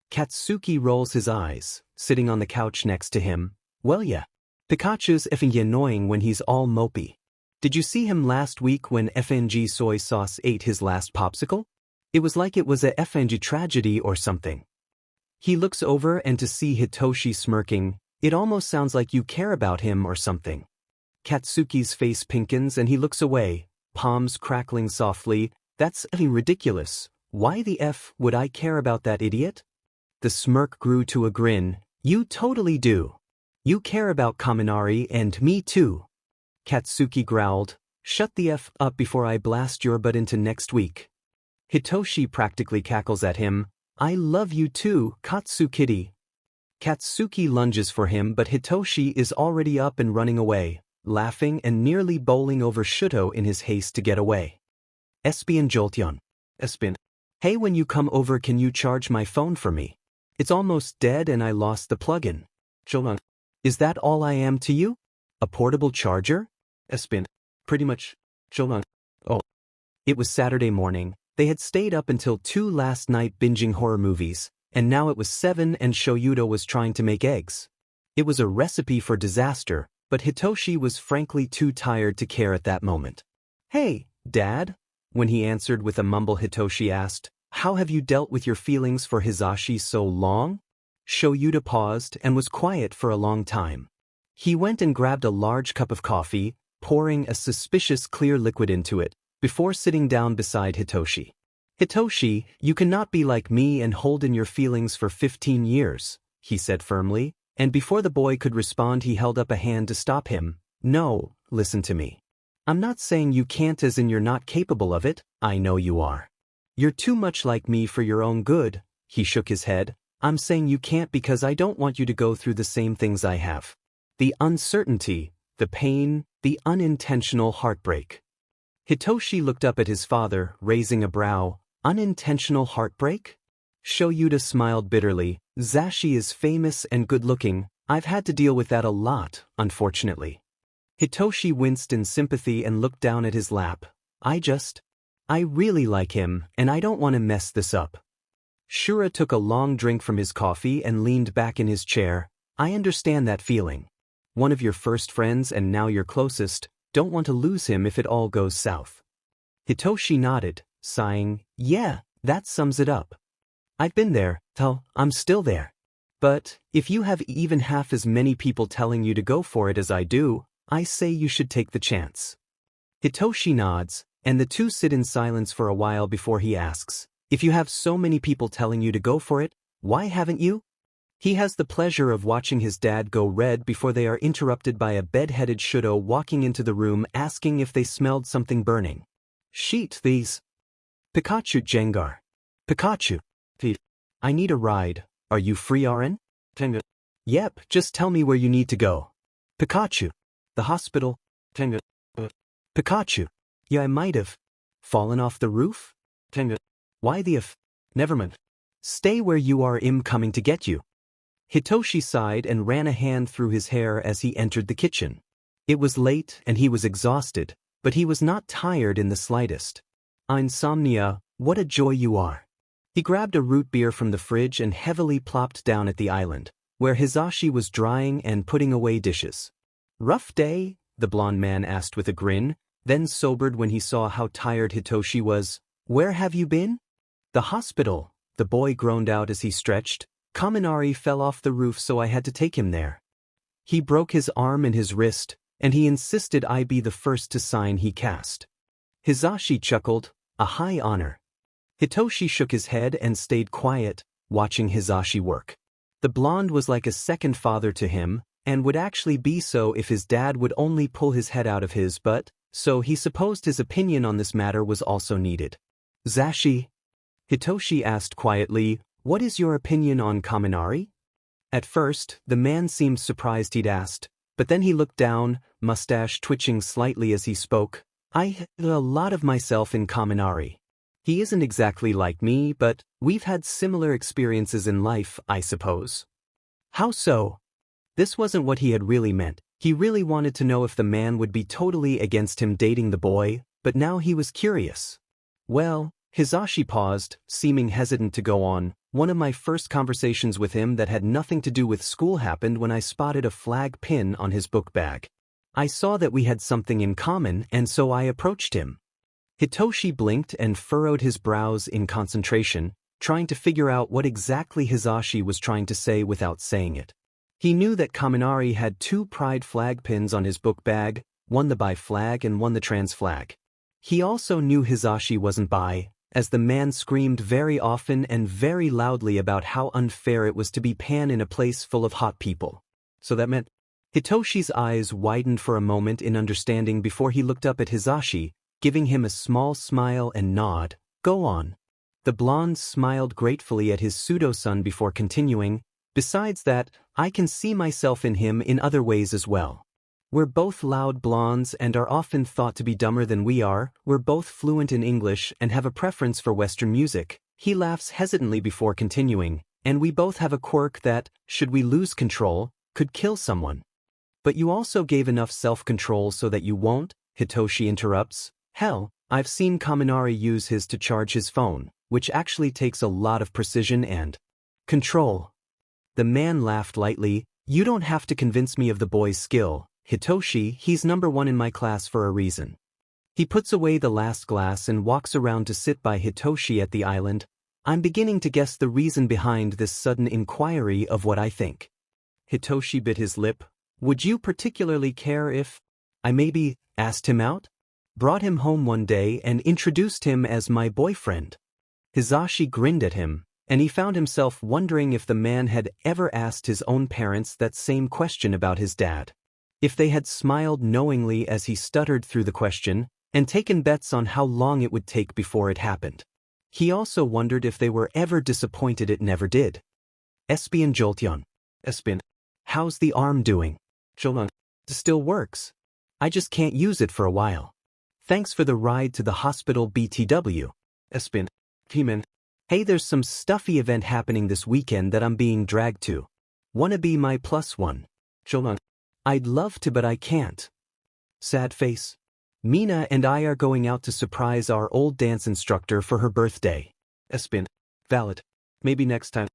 Speaker 1: Katsuki rolls his eyes, sitting on the couch next to him. Well yeah. Pikachu's effing annoying when he's all mopey. Did you see him last week when FNG soy sauce ate his last popsicle? It was like it was a FNG tragedy or something. He looks over and to see Hitoshi smirking, it almost sounds like you care about him or something. Katsuki's face pinkens and he looks away, palms crackling softly. That's effing ridiculous. Why the F would I care about that idiot? The smirk grew to a grin. You totally do. You care about Kaminari and me too. Katsuki growled. Shut the F up before I blast your butt into next week. Hitoshi practically cackles at him. I love you too, Katsu-kitty. Katsuki lunges for him but Hitoshi is already up and running away, laughing and nearly bowling over Shuto in his haste to get away. Espion Jolteon. Espion. Hey, when you come over can you charge my phone for me? It's almost dead and I lost the plug-in. Jolteon. Is that all I am to you? A portable charger? Espion. Pretty much. Jolteon. Oh. It was Saturday morning. They had stayed up until 2 last night binging horror movies, and now it was 7 and Shoyuto was trying to make eggs. It was a recipe for disaster, but Hitoshi was frankly too tired to care at that moment. Hey, Dad? When he answered with a mumble, Hitoshi asked, how have you dealt with your feelings for Hizashi so long? Shoyuta paused and was quiet for a long time. He went and grabbed a large cup of coffee, pouring a suspicious clear liquid into it, before sitting down beside Hitoshi. Hitoshi, you cannot be like me and hold in your feelings for 15 years, he said firmly, and before the boy could respond he held up a hand to stop him. No, listen to me. I'm not saying you can't as in you're not capable of it, I know you are. You're too much like me for your own good, he shook his head. I'm saying you can't because I don't want you to go through the same things I have. The uncertainty, the pain, the unintentional heartbreak. Hitoshi looked up at his father, raising a brow. Unintentional heartbreak? Shoyuta smiled bitterly. Zashi is famous and good-looking. I've had to deal with that a lot, unfortunately. Hitoshi winced in sympathy and looked down at his lap. I really like him, and I don't want to mess this up. Shura took a long drink from his coffee and leaned back in his chair. I understand that feeling. One of your first friends and now your closest. Don't want to lose him if it all goes south. Hitoshi nodded, sighing, yeah, that sums it up. I've been there, I'm still there. But, if you have even half as many people telling you to go for it as I do, I say you should take the chance. Hitoshi nods, and the two sit in silence for a while before he asks, if you have so many people telling you to go for it, why haven't you? He has the pleasure of watching his dad go red before they are interrupted by a bed-headed Shuto walking into the room asking if they smelled something burning. Sheet these. Pikachu Jengar. Pikachu. I need a ride. Are you free, RN? Tenga. Yep, just tell me where you need to go. Pikachu. The hospital. Tenga. Pikachu. Yeah, I might have. Fallen off the roof? Tenga. Why the if? Nevermind. Stay where you are, I'm coming to get you. Hitoshi sighed and ran a hand through his hair as he entered the kitchen. It was late and he was exhausted, but he was not tired in the slightest. Insomnia, what a joy you are. He grabbed a root beer from the fridge and heavily plopped down at the island, where Hizashi was drying and putting away dishes. Rough day? The blond man asked with a grin, then sobered when he saw how tired Hitoshi was. Where have you been? The hospital, the boy groaned out as he stretched. Kaminari fell off the roof so I had to take him there. He broke his arm and his wrist, and he insisted I be the first to sign he cast. Hizashi chuckled, a high honor. Hitoshi shook his head and stayed quiet, watching Hizashi work. The blonde was like a second father to him, and would actually be so if his dad would only pull his head out of his butt. so he supposed his opinion on this matter was also needed. Zashi? Hitoshi asked quietly, "What is your opinion on Kaminari?" At first, the man seemed surprised he'd asked, but then he looked down, mustache twitching slightly as he spoke. "I had a lot of myself in Kaminari. He isn't exactly like me, but we've had similar experiences in life, I suppose." "How so?" This wasn't what he had really meant. He really wanted to know if the man would be totally against him dating the boy, but now he was curious. "Well," Hizashi paused, seeming hesitant to go on. "One of my first conversations with him that had nothing to do with school happened when I spotted a flag pin on his book bag. I saw that we had something in common, and so I approached him." Hitoshi blinked and furrowed his brows in concentration, trying to figure out what exactly Hizashi was trying to say without saying it. He knew that Kaminari had 2 pride flag pins on his book bag, one the bi flag and one the trans flag. He also knew Hizashi wasn't bi, as the man screamed very often and very loudly about how unfair it was to be pan in a place full of hot people. So that meant... Hitoshi's eyes widened for a moment in understanding before he looked up at Hizashi, giving him a small smile and nod. "Go on." The blonde smiled gratefully at his pseudo-son before continuing, "Besides that, I can see myself in him in other ways as well. We're both loud blondes and are often thought to be dumber than we are. We're both fluent in English and have a preference for Western music." He laughs hesitantly before continuing, "And we both have a quirk that, should we lose control, could kill someone." "But you also gave enough self-control so that you won't," Hitoshi interrupts. "Hell, I've seen Kaminari use his to charge his phone, which actually takes a lot of precision and control." The man laughed lightly. "You don't have to convince me of the boy's skill, Hitoshi. He's number 1 in my class for a reason." He puts away the last glass and walks around to sit by Hitoshi at the island. "I'm beginning to guess the reason behind this sudden inquiry of what I think." Hitoshi bit his lip. "Would you particularly care if I maybe asked him out? Brought him home one day and introduced him as my boyfriend?" Hizashi grinned at him, and he found himself wondering if the man had ever asked his own parents that same question about his dad. If they had smiled knowingly as he stuttered through the question, and taken bets on how long it would take before it happened. He also wondered if they were ever disappointed it never did. "Espion Jolteon. Espion. How's the arm doing?" "Jolteon. Still works. I just can't use it for a while. Thanks for the ride to the hospital BTW." "Espion. He-man. Hey, there's some stuffy event happening this weekend that I'm being dragged to. Wanna be my +1? Jolteon. I'd love to, but I can't." Sad face. "Mina and I are going out to surprise our old dance instructor for her birthday." "Espion. Valid. Maybe next time."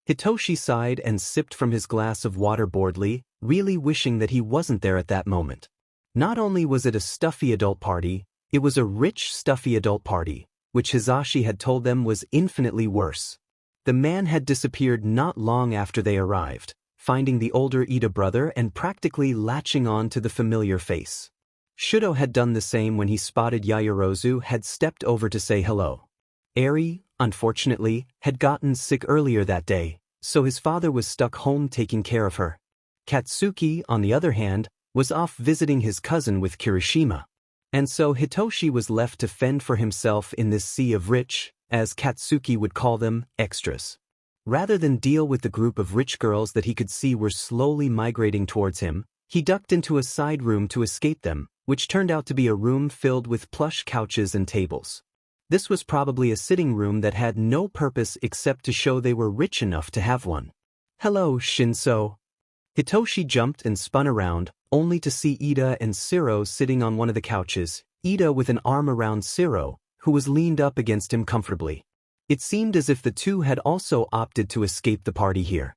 Speaker 1: Hitoshi sighed and sipped from his glass of water boredly, really wishing that he wasn't there at that moment. Not only was it a stuffy adult party, it was a rich, stuffy adult party, which Hizashi had told them was infinitely worse. The man had disappeared not long after they arrived, finding the older Ida brother and practically latching on to the familiar face. Shudo had done the same when he spotted Yaoyorozu had stepped over to say hello. Eri, unfortunately, had gotten sick earlier that day, so his father was stuck home taking care of her. Katsuki, on the other hand, was off visiting his cousin with Kirishima. And so Hitoshi was left to fend for himself in this sea of rich, as Katsuki would call them, extras. Rather than deal with the group of rich girls that he could see were slowly migrating towards him, he ducked into a side room to escape them, which turned out to be a room filled with plush couches and tables. This was probably a sitting room that had no purpose except to show they were rich enough to have one. "Hello, Shinso." Hitoshi jumped and spun around, only to see Ida and Shiro sitting on one of the couches, Ida with an arm around Shiro, who was leaned up against him comfortably. It seemed as if the two had also opted to escape the party here.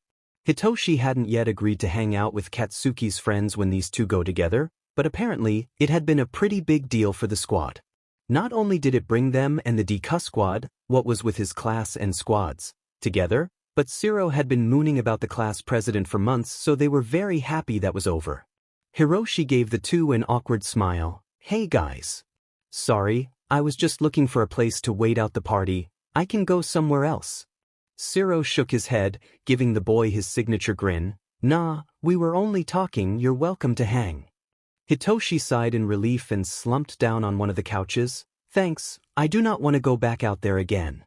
Speaker 1: Hitoshi hadn't yet agreed to hang out with Katsuki's friends when these two go together, but apparently it had been a pretty big deal for the squad. Not only did it bring them and the DK squad, what was with his class and squads, together, but Shiro had been mooning about the class president for months, so they were very happy that was over. Hiroshi gave the two an awkward smile. "Hey guys. Sorry, I was just looking for a place to wait out the party. I can go somewhere else." Shiro shook his head, giving the boy his signature grin. "Nah, we were only talking, you're welcome to hang." Hitoshi sighed in relief and slumped down on one of the couches. Thanks, I do not want to go back out there again.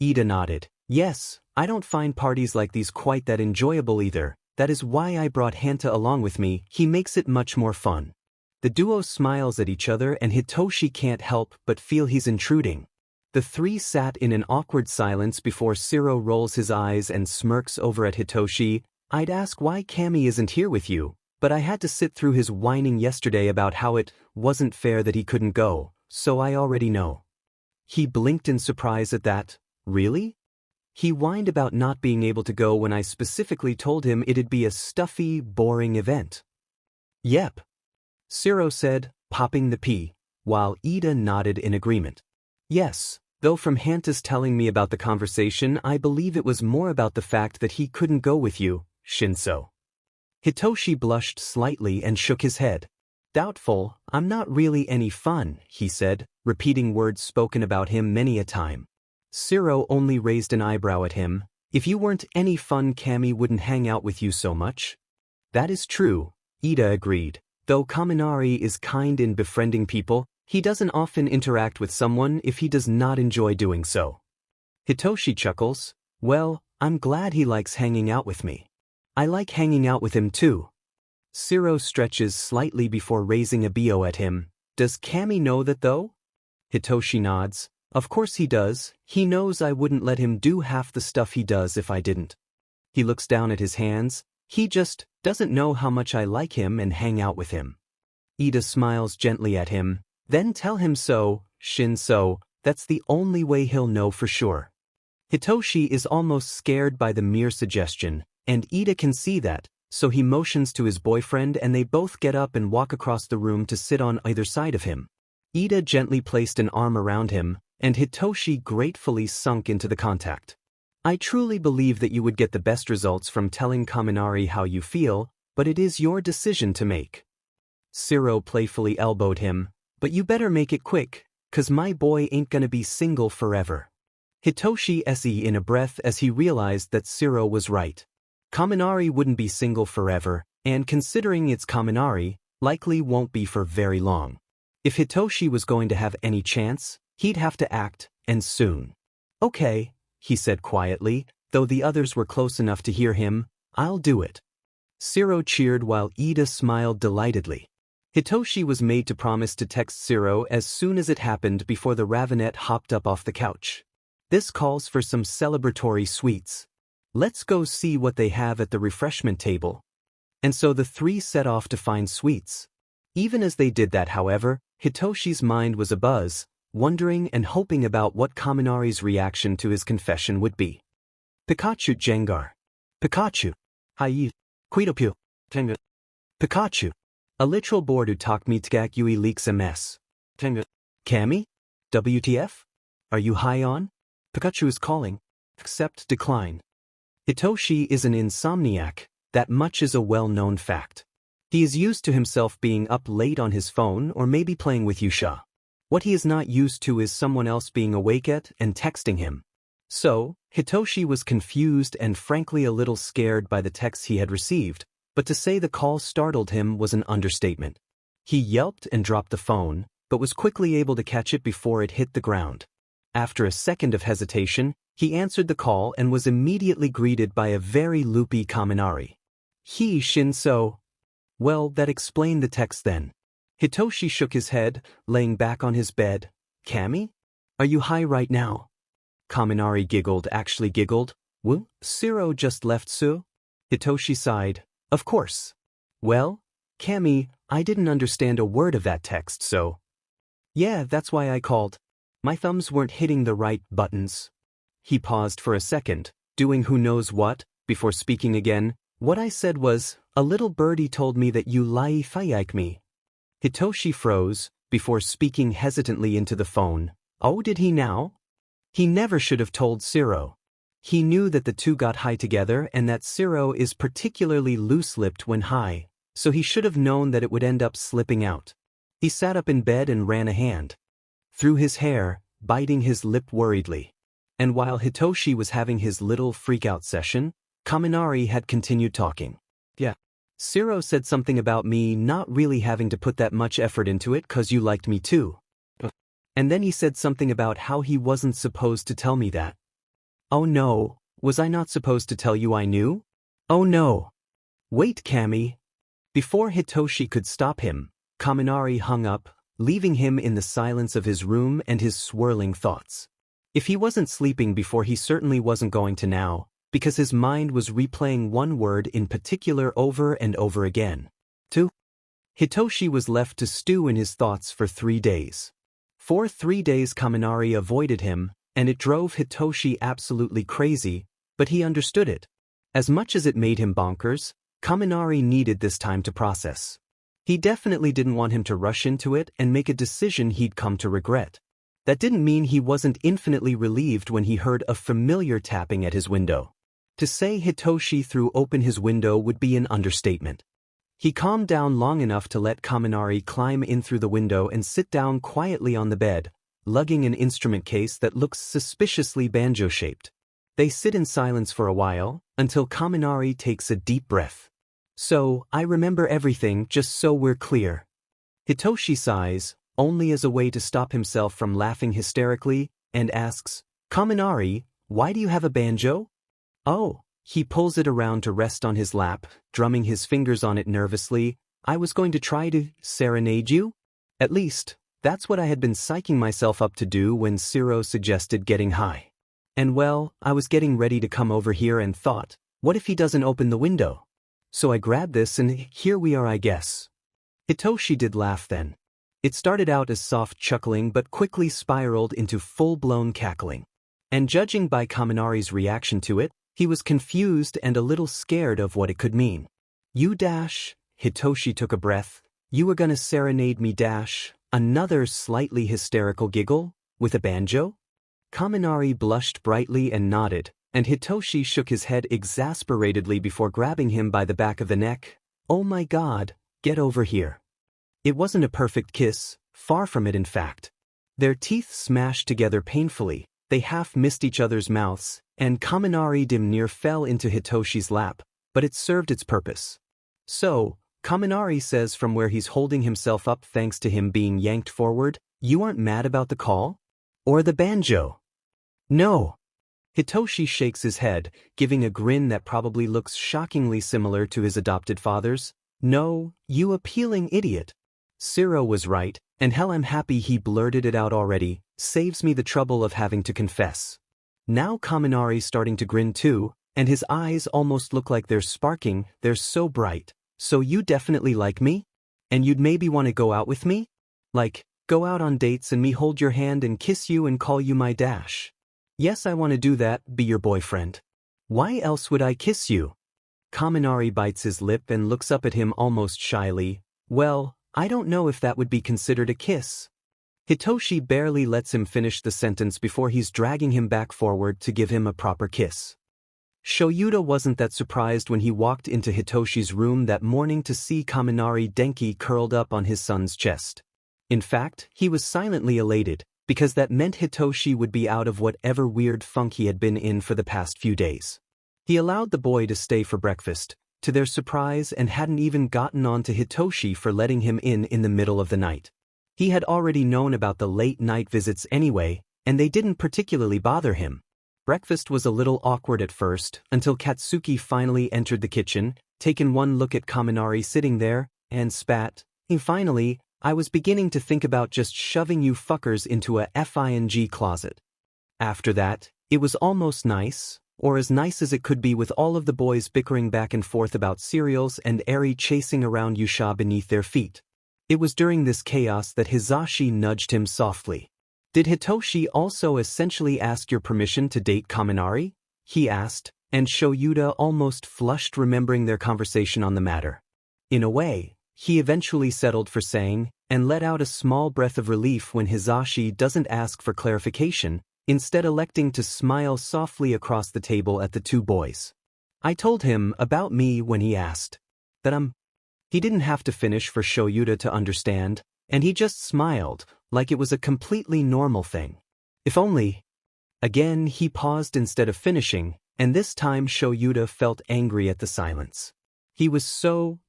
Speaker 1: Ida nodded. Yes, I don't find parties like these quite that enjoyable either. That is why I brought Hanta along with me. He makes it much more fun. The duo smiles at each other and Hitoshi can't help but feel he's intruding. The three sat in an awkward silence before Shiro rolls his eyes and smirks over at Hitoshi. I'd ask why Kami isn't here with you, but I had to sit through his whining yesterday about how it wasn't fair that he couldn't go, so I already know. He blinked in surprise at that. Really? He whined about not being able to go when I specifically told him it'd be a stuffy, boring event. Yep. Shiro said, popping the pea, while Ida nodded in agreement. Yes, though from Hanta's telling me about the conversation I believe it was more about the fact that he couldn't go with you, Shinso. Hitoshi blushed slightly and shook his head. Doubtful, I'm not really any fun, he said, repeating words spoken about him many a time. Shiro only raised an eyebrow at him. If you weren't any fun, Kami wouldn't hang out with you so much. That is true, Ida agreed. Though Kaminari is kind in befriending people, he doesn't often interact with someone if he does not enjoy doing so. Hitoshi chuckles. Well, I'm glad he likes hanging out with me. I like hanging out with him too. Shiro stretches slightly before raising a bio at him. Does Kami know that though? Hitoshi nods. Of course he does. He knows I wouldn't let him do half the stuff he does if I didn't. He looks down at his hands. He just doesn't know how much I like him and hang out with him. Ida smiles gently at him. Then tell him so, Shinso. That's the only way he'll know for sure. Hitoshi is almost scared by the mere suggestion, and Ida can see that, so he motions to his boyfriend and they both get up and walk across the room to sit on either side of him. Ida gently placed an arm around him, and Hitoshi gratefully sunk into the contact. I truly believe that you would get the best results from telling Kaminari how you feel, but it is your decision to make. Shiro playfully elbowed him. But you better make it quick, 'cause my boy ain't gonna be single forever. Hitoshi se in a breath as he realized that Shiro was right. Kaminari wouldn't be single forever, and considering it's Kaminari, likely won't be for very long. If Hitoshi was going to have any chance, he'd have to act, and soon. Okay, he said quietly, though the others were close enough to hear him, I'll do it. Shiro cheered while Ida smiled delightedly. Hitoshi was made to promise to text Shiro as soon as it happened before the Ravenet hopped up off the couch. This calls for some celebratory sweets. Let's go see what they have at the refreshment table. And so the three set off to find sweets. Even as they did that, however, Hitoshi's mind was abuzz, wondering and hoping about what Kaminari's reaction to his confession would be. Pikachu Jengar. Pikachu. Hai. Kuidopyu. Tenga. Pikachu. A literal board utak mitgak yui leaks ms. Tenga. Kami? WTF? Are you high on? Pikachu is calling. Accept decline. Hitoshi is an insomniac, that much is a well-known fact. He is used to himself being up late on his phone or maybe playing with Yusha. What he is not used to is someone else being awake at and texting him. So, Hitoshi was confused and frankly a little scared by the texts he had received, but to say the call startled him was an understatement. He yelped and dropped the phone, but was quickly able to catch it before it hit the ground. After a second of hesitation, he answered the call and was immediately greeted by a very loopy Kaminari. He Shinso. Well, that explained the text then. Hitoshi shook his head, laying back on his bed. Kami? Are you high right now? Kaminari actually giggled. Well, Shiro just left Su? Hitoshi sighed. Of course. Well, Kami, I didn't understand a word of that text, so. Yeah, that's why I called. My thumbs weren't hitting the right buttons. He paused for a second, doing who knows what, before speaking again. What I said was, a little birdie told me that you like me. Hitoshi froze, before speaking hesitantly into the phone. Oh, did he now? He never should have told Shiro. He knew that the two got high together and that Shiro is particularly loose-lipped when high, so he should have known that it would end up slipping out. He sat up in bed and ran a hand through his hair, biting his lip worriedly. And while Hitoshi was having his little freak-out session, Kaminari had continued talking. Yeah. Shiro said something about me not really having to put that much effort into it 'cause you liked me too. And then he said something about how he wasn't supposed to tell me that. Oh no, was I not supposed to tell you I knew? Oh no. Wait, Kami. Before Hitoshi could stop him, Kaminari hung up, leaving him in the silence of his room and his swirling thoughts. If he wasn't sleeping before, he certainly wasn't going to now, because his mind was replaying one word in particular over and over again. 2. Hitoshi was left to stew in his thoughts for 3 days. For 3 days Kaminari avoided him, and it drove Hitoshi absolutely crazy, but he understood it. As much as it made him bonkers, Kaminari needed this time to process. He definitely didn't want him to rush into it and make a decision he'd come to regret. That didn't mean he wasn't infinitely relieved when he heard a familiar tapping at his window. To say Hitoshi threw open his window would be an understatement. He calmed down long enough to let Kaminari climb in through the window and sit down quietly on the bed, lugging an instrument case that looks suspiciously banjo-shaped. They sit in silence for a while, until Kaminari takes a deep breath. So, I remember everything, just so we're clear. Hitoshi sighs, only as a way to stop himself from laughing hysterically, and asks, Kaminari, why do you have a banjo? Oh. He pulls it around to rest on his lap, drumming his fingers on it nervously. I was going to try to serenade you? At least, that's what I had been psyching myself up to do when Shiro suggested getting high. And well, I was getting ready to come over here and thought, what if he doesn't open the window? So I grabbed this and here we are, I guess. Hitoshi did laugh then. It started out as soft chuckling but quickly spiraled into full-blown cackling. And judging by Kaminari's reaction to it, he was confused and a little scared of what it could mean. You dash, Hitoshi took a breath. You were gonna serenade me dash, another slightly hysterical giggle, with a banjo? Kaminari blushed brightly and nodded, and Hitoshi shook his head exasperatedly before grabbing him by the back of the neck. Oh my God, get over here. It wasn't a perfect kiss, far from it in fact. Their teeth smashed together painfully, they half missed each other's mouths, and Kaminari dim near fell into Hitoshi's lap, but it served its purpose. So, Kaminari says from where he's holding himself up thanks to him being yanked forward, you aren't mad about the call? Or the banjo? No. Hitoshi shakes his head, giving a grin that probably looks shockingly similar to his adopted father's. No, you appealing idiot. Shiro was right, and hell I'm happy he blurted it out already, saves me the trouble of having to confess. Now Kaminari's starting to grin too, and his eyes almost look like they're sparking, they're so bright. So you definitely like me? And you'd maybe want to go out with me? Like, go out on dates and me hold your hand and kiss you and call you my dash. Yes, I want to do that, be your boyfriend. Why else would I kiss you? Kaminari bites his lip and looks up at him almost shyly. Well, I don't know if that would be considered a kiss. Hitoshi barely lets him finish the sentence before he's dragging him back forward to give him a proper kiss. Shouta wasn't that surprised when he walked into Hitoshi's room that morning to see Kaminari Denki curled up on his son's chest. In fact, he was silently elated, because that meant Hitoshi would be out of whatever weird funk he had been in for the past few days. He allowed the boy to stay for breakfast, to their surprise, and hadn't even gotten on to Hitoshi for letting him in the middle of the night. He had already known about the late-night visits anyway, and they didn't particularly bother him. Breakfast was a little awkward at first, until Katsuki finally entered the kitchen, taken one look at Kaminari sitting there, and spat. And finally, I was beginning to think about just shoving you fuckers into a FING closet. After that, it was almost nice, or as nice as it could be with all of the boys bickering back and forth about cereals and Eri chasing around Yusha beneath their feet. It was during this chaos that Hizashi nudged him softly. Did Hitoshi also essentially ask your permission to date Kaminari? He asked, and Shouta almost flushed remembering their conversation on the matter. In a way, he eventually settled for saying, and let out a small breath of relief when Hizashi doesn't ask for clarification, instead electing to smile softly across the table at the two boys. I told him about me when he asked. That He didn't have to finish for Shouta to understand, and he just smiled, like it was a completely normal thing. If only. Again he paused instead of finishing, and this time Shouta felt angry at the silence. He was so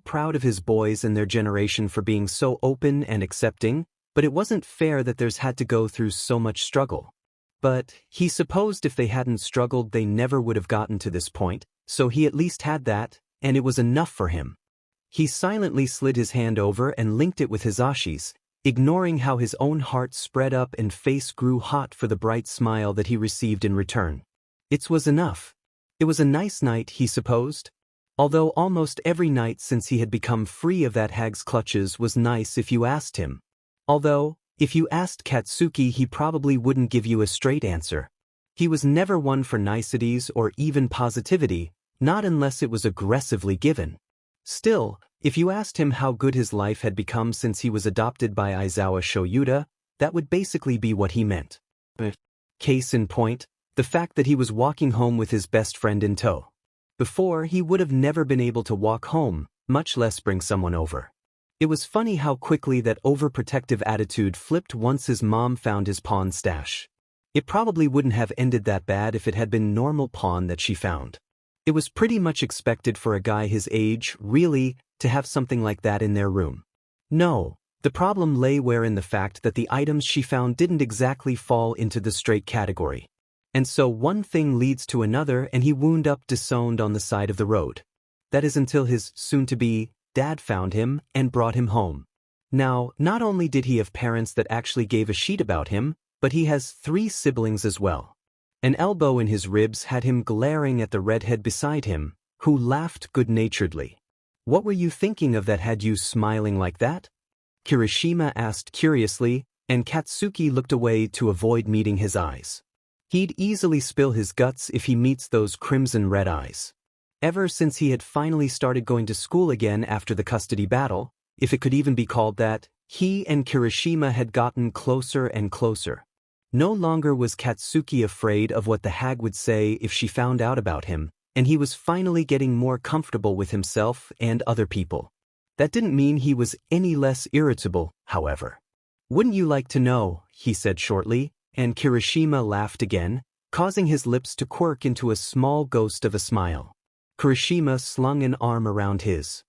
Speaker 1: proud of his boys and their generation for being so open and accepting, but it wasn't fair that theirs had to go through so much struggle. But he supposed if they hadn't struggled they never would have gotten to this point, so he at least had that, and it was enough for him. He silently slid his hand over and linked it with Hisashi's, ignoring how his own heart spread up and face grew hot for the bright smile that he received in return. It was enough. It was a nice night, he supposed. Although almost every night since he had become free of that hag's clutches was nice if you asked him. Although, if you asked Katsuki he probably wouldn't give you a straight answer. He was never one for niceties or even positivity, not unless it was aggressively given. Still, if you asked him how good his life had become since he was adopted by Aizawa Shouta, that would basically be what he meant. Case in point, the fact that he was walking home with his best friend in tow. Before, he would have never been able to walk home, much less bring someone over. It was funny how quickly that overprotective attitude flipped once his mom found his pawn stash. It probably wouldn't have ended that bad if it had been normal pawn that she found. It was pretty much expected for a guy his age, really, to have something like that in their room. No, the problem lay in the fact that the items she found didn't exactly fall into the straight category. And so one thing leads to another and he wound up disowned on the side of the road. That is until his soon-to-be dad found him and brought him home. Now, not only did he have parents that actually gave a shit about him, but he has 3 siblings as well. An elbow in his ribs had him glaring at the redhead beside him, who laughed good-naturedly. "What were you thinking of that had you smiling like that?" Kirishima asked curiously, and Katsuki looked away to avoid meeting his eyes. He'd easily spill his guts if he meets those crimson-red eyes. Ever since he had finally started going to school again after the custody battle, if it could even be called that, he and Kirishima had gotten closer and closer. No longer was Katsuki afraid of what the hag would say if she found out about him, and he was finally getting more comfortable with himself and other people. That didn't mean he was any less irritable, however. "Wouldn't you like to know?" he said shortly, and Kirishima laughed again, causing his lips to quirk into a small ghost of a smile. Kirishima slung an arm around his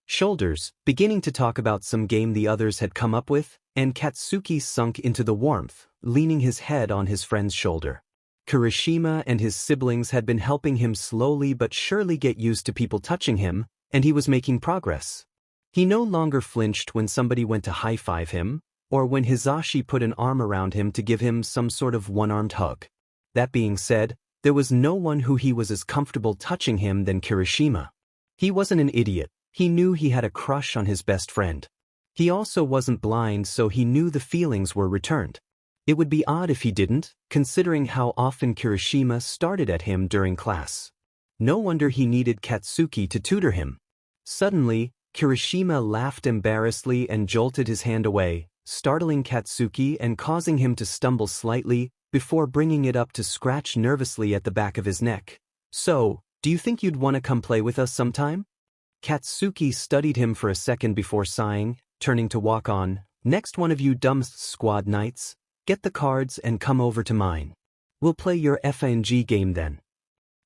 Speaker 1: shoulders, beginning to talk about some game the others had come up with, and Katsuki sunk into the warmth, leaning his head on his friend's shoulder. Kirishima and his siblings had been helping him slowly but surely get used to people touching him, and he was making progress. He no longer flinched when somebody went to high-five him, or when Hisashi put an arm around him to give him some sort of one-armed hug. That being said, there was no one who he was as comfortable touching him than Kirishima. He wasn't an idiot. He knew he had a crush on his best friend. He also wasn't blind, so he knew the feelings were returned. It would be odd if he didn't, considering how often Kirishima started at him during class. No wonder he needed Katsuki to tutor him. Suddenly, Kirishima laughed embarrassedly and jolted his hand away, startling Katsuki and causing him to stumble slightly, before bringing it up to scratch nervously at the back of his neck. "So, do you think you'd want to come play with us sometime?" Katsuki studied him for a second before sighing, turning to walk on. "Next one of you dumb squad nights, get the cards and come over to mine. We'll play your FNG game then."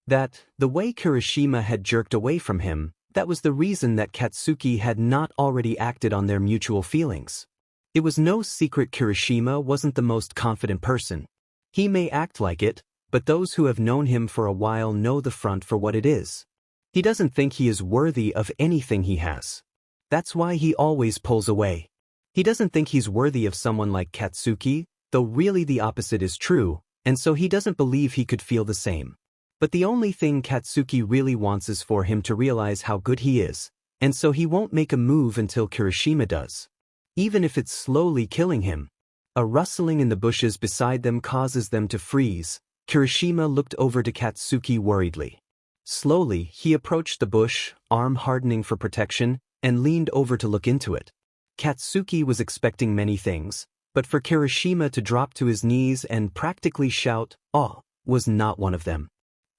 Speaker 1: The way Kirishima had jerked away from him, that was the reason that Katsuki had not already acted on their mutual feelings. It was no secret Kirishima wasn't the most confident person. He may act like it, but those who have known him for a while know the front for what it is. He doesn't think he is worthy of anything he has. That's why he always pulls away. He doesn't think he's worthy of someone like Katsuki, though really the opposite is true, and so he doesn't believe he could feel the same. But the only thing Katsuki really wants is for him to realize how good he is, and so he won't make a move until Kirishima does. Even if it's slowly killing him. A rustling in the bushes beside them causes them to freeze. Kirishima looked over to Katsuki worriedly. Slowly, he approached the bush, arm hardening for protection, and leaned over to look into it. Katsuki was expecting many things, but for Kirishima to drop to his knees and practically shout, "Oh," was not one of them.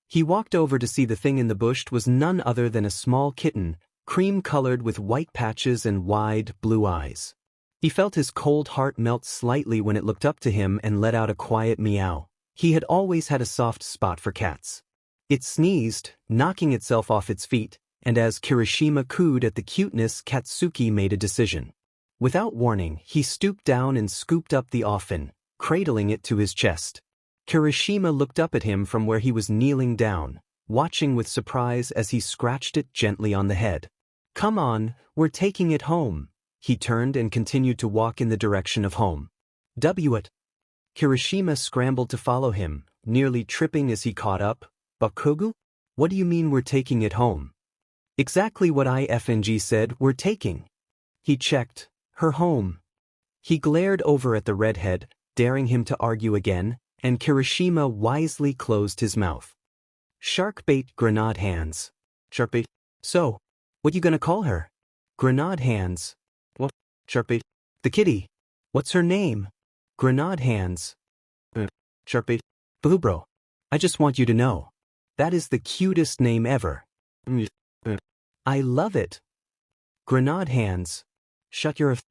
Speaker 1: He walked over to see the thing in the bush was none other than a small kitten, cream-colored with white patches and wide, blue eyes. He felt his cold heart melt slightly when it looked up to him and let out a quiet meow. He had always had a soft spot for cats. It sneezed, knocking itself off its feet, and as Kirishima cooed at the cuteness, Katsuki made a decision. Without warning, he stooped down and scooped up the offin, cradling it to his chest. Kirishima looked up at him from where he was kneeling down, watching with surprise as he scratched it gently on the head. "Come on, we're taking it home." He turned and continued to walk in the direction of home. It. Kirishima scrambled to follow him, nearly tripping as he caught up. "Bakugo? What do you mean we're taking it home?" "Exactly what IFNG said, we're taking." He checked. "Her home." He glared over at the redhead, daring him to argue again, and Kirishima wisely closed his mouth. "Sharkbait Grenade Hands." "Sharkbait? So, what you gonna call her?" "Grenade Hands." "What? Sharkbait? The kitty. What's her name?" "Grenade Hands." "Sharkbait? Bro, I just want you to know. That is the cutest name ever." "I love it." "Grenade Hands." "Shut your f-"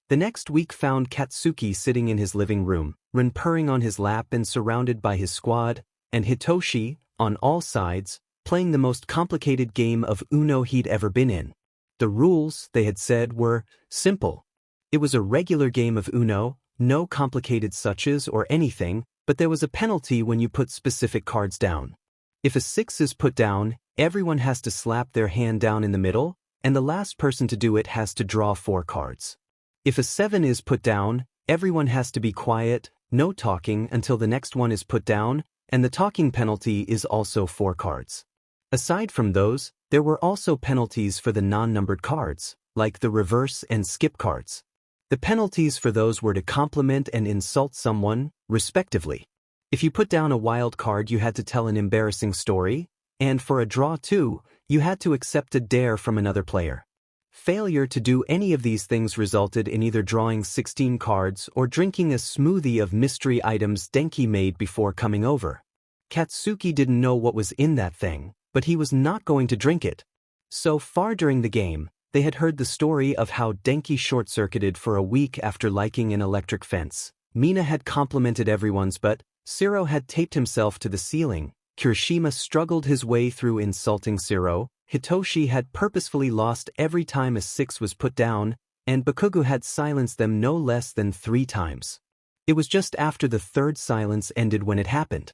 Speaker 1: The next week found Katsuki sitting in his living room, Rin purring on his lap and surrounded by his squad, and Hitoshi, on all sides, playing the most complicated game of Uno he'd ever been in. The rules, they had said, were simple. It was a regular game of Uno, no complicated suches or anything, but there was a penalty when you put specific cards down. If a 6 is put down, everyone has to slap their hand down in the middle, and the last person to do it has to draw 4 cards. If a 7 is put down, everyone has to be quiet, no talking until the next one is put down, and the talking penalty is also 4 cards. Aside from those, there were also penalties for the non-numbered cards, like the reverse and skip cards. The penalties for those were to compliment and insult someone, respectively. If you put down a wild card, you had to tell an embarrassing story, and for a draw too, you had to accept a dare from another player. Failure to do any of these things resulted in either drawing 16 cards or drinking a smoothie of mystery items Denki made before coming over. Katsuki didn't know what was in that thing, but he was not going to drink it. So far during the game, they had heard the story of how Denki short-circuited for a week after liking an electric fence. Mina had complimented everyone's, but Siro had taped himself to the ceiling. Kirishima struggled his way through insulting Siro. Hitoshi had purposefully lost every time a 6 was put down, and Bakugo had silenced them no less than 3 times. It was just after the 3rd silence ended when it happened.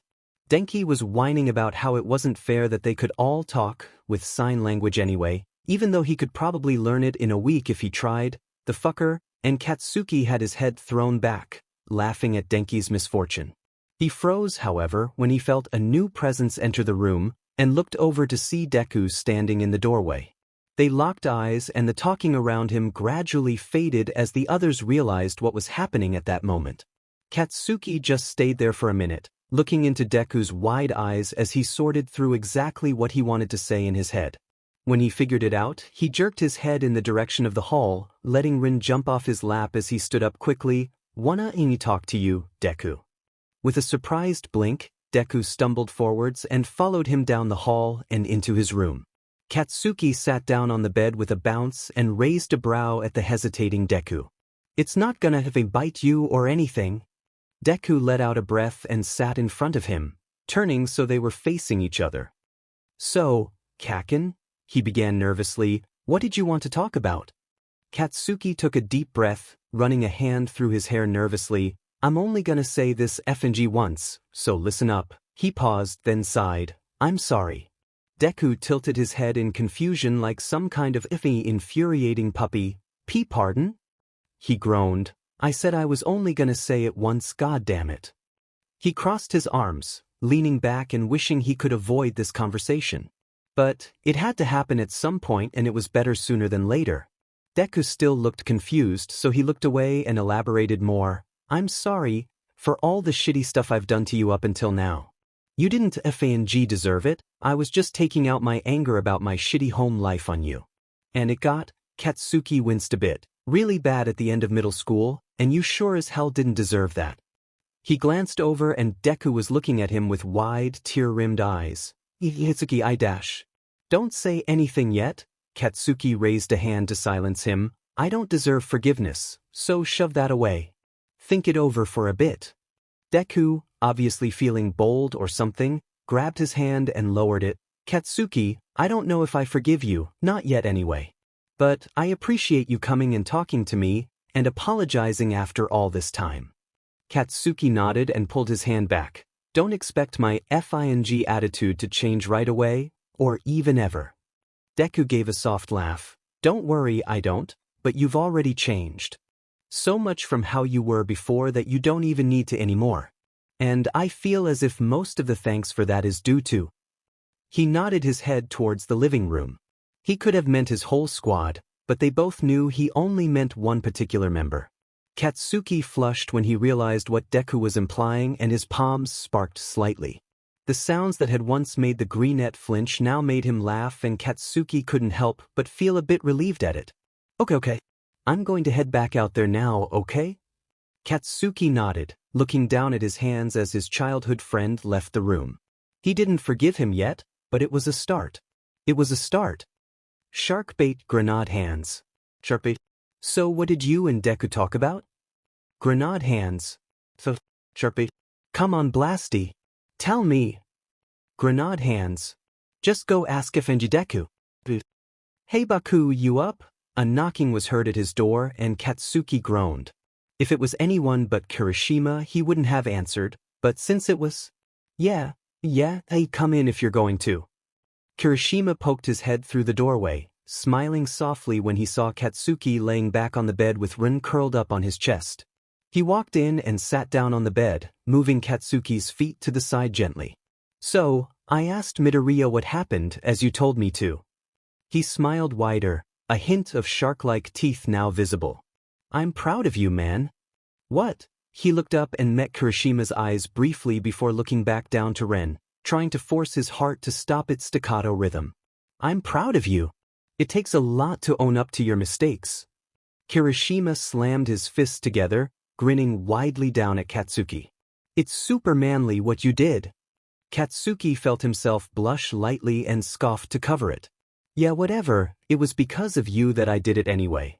Speaker 1: Denki was whining about how it wasn't fair that they could all talk, with sign language anyway, even though he could probably learn it in a week if he tried, the fucker, and Katsuki had his head thrown back, laughing at Denki's misfortune. He froze, however, when he felt a new presence enter the room, and looked over to see Deku standing in the doorway. They locked eyes and the talking around him gradually faded as the others realized what was happening at that moment. Katsuki just stayed there for a minute, looking into Deku's wide eyes as he sorted through exactly what he wanted to say in his head. When he figured it out, he jerked his head in the direction of the hall, letting Rin jump off his lap as he stood up quickly. "Wanna talk to you, Deku?" With a surprised blink, Deku stumbled forwards and followed him down the hall and into his room. Katsuki sat down on the bed with a bounce and raised a brow at the hesitating Deku. "It's not gonna have a bite you or anything." Deku let out a breath and sat in front of him, turning so they were facing each other. "So, Kakin," he began nervously, "what did you want to talk about?" Katsuki took a deep breath, running a hand through his hair nervously. "I'm only gonna say this FNG once, so listen up." He paused, then sighed. "I'm sorry." Deku tilted his head in confusion like some kind of iffy, infuriating puppy. Pardon?" He groaned. "I said I was only gonna say it once, goddammit." He crossed his arms, leaning back and wishing he could avoid this conversation. But it had to happen at some point, and it was better sooner than later. Deku still looked confused, so he looked away and elaborated more. "I'm sorry for all the shitty stuff I've done to you up until now. You didn't FANG deserve it. I was just taking out my anger about my shitty home life on you. And it got," Katsuki winced a bit, "really bad at the end of middle school, and you sure as hell didn't deserve that." He glanced over and Deku was looking at him with wide, tear-rimmed eyes. "Hitsuki, Don't say anything yet." Katsuki raised a hand to silence him. "I don't deserve forgiveness, so shove that away. Think it over for a bit." Deku, obviously feeling bold or something, grabbed his hand and lowered it. Katsuki, I don't know if I forgive you, not yet anyway. But I appreciate you coming and talking to me, and apologizing after all this time. Katsuki nodded and pulled his hand back. Don't expect my FING attitude to change right away, or even ever. Deku gave a soft laugh. Don't worry, I don't, but you've already changed. So much from how you were before that you don't even need to anymore. And I feel as if most of the thanks for that is due to. He nodded his head towards the living room. He could have meant his whole squad, but they both knew he only meant one particular member. Katsuki flushed when he realized what Deku was implying, and his palms sparked slightly. The sounds that had once made the greenette flinch now made him laugh, and Katsuki couldn't help but feel a bit relieved at it. Okay. I'm going to head back out there now, okay? Katsuki nodded, looking down at his hands as his childhood friend left the room. He didn't forgive him yet, but it was a start. It was a start. Sharkbait Grenade hands. Sharkbait. So what did you and Deku talk about? Grenade hands. So, Sharkbait. Come on, Blasty. Tell me. Grenade hands. Just go ask if Deku. Hey Baku, you up? A knocking was heard at his door, and Katsuki groaned. If it was anyone but Kirishima, he wouldn't have answered, but since it was... Yeah, hey, come in if you're going to. Kirishima poked his head through the doorway, smiling softly when he saw Katsuki laying back on the bed with Rin curled up on his chest. He walked in and sat down on the bed, moving Katsuki's feet to the side gently. So, I asked Midoriya what happened, as you told me to. He smiled wider, a hint of shark-like teeth now visible. I'm proud of you, man. What? He looked up and met Kirishima's eyes briefly before looking back down to Ren, trying to force his heart to stop its staccato rhythm. I'm proud of you. It takes a lot to own up to your mistakes. Kirishima slammed his fists together, grinning widely down at Katsuki. It's super manly what you did. Katsuki felt himself blush lightly and scoffed to cover it. Yeah, whatever, it was because of you that I did it anyway.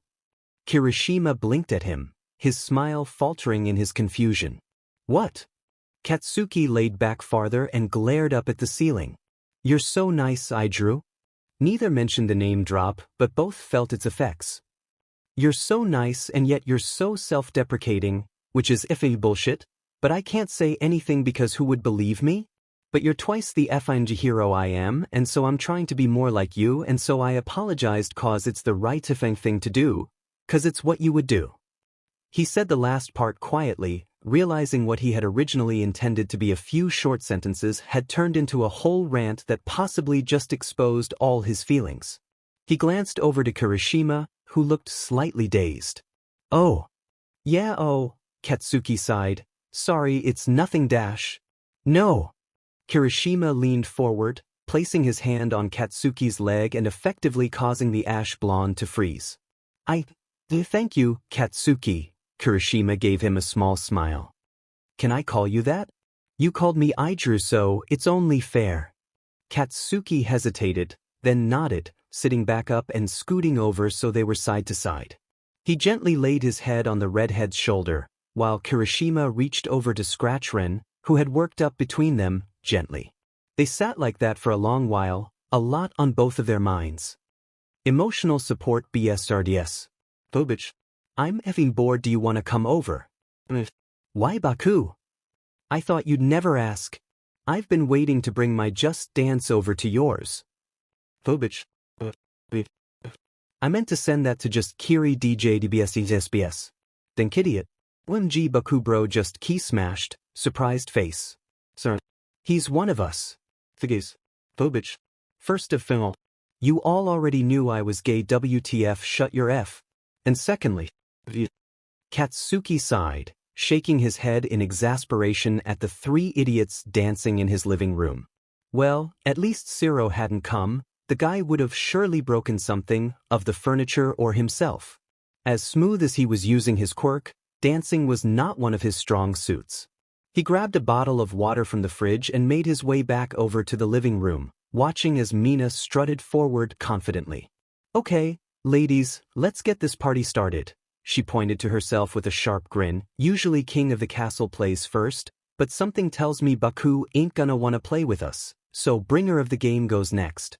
Speaker 1: Kirishima blinked at him, his smile faltering in his confusion. What? Katsuki laid back farther and glared up at the ceiling. You're so nice, I drew. Neither mentioned the name drop, but both felt its effects. You're so nice and yet you're so self-deprecating, which is iffy bullshit, but I can't say anything because who would believe me? But you're twice the FING hero I am, and so I'm trying to be more like you, and so I apologized cause it's the right thing to do, cause it's what you would do. He said the last part quietly, realizing what he had originally intended to be a few short sentences had turned into a whole rant that possibly just exposed all his feelings. He glanced over to Kirishima, who looked slightly dazed. Oh. Yeah, oh, Katsuki sighed. Sorry, it's nothing dash. No. Kirishima leaned forward, placing his hand on Katsuki's leg and effectively causing the ash blonde to freeze. Thank you, Katsuki. Kirishima gave him a small smile. Can I call you that? You called me Idru, so it's only fair. Katsuki hesitated, then nodded, sitting back up and scooting over so they were side to side. He gently laid his head on the redhead's shoulder, while Kirishima reached over to scratch Ren, who had worked up between them, gently. They sat like that for a long while, a lot on both of their minds. Emotional support BSRDS. Phobich. I'm effing bored, do you want to come over? Why Baku? I thought you'd never ask. I've been waiting to bring my Just Dance over to yours. Phobich. I meant to send that to just Kiri DJ DBS. Then Kidiot. OMG Baku bro just key smashed, surprised face. Sir. He's one of us. Figures. Phobich. First of all, you all already knew I was gay WTF shut your F. And secondly, Katsuki sighed, shaking his head in exasperation at the three idiots dancing in his living room. Well, at least Zero hadn't come, the guy would have surely broken something, of the furniture or himself. As smooth as he was using his quirk, dancing was not one of his strong suits. He grabbed a bottle of water from the fridge and made his way back over to the living room, watching as Mina strutted forward confidently. Okay, ladies, let's get this party started. She pointed to herself with a sharp grin. Usually king of the castle plays first, but something tells me Baku ain't gonna wanna play with us, so bringer of the game goes next.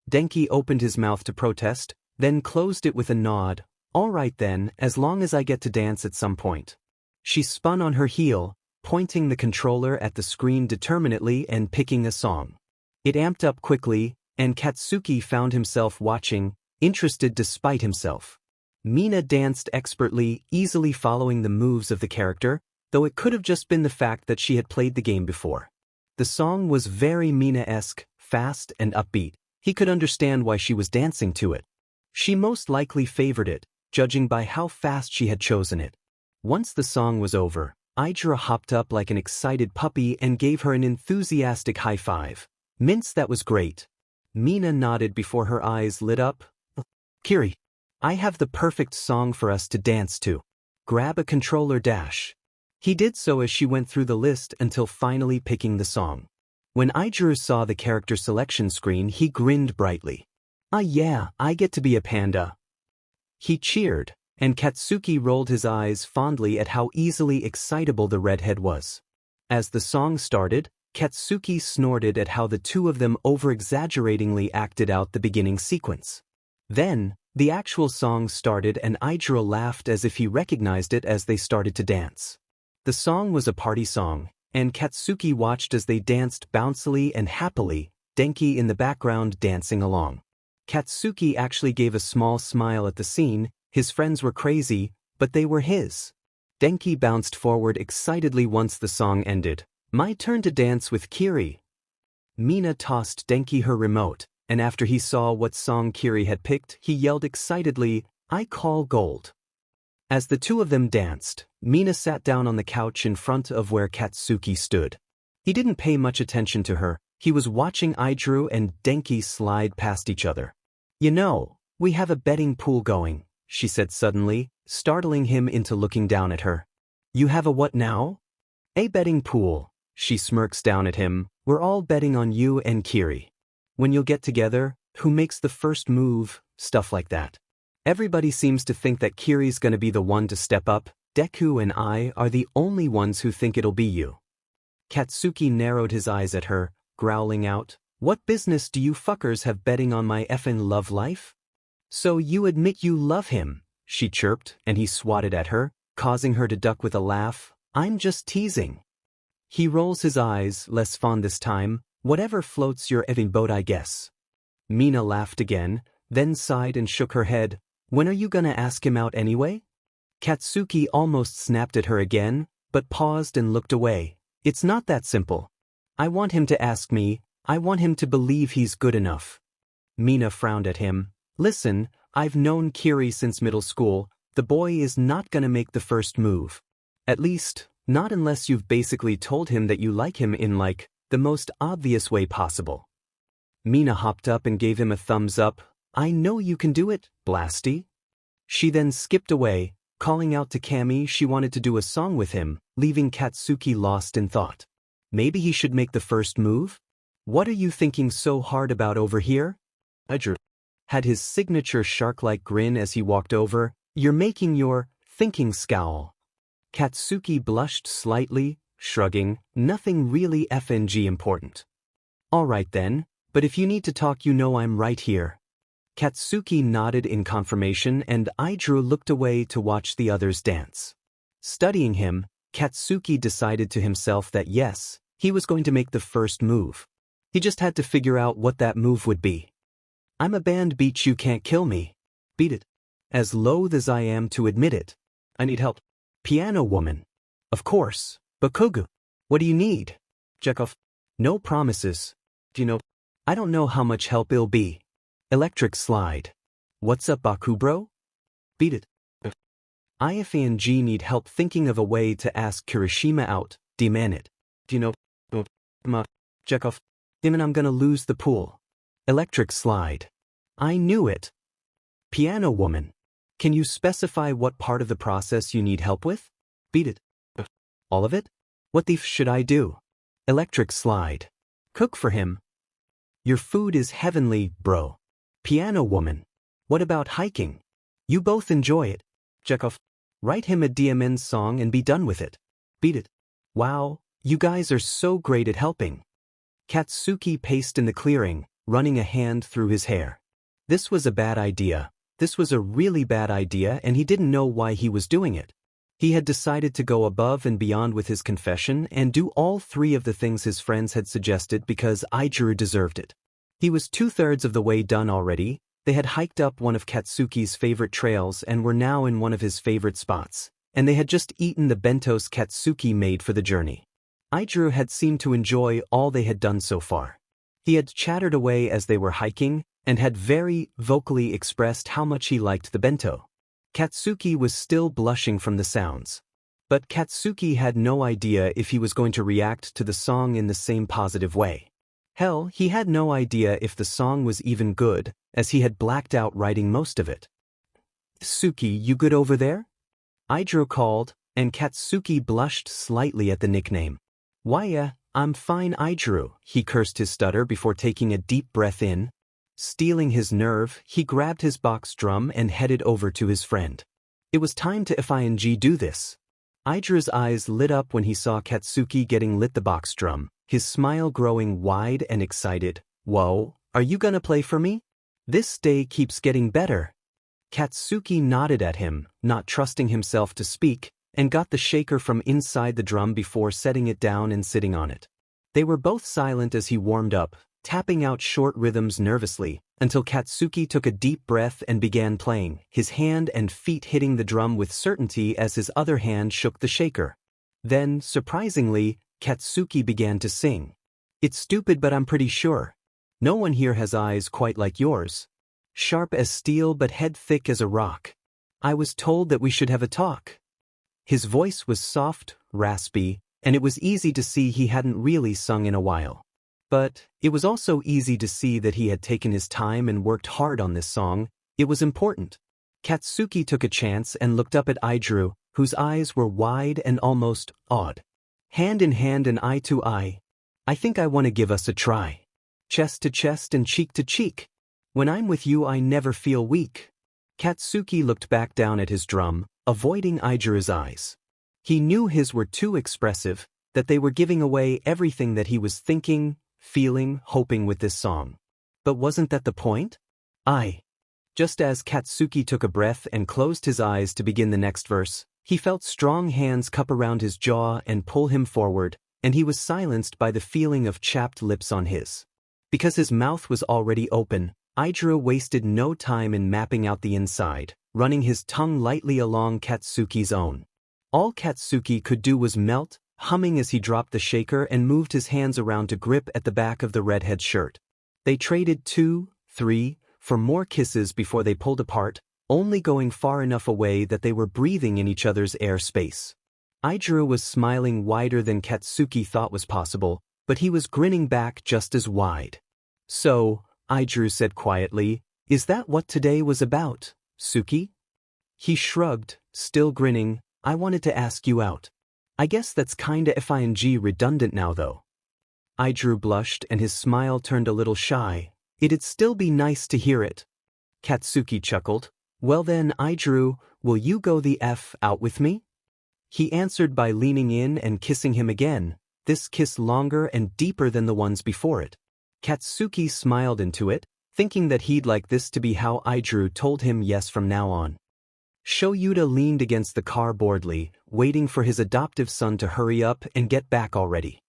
Speaker 1: Denki opened his mouth to protest, then closed it with a nod. Alright then, as long as I get to dance at some point. She spun on her heel, pointing the controller at the screen determinedly and picking a song. It amped up quickly, and Katsuki found himself watching, interested despite himself. Mina danced expertly, easily following the moves of the character, though it could have just been the fact that she had played the game before. The song was very Mina-esque, fast and upbeat. He could understand why she was dancing to it. She most likely favored it, judging by how fast she had chosen it. Once the song was over, Aizawa hopped up like an excited puppy and gave her an enthusiastic high five. Mince, that was great. Mina nodded before her eyes lit up. Kiri, I have the perfect song for us to dance to. Grab a controller dash. He did so as she went through the list until finally picking the song. When Aizawa saw the character selection screen, he grinned brightly. Ah yeah, I get to be a panda. He cheered, and Katsuki rolled his eyes fondly at how easily excitable the redhead was. As the song started, Katsuki snorted at how the two of them over-exaggeratingly acted out the beginning sequence. Then, the actual song started and Aizawa laughed as if he recognized it as they started to dance. The song was a party song, and Katsuki watched as they danced bouncily and happily, Denki in the background dancing along. Katsuki actually gave a small smile at the scene. His friends were crazy, but they were his. Denki bounced forward excitedly once the song ended. My turn to dance with Kiri. Mina tossed Denki her remote, and after he saw what song Kiri had picked, he yelled excitedly, I call gold. As the two of them danced, Mina sat down on the couch in front of where Katsuki stood. He didn't pay much attention to her. He was watching Aizawa and Denki slide past each other. You know, we have a betting pool going, she said suddenly, startling him into looking down at her. You have a what now? A betting pool, she smirks down at him. We're all betting on you and Kiri. When you'll get together, who makes the first move, stuff like that. Everybody seems to think that Kiri's gonna be the one to step up. Deku and I are the only ones who think it'll be you. Katsuki narrowed his eyes at her, growling out, what business do you fuckers have betting on my effin' love life? So you admit you love him, she chirped, and he swatted at her, causing her to duck with a laugh. I'm just teasing. He rolls his eyes, less fond this time. Whatever floats your effing boat, I guess. Mina laughed again, then sighed and shook her head. When are you gonna ask him out anyway? Katsuki almost snapped at her again, but paused and looked away. It's not that simple. I want him to ask me. I want him to believe he's good enough. Mina frowned at him. Listen, I've known Kiri since middle school. The boy is not gonna make the first move. At least, not unless you've basically told him that you like him in like, the most obvious way possible. Mina hopped up and gave him a thumbs up. I know you can do it, Blasty. She then skipped away, calling out to Kami she wanted to do a song with him, leaving Katsuki lost in thought. Maybe he should make the first move? What are you thinking so hard about over here? Aizawa had his signature shark-like grin as he walked over. You're making your thinking scowl. Katsuki blushed slightly, shrugging, nothing really FNG important. Alright then, but if you need to talk you know I'm right here. Katsuki nodded in confirmation and Aizawa looked away to watch the others dance. Studying him, Katsuki decided to himself that yes, he was going to make the first move. He just had to figure out what that move would be. I'm a band beat you can't kill me. Beat it. As loath as I am to admit it. I need help. Piano woman. Of course. Bakugo. What do you need? Chekhov. No promises. Do you know? I don't know how much help it'll be. Electric slide. What's up Baku bro? Beat it. IFNG need help thinking of a way to ask Kirishima out. Demand it. Do you know? Chekhov. Him and I'm gonna lose the pool. Electric slide. I knew it. Piano woman. Can you specify what part of the process you need help with? Beat it. All of it? What the f should I do? Electric slide. Cook for him. Your food is heavenly, bro. Piano woman. What about hiking? You both enjoy it. Chekhov. Write him a DMN song and be done with it. Beat it. Wow, You guys are so great at helping. Katsuki paced in the clearing, running a hand through his hair. This was a bad idea. This was a really bad idea, and he didn't know why he was doing it. He had decided to go above and beyond with his confession and do all three of the things his friends had suggested because Aizawa deserved it. He was 2/3 of the way done already. They had hiked up one of Katsuki's favorite trails and were now in one of his favorite spots, and they had just eaten the bentos Katsuki made for the journey. Aizawa had seemed to enjoy all they had done so far. He had chattered away as they were hiking, and had very vocally expressed how much he liked the bento. Katsuki was still blushing from the sounds. But Katsuki had no idea if he was going to react to the song in the same positive way. Hell, he had no idea if the song was even good, as he had blacked out writing most of it. "Suki, you good over there?" Aizawa called, and Katsuki blushed slightly at the nickname. "Why, I'm fine, Aizawa," he cursed his stutter before taking a deep breath in. Stealing his nerve, he grabbed his box drum and headed over to his friend. It was time to FING do this. Aizawa's eyes lit up when he saw Katsuki getting lit the box drum, his smile growing wide and excited. "Whoa, are you gonna play for me? This day keeps getting better." Katsuki nodded at him, not trusting himself to speak, and got the shaker from inside the drum before setting it down and sitting on it. They were both silent as he warmed up, tapping out short rhythms nervously, until Katsuki took a deep breath and began playing, his hand and feet hitting the drum with certainty as his other hand shook the shaker. Then, surprisingly, Katsuki began to sing. "It's stupid, but I'm pretty sure. No one here has eyes quite like yours. Sharp as steel but head thick as a rock. I was told that we should have a talk." His voice was soft, raspy, and it was easy to see he hadn't really sung in a while. But it was also easy to see that he had taken his time and worked hard on this song. It was important. Katsuki took a chance and looked up at Aizawa, whose eyes were wide and almost awed. "Hand in hand and eye to eye. I think I want to give us a try. Chest to chest and cheek to cheek. When I'm with you I never feel weak." Katsuki looked back down at his drum, avoiding Aizawa's eyes. He knew his were too expressive, that they were giving away everything that he was thinking, feeling, hoping with this song. But wasn't that the point? Just as Katsuki took a breath and closed his eyes to begin the next verse, he felt strong hands cup around his jaw and pull him forward, and he was silenced by the feeling of chapped lips on his. Because his mouth was already open, Aizawa wasted no time in mapping out the inside, running his tongue lightly along Katsuki's own. All Katsuki could do was melt, humming as he dropped the shaker and moved his hands around to grip at the back of the redhead's shirt. They traded 2, 3, for more kisses before they pulled apart, only going far enough away that they were breathing in each other's air space. Aizawa was smiling wider than Katsuki thought was possible, but he was grinning back just as wide. "So," Aizawa said quietly, "is that what today was about, Suki?" He shrugged, still grinning. "I wanted to ask you out. I guess that's kinda FING redundant now though." Aizawa blushed and his smile turned a little shy. "It'd still be nice to hear it." Katsuki chuckled. "Well then, Aizawa, will you go the F out with me?" He answered by leaning in and kissing him again, this kiss longer and deeper than the ones before it. Katsuki smiled into it, thinking that he'd like this to be how Aizawa told him yes from now on. Shouta leaned against the car boredly, waiting for his adoptive son to hurry up and get back already.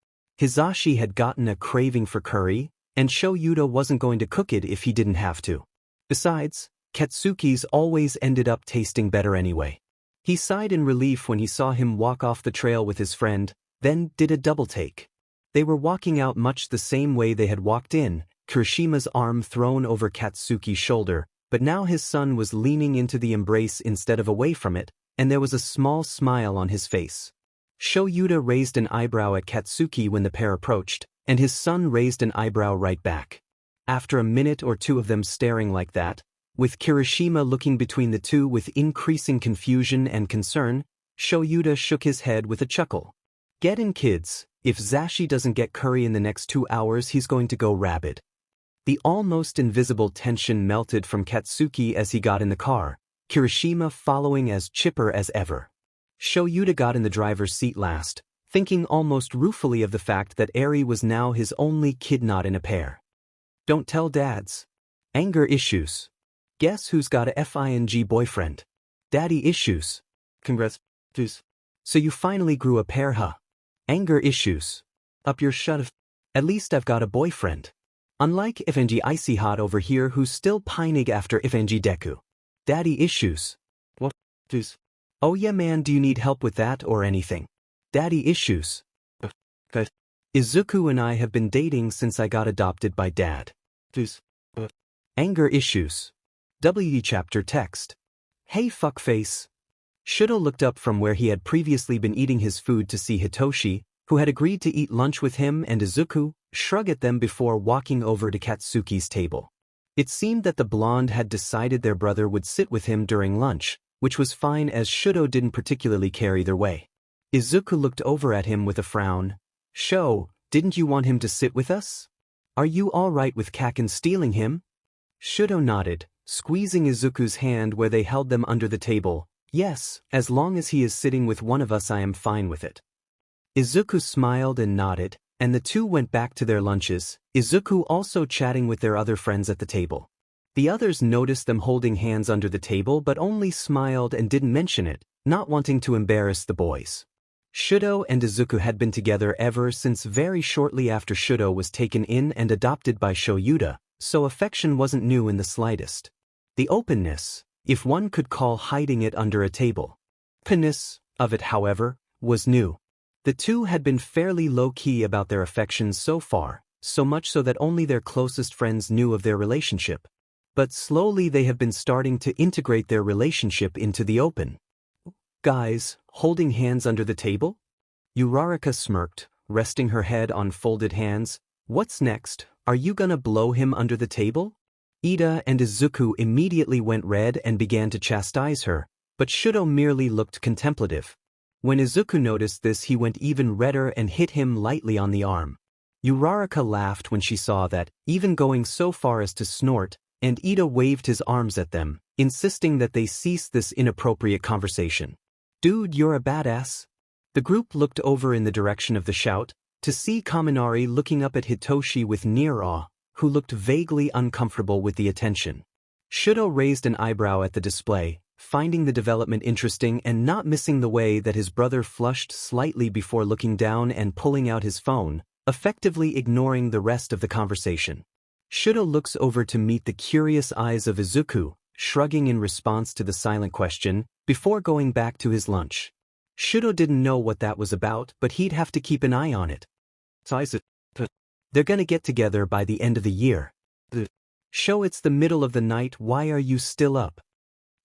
Speaker 1: Hizashi had gotten a craving for curry, and Shouta wasn't going to cook it if he didn't have to. Besides, Katsuki's always ended up tasting better anyway. He sighed in relief when he saw him walk off the trail with his friend, then did a double take. They were walking out much the same way they had walked in, Kirishima's arm thrown over Katsuki's shoulder, but now his son was leaning into the embrace instead of away from it, and there was a small smile on his face. Shouta raised an eyebrow at Katsuki when the pair approached, and his son raised an eyebrow right back. After a minute or two of them staring like that, with Kirishima looking between the two with increasing confusion and concern, Shouta shook his head with a chuckle. "Get in, kids. If Zashi doesn't get curry in the next 2 hours, he's going to go rabid." The almost invisible tension melted from Katsuki as he got in the car, Kirishima following as chipper as ever. Shouta got in the driver's seat last, thinking almost ruefully of the fact that Eri was now his only kid not in a pair. Don't tell dads. Anger issues. Guess who's got a FING boyfriend? Daddy issues. Congrats. So you finally grew a pair, huh? Anger issues. Up your shut. At least I've got a boyfriend. Unlike FNG Icy Hot over here who's still pining after FNG Deku. Daddy issues. What? Oh yeah man, do you need help with that or anything? Daddy issues. Izuku and I have been dating since I got adopted by dad. Anger issues. W chapter text. Hey fuckface. Shudo looked up from where he had previously been eating his food to see Hitoshi, who had agreed to eat lunch with him and Izuku, shrug at them before walking over to Katsuki's table. It seemed that the blonde had decided their brother would sit with him during lunch, which was fine as Shudo didn't particularly care either way. Izuku looked over at him with a frown. Sho, didn't you want him to sit with us? Are you alright with Kaken stealing him? Shudo nodded, squeezing Izuku's hand where they held them under the table. Yes, as long as he is sitting with one of us I am fine with it. Izuku smiled and nodded, and the two went back to their lunches, Izuku also chatting with their other friends at the table. The others noticed them holding hands under the table but only smiled and didn't mention it, not wanting to embarrass the boys. Shudo and Izuku had been together ever since very shortly after Shudo was taken in and adopted by Shoyuta, so affection wasn't new in the slightest. The openness, if one could call hiding it under a table, openness of it, however, was new. The two had been fairly low-key about their affections so far, so much so that only their closest friends knew of their relationship. But slowly they have been starting to integrate their relationship into the open. Guys, holding hands under the table? Uraraka smirked, resting her head on folded hands. What's next? Are you gonna blow him under the table? Ida and Izuku immediately went red and began to chastise her, but Shudo merely looked contemplative. When Izuku noticed this he went even redder and hit him lightly on the arm. Uraraka laughed when she saw that, even going so far as to snort, and Ida waved his arms at them, insisting that they cease this inappropriate conversation. Dude, you're a badass. The group looked over in the direction of the shout, to see Kaminari looking up at Hitoshi with near awe, who looked vaguely uncomfortable with the attention. Shudo raised an eyebrow at the display, finding the development interesting and not missing the way that his brother flushed slightly before looking down and pulling out his phone, effectively ignoring the rest of the conversation. Shudo looks over to meet the curious eyes of Izuku, shrugging in response to the silent question, before going back to his lunch. Shudo didn't know what that was about, but he'd have to keep an eye on it. They're gonna get together by the end of the year. Show it's the middle of the night, why are you still up?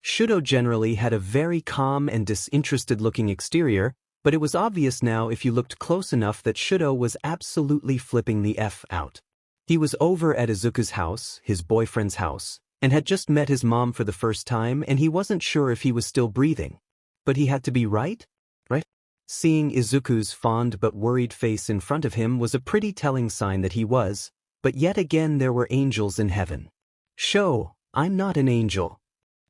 Speaker 1: Shudo generally had a very calm and disinterested-looking exterior, but it was obvious now if you looked close enough that Shudo was absolutely flipping the F out. He was over at Izuku's house, his boyfriend's house, and had just met his mom for the first time and he wasn't sure if he was still breathing. But he had to be right? Seeing Izuku's fond but worried face in front of him was a pretty telling sign that he was, but yet again there were angels in heaven. Sho, I'm not an angel.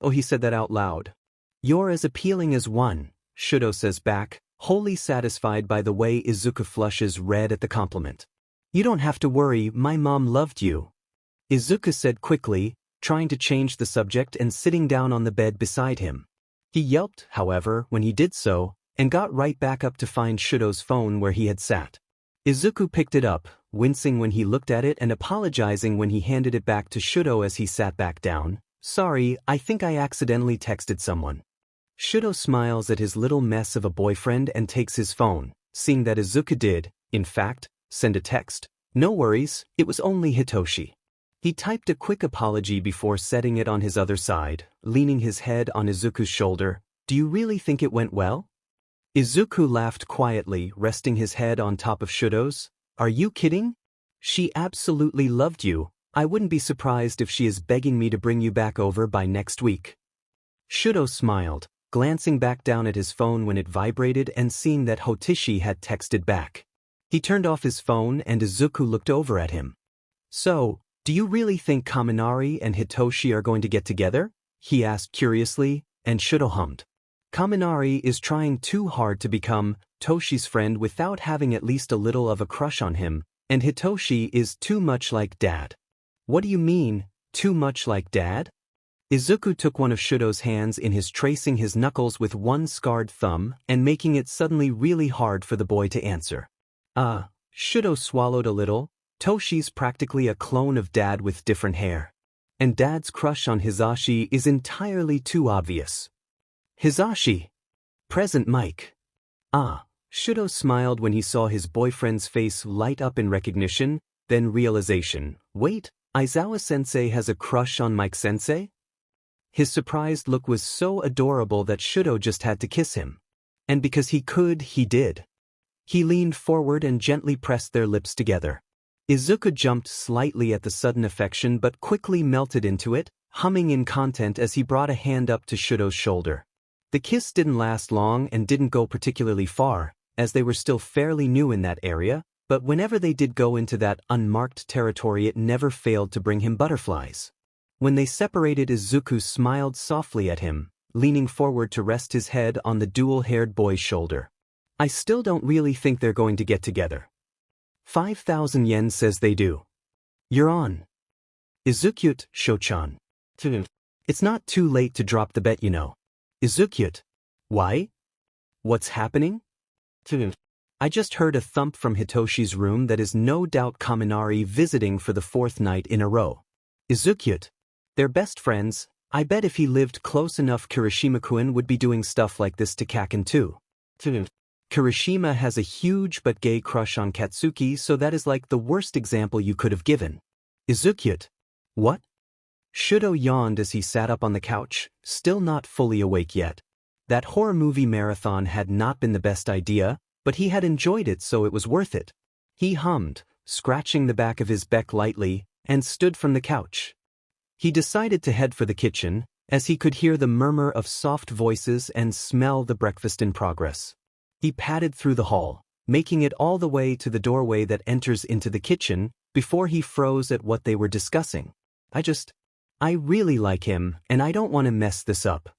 Speaker 1: Oh, he said that out loud. You're as appealing as one, Shudo says back, wholly satisfied by the way Izuku flushes red at the compliment. You don't have to worry, my mom loved you. Izuku said quickly, trying to change the subject and sitting down on the bed beside him. He yelped, however, when he did so, and got right back up to find Shudo's phone where he had sat. Izuku picked it up, wincing when he looked at it and apologizing when he handed it back to Shudo as he sat back down. Sorry, I think I accidentally texted someone. Shudo smiles at his little mess of a boyfriend and takes his phone, seeing that Izuku did, in fact, send a text. No worries, it was only Hitoshi. He typed a quick apology before setting it on his other side, leaning his head on Izuku's shoulder. Do you really think it went well? Izuku laughed quietly, resting his head on top of Shudo's. Are you kidding? She absolutely loved you. I wouldn't be surprised if she is begging me to bring you back over by next week. Shudo smiled, glancing back down at his phone when it vibrated and seeing that Hotishi had texted back. He turned off his phone and Izuku looked over at him. So, do you really think Kaminari and Hitoshi are going to get together? He asked curiously, and Shudo hummed. Kaminari is trying too hard to become Toshi's friend without having at least a little of a crush on him, and Hitoshi is too much like Dad. What do you mean, too much like Dad? Izuku took one of Shudo's hands in his, tracing his knuckles with one scarred thumb and making it suddenly really hard for the boy to answer. Shudo swallowed a little. Toshi's practically a clone of Dad with different hair. And Dad's crush on Hisashi is entirely too obvious. Hisashi. Present Mike. Shudo smiled when he saw his boyfriend's face light up in recognition, then realization. Wait, Aizawa-sensei has a crush on Mike-sensei? His surprised look was so adorable that Shudo just had to kiss him. And because he could, he did. He leaned forward and gently pressed their lips together. Izuku jumped slightly at the sudden affection but quickly melted into it, humming in content as he brought a hand up to Shudo's shoulder. The kiss didn't last long and didn't go particularly far, as they were still fairly new in that area, but whenever they did go into that unmarked territory it never failed to bring him butterflies. When they separated, Izuku smiled softly at him, leaning forward to rest his head on the dual-haired boy's shoulder. I still don't really think they're going to get together. 5,000 yen says they do. You're on. Izuku, Shochan. It's not too late to drop the bet, you know. Izuku. Why? What's happening? I just heard a thump from Hitoshi's room that is no doubt Kaminari visiting for the 4th night in a row. Izuku. They're best friends. I bet if he lived close enough Kirishima-kun would be doing stuff like this to Kaken too. Kirishima has a huge but gay crush on Katsuki, so that is like the worst example you could have given. Izuku. What? Shudo yawned as he sat up on the couch, still not fully awake yet. That horror movie marathon had not been the best idea, but he had enjoyed it, so it was worth it. He hummed, scratching the back of his back lightly, and stood from the couch. He decided to head for the kitchen, as he could hear the murmur of soft voices and smell the breakfast in progress. He padded through the hall, making it all the way to the doorway that enters into the kitchen, before he froze at what they were discussing. I really like him, and I don't want to mess this up.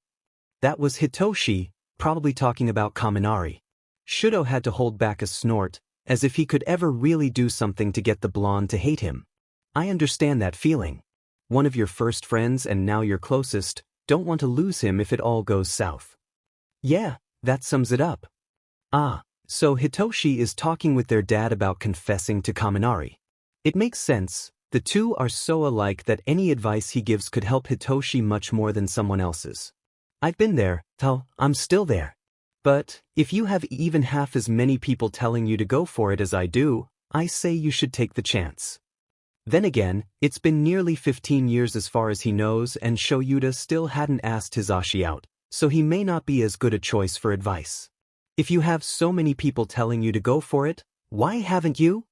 Speaker 1: That was Hitoshi, probably talking about Kaminari. Shudo had to hold back a snort, as if he could ever really do something to get the blonde to hate him. I understand that feeling. One of your first friends and now your closest, don't want to lose him if it all goes south. Yeah, that sums it up. So Hitoshi is talking with their dad about confessing to Kaminari. It makes sense. The two are so alike that any advice he gives could help Hitoshi much more than someone else's. I've been there, I'm still there. But, if you have even half as many people telling you to go for it as I do, I say you should take the chance. Then again, it's been nearly 15 years as far as he knows, and Shouta still hadn't asked Hisashi out, so he may not be as good a choice for advice. If you have so many people telling you to go for it, why haven't you?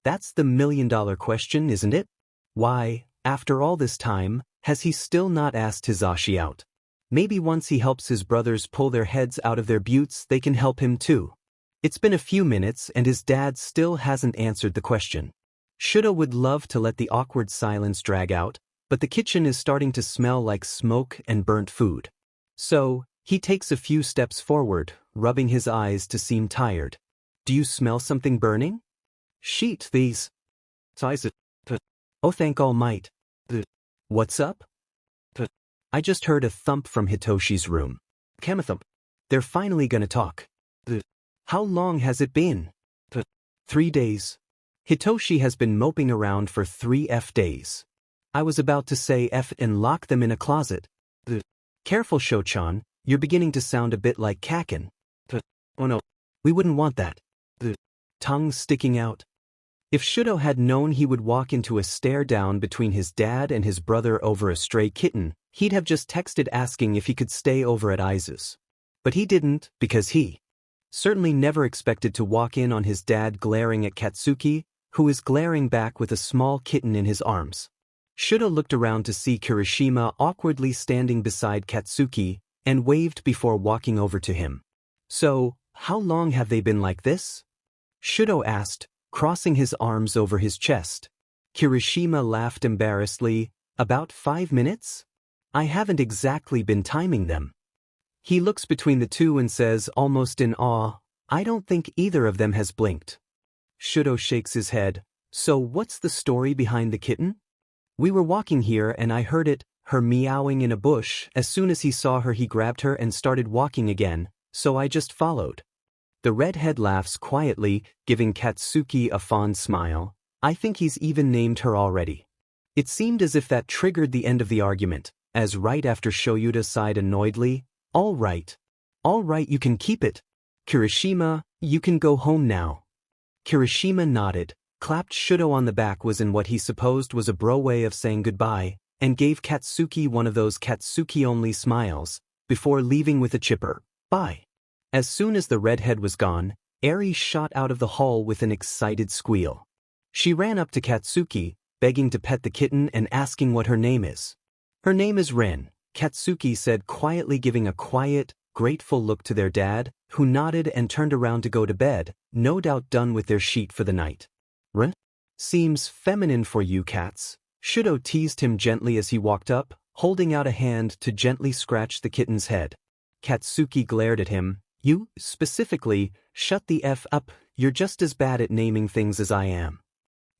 Speaker 1: That's the million-dollar question, isn't it? Why, after all this time, has he still not asked Hisashi out? Maybe once he helps his brothers pull their heads out of their buttes, they can help him too. It's been a few minutes and his dad still hasn't answered the question. Shudo would love to let the awkward silence drag out, but the kitchen is starting to smell like smoke and burnt food. So, he takes a few steps forward, rubbing his eyes to seem tired. Do you smell something burning? Sheet these. Oh, thank all might. What's up? I just heard a thump from Hitoshi's room. Thump. They're finally gonna talk. How long has it been? 3 days. Hitoshi has been moping around for 3 days. I was about to say F and lock them in a closet. Careful, Shochan, you're beginning to sound a bit like Kaken. Oh no, we wouldn't want that. Tongue sticking out. If Shudo had known he would walk into a stare down between his dad and his brother over a stray kitten, he'd have just texted asking if he could stay over at Aiza's. But he didn't, because he certainly never expected to walk in on his dad glaring at Katsuki, who is glaring back with a small kitten in his arms. Shudo looked around to see Kirishima awkwardly standing beside Katsuki, and waved before walking over to him. So, how long have they been like this? Shudo asked, crossing his arms over his chest. Kirishima laughed embarrassedly. About 5 minutes? I haven't exactly been timing them. He looks between the two and says, almost in awe, I don't think either of them has blinked. Shuto shakes his head. So what's the story behind the kitten? We were walking here and I heard her meowing in a bush. As soon as he saw her he grabbed her and started walking again, so I just followed. The redhead laughs quietly, giving Katsuki a fond smile. I think he's even named her already. It seemed as if that triggered the end of the argument, as right after Shouta sighed annoyedly, All right, you can keep it. Kirishima, you can go home now. Kirishima nodded, clapped Shuto on the back was in what he supposed was a bro way of saying goodbye, and gave Katsuki one of those Katsuki-only smiles, before leaving with a chipper, bye. As soon as the redhead was gone, Eri shot out of the hall with an excited squeal. She ran up to Katsuki, begging to pet the kitten and asking what her name is. Her name is Ren, Katsuki said quietly, giving a quiet, grateful look to their dad, who nodded and turned around to go to bed, no doubt done with their sheet for the night. Ren? Seems feminine for you cats. Shuto teased him gently as he walked up, holding out a hand to gently scratch the kitten's head. Katsuki glared at him. You, specifically, shut the F up, you're just as bad at naming things as I am.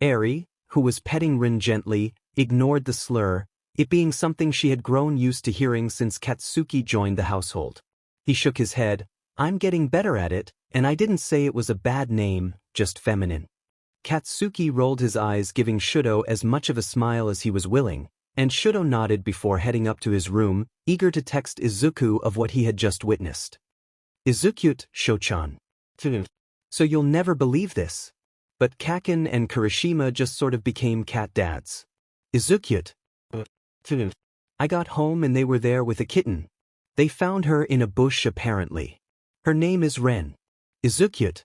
Speaker 1: Eri, who was petting Rin gently, ignored the slur, it being something she had grown used to hearing since Katsuki joined the household. He shook his head. I'm getting better at it, and I didn't say it was a bad name, just feminine. Katsuki rolled his eyes, giving Shuto as much of a smile as he was willing, and Shuto nodded before heading up to his room, eager to text Izuku of what he had just witnessed. Izukute, Shochan. So you'll never believe this. But Kaken and Kirishima just sort of became cat dads. Izukute. I got home and they were there with a kitten. They found her in a bush apparently. Her name is Ren. Izukute.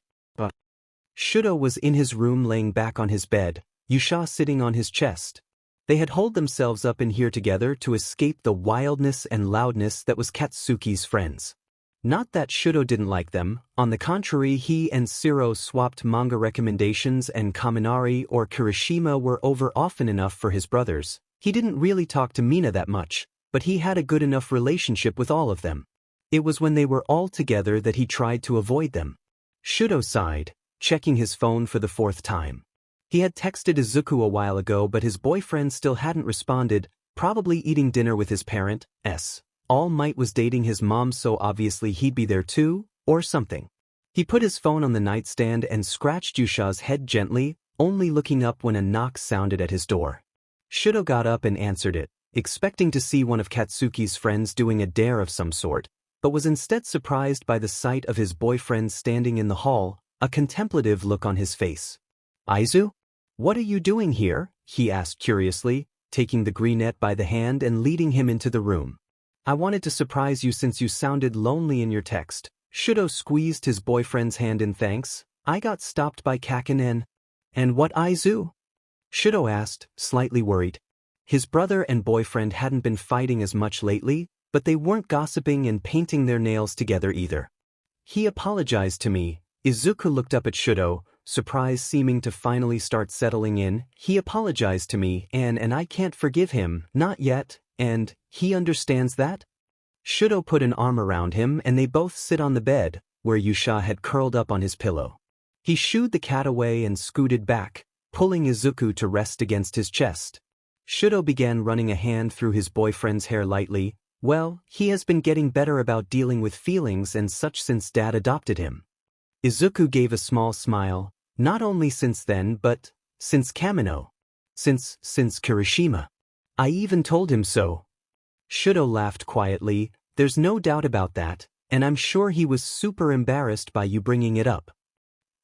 Speaker 1: Shuto was in his room laying back on his bed, Yusha sitting on his chest. They had holed themselves up in here together to escape the wildness and loudness that was Katsuki's friends. Not that Shuto didn't like them, on the contrary, he and Shiro swapped manga recommendations and Kaminari or Kirishima were over often enough for his brothers. He didn't really talk to Mina that much, but he had a good enough relationship with all of them. It was when they were all together that he tried to avoid them. Shuto sighed, checking his phone for the fourth time. He had texted Izuku a while ago, but his boyfriend still hadn't responded, probably eating dinner with his parent. All Might was dating his mom, so obviously he'd be there too, or something. He put his phone on the nightstand and scratched Yusha's head gently, only looking up when a knock sounded at his door. Shuto got up and answered it, expecting to see one of Katsuki's friends doing a dare of some sort, but was instead surprised by the sight of his boyfriend standing in the hall, a contemplative look on his face. Aizu? What are you doing here? He asked curiously, taking the greenette by the hand and leading him into the room. I wanted to surprise you since you sounded lonely in your text. Shuto squeezed his boyfriend's hand in thanks. I got stopped by Kaken and what Aizu? Shuto asked, slightly worried. His brother and boyfriend hadn't been fighting as much lately, but they weren't gossiping and painting their nails together either. He apologized to me. Izuku looked up at Shuto, surprise seeming to finally start settling in. He apologized to me and I can't forgive him, not yet, and he understands that? Shuto put an arm around him and they both sit on the bed, where Yusha had curled up on his pillow. He shooed the cat away and scooted back, pulling Izuku to rest against his chest. Shuto began running a hand through his boyfriend's hair lightly. Well, he has been getting better about dealing with feelings and such since Dad adopted him. Izuku gave a small smile, not only since then but since Kamino. Since Kirishima. I even told him so. Shuto laughed quietly. There's no doubt about that, and I'm sure he was super embarrassed by you bringing it up.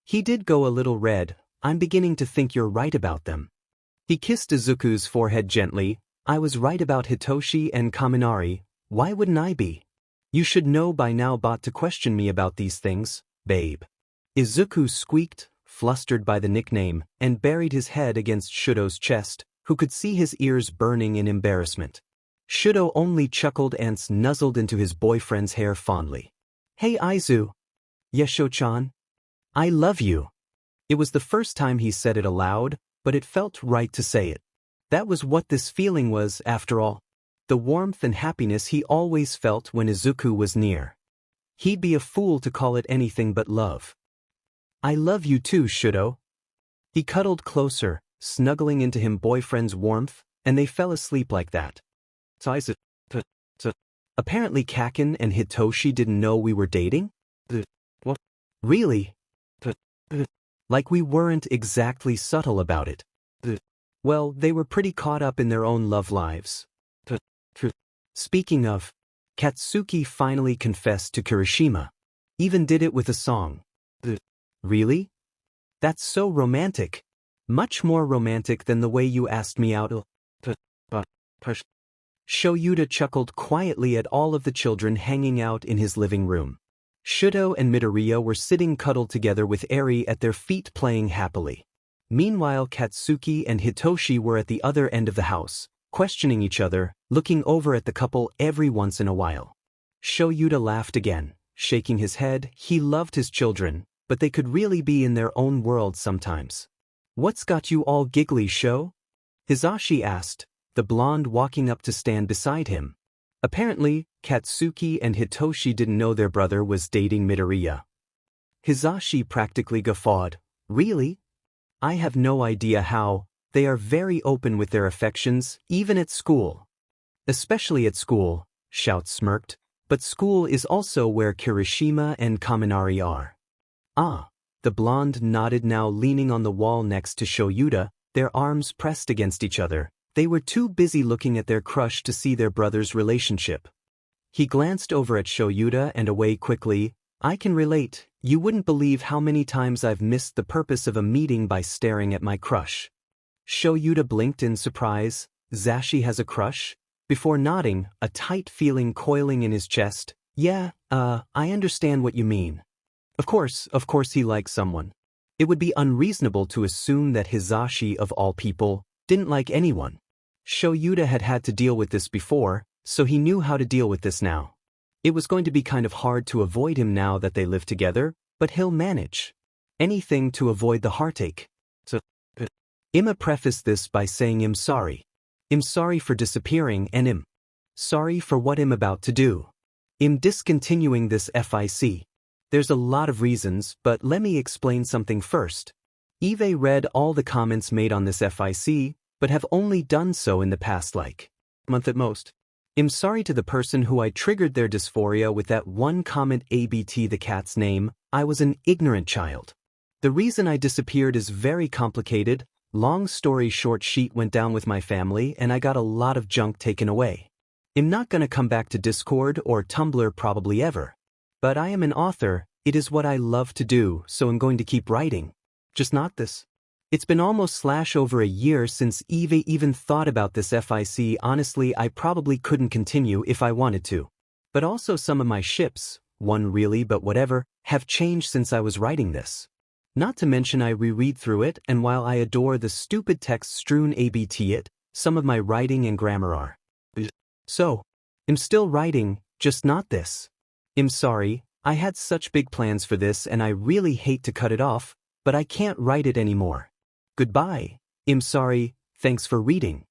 Speaker 1: He did go a little red. I'm beginning to think you're right about them. He kissed Izuku's forehead gently. I was right about Hitoshi and Kaminari. Why wouldn't I be? You should know by now but to question me about these things, babe. Izuku squeaked, flustered by the nickname, and buried his head against Shuto's chest, who could see his ears burning in embarrassment. Shuto only chuckled and nuzzled into his boyfriend's hair fondly. Hey Aizu. Yesho-chan. I love you. It was the first time he said it aloud, but it felt right to say it. That was what this feeling was, after all. The warmth and happiness he always felt when Izuku was near. He'd be a fool to call it anything but love. I love you too, Shuto. He cuddled closer, snuggling into him boyfriend's warmth, and they fell asleep like that. Apparently Kakin and Hitoshi didn't know we were dating? What? Really? Like we weren't exactly subtle about it. Well, they were pretty caught up in their own love lives. Speaking of, Katsuki finally confessed to Kirishima. Even did it with a song. Really? That's so romantic. Much more romantic than the way you asked me out. Shouta chuckled quietly at all of the children hanging out in his living room. Shuto and Midoriya were sitting cuddled together with Eri at their feet playing happily. Meanwhile Katsuki and Hitoshi were at the other end of the house, questioning each other, looking over at the couple every once in a while. Shouta laughed again, shaking his head. He loved his children, but they could really be in their own world sometimes. What's got you all giggly, Sho? Hisashi asked, the blonde walking up to stand beside him. Apparently, Katsuki and Hitoshi didn't know their brother was dating Midoriya. Hisashi practically guffawed. Really? I have no idea how. They are very open with their affections, even at school. Especially at school, Shout smirked, but school is also where Kirishima and Kaminari are. Ah. The blonde nodded, now leaning on the wall next to Shouta, their arms pressed against each other. They were too busy looking at their crush to see their brother's relationship. He glanced over at Shouta and away quickly. I can relate. You wouldn't believe how many times I've missed the purpose of a meeting by staring at my crush. Shouta blinked in surprise. Zashi has a crush? Before nodding, a tight feeling coiling in his chest. Yeah, I understand what you mean. Of course he likes someone. It would be unreasonable to assume that Hisashi, of all people, didn't like anyone. Shouta had had to deal with this before, so he knew how to deal with this now. It was going to be kind of hard to avoid him now that they live together, but he'll manage. Anything to avoid the heartache. Ima prefaced this by saying I'm sorry. I'm sorry for disappearing and I'm sorry for what I'm about to do. I'm discontinuing this FIC. There's a lot of reasons, but let me explain something first. Eve read all the comments made on this FIC, but have only done so in the past month at most. I'm sorry to the person who I triggered their dysphoria with that one comment ABT the cat's name. I was an ignorant child. The reason I disappeared is very complicated. Long story short, shit went down with my family and I got a lot of junk taken away. I'm not gonna come back to Discord or Tumblr probably ever. But I am an author, it is what I love to do, so I'm going to keep writing. Just not this. It's been almost over a year since Eve even thought about this FIC. Honestly, I probably couldn't continue if I wanted to. But also some of my ships, one really but whatever, have changed since I was writing this. Not to mention I reread through it, and while I adore the stupid text-strewn ABT it, some of my writing and grammar are. So, I'm still writing, just not this. I'm sorry, I had such big plans for this and I really hate to cut it off, but I can't write it anymore. Goodbye. I'm sorry, thanks for reading.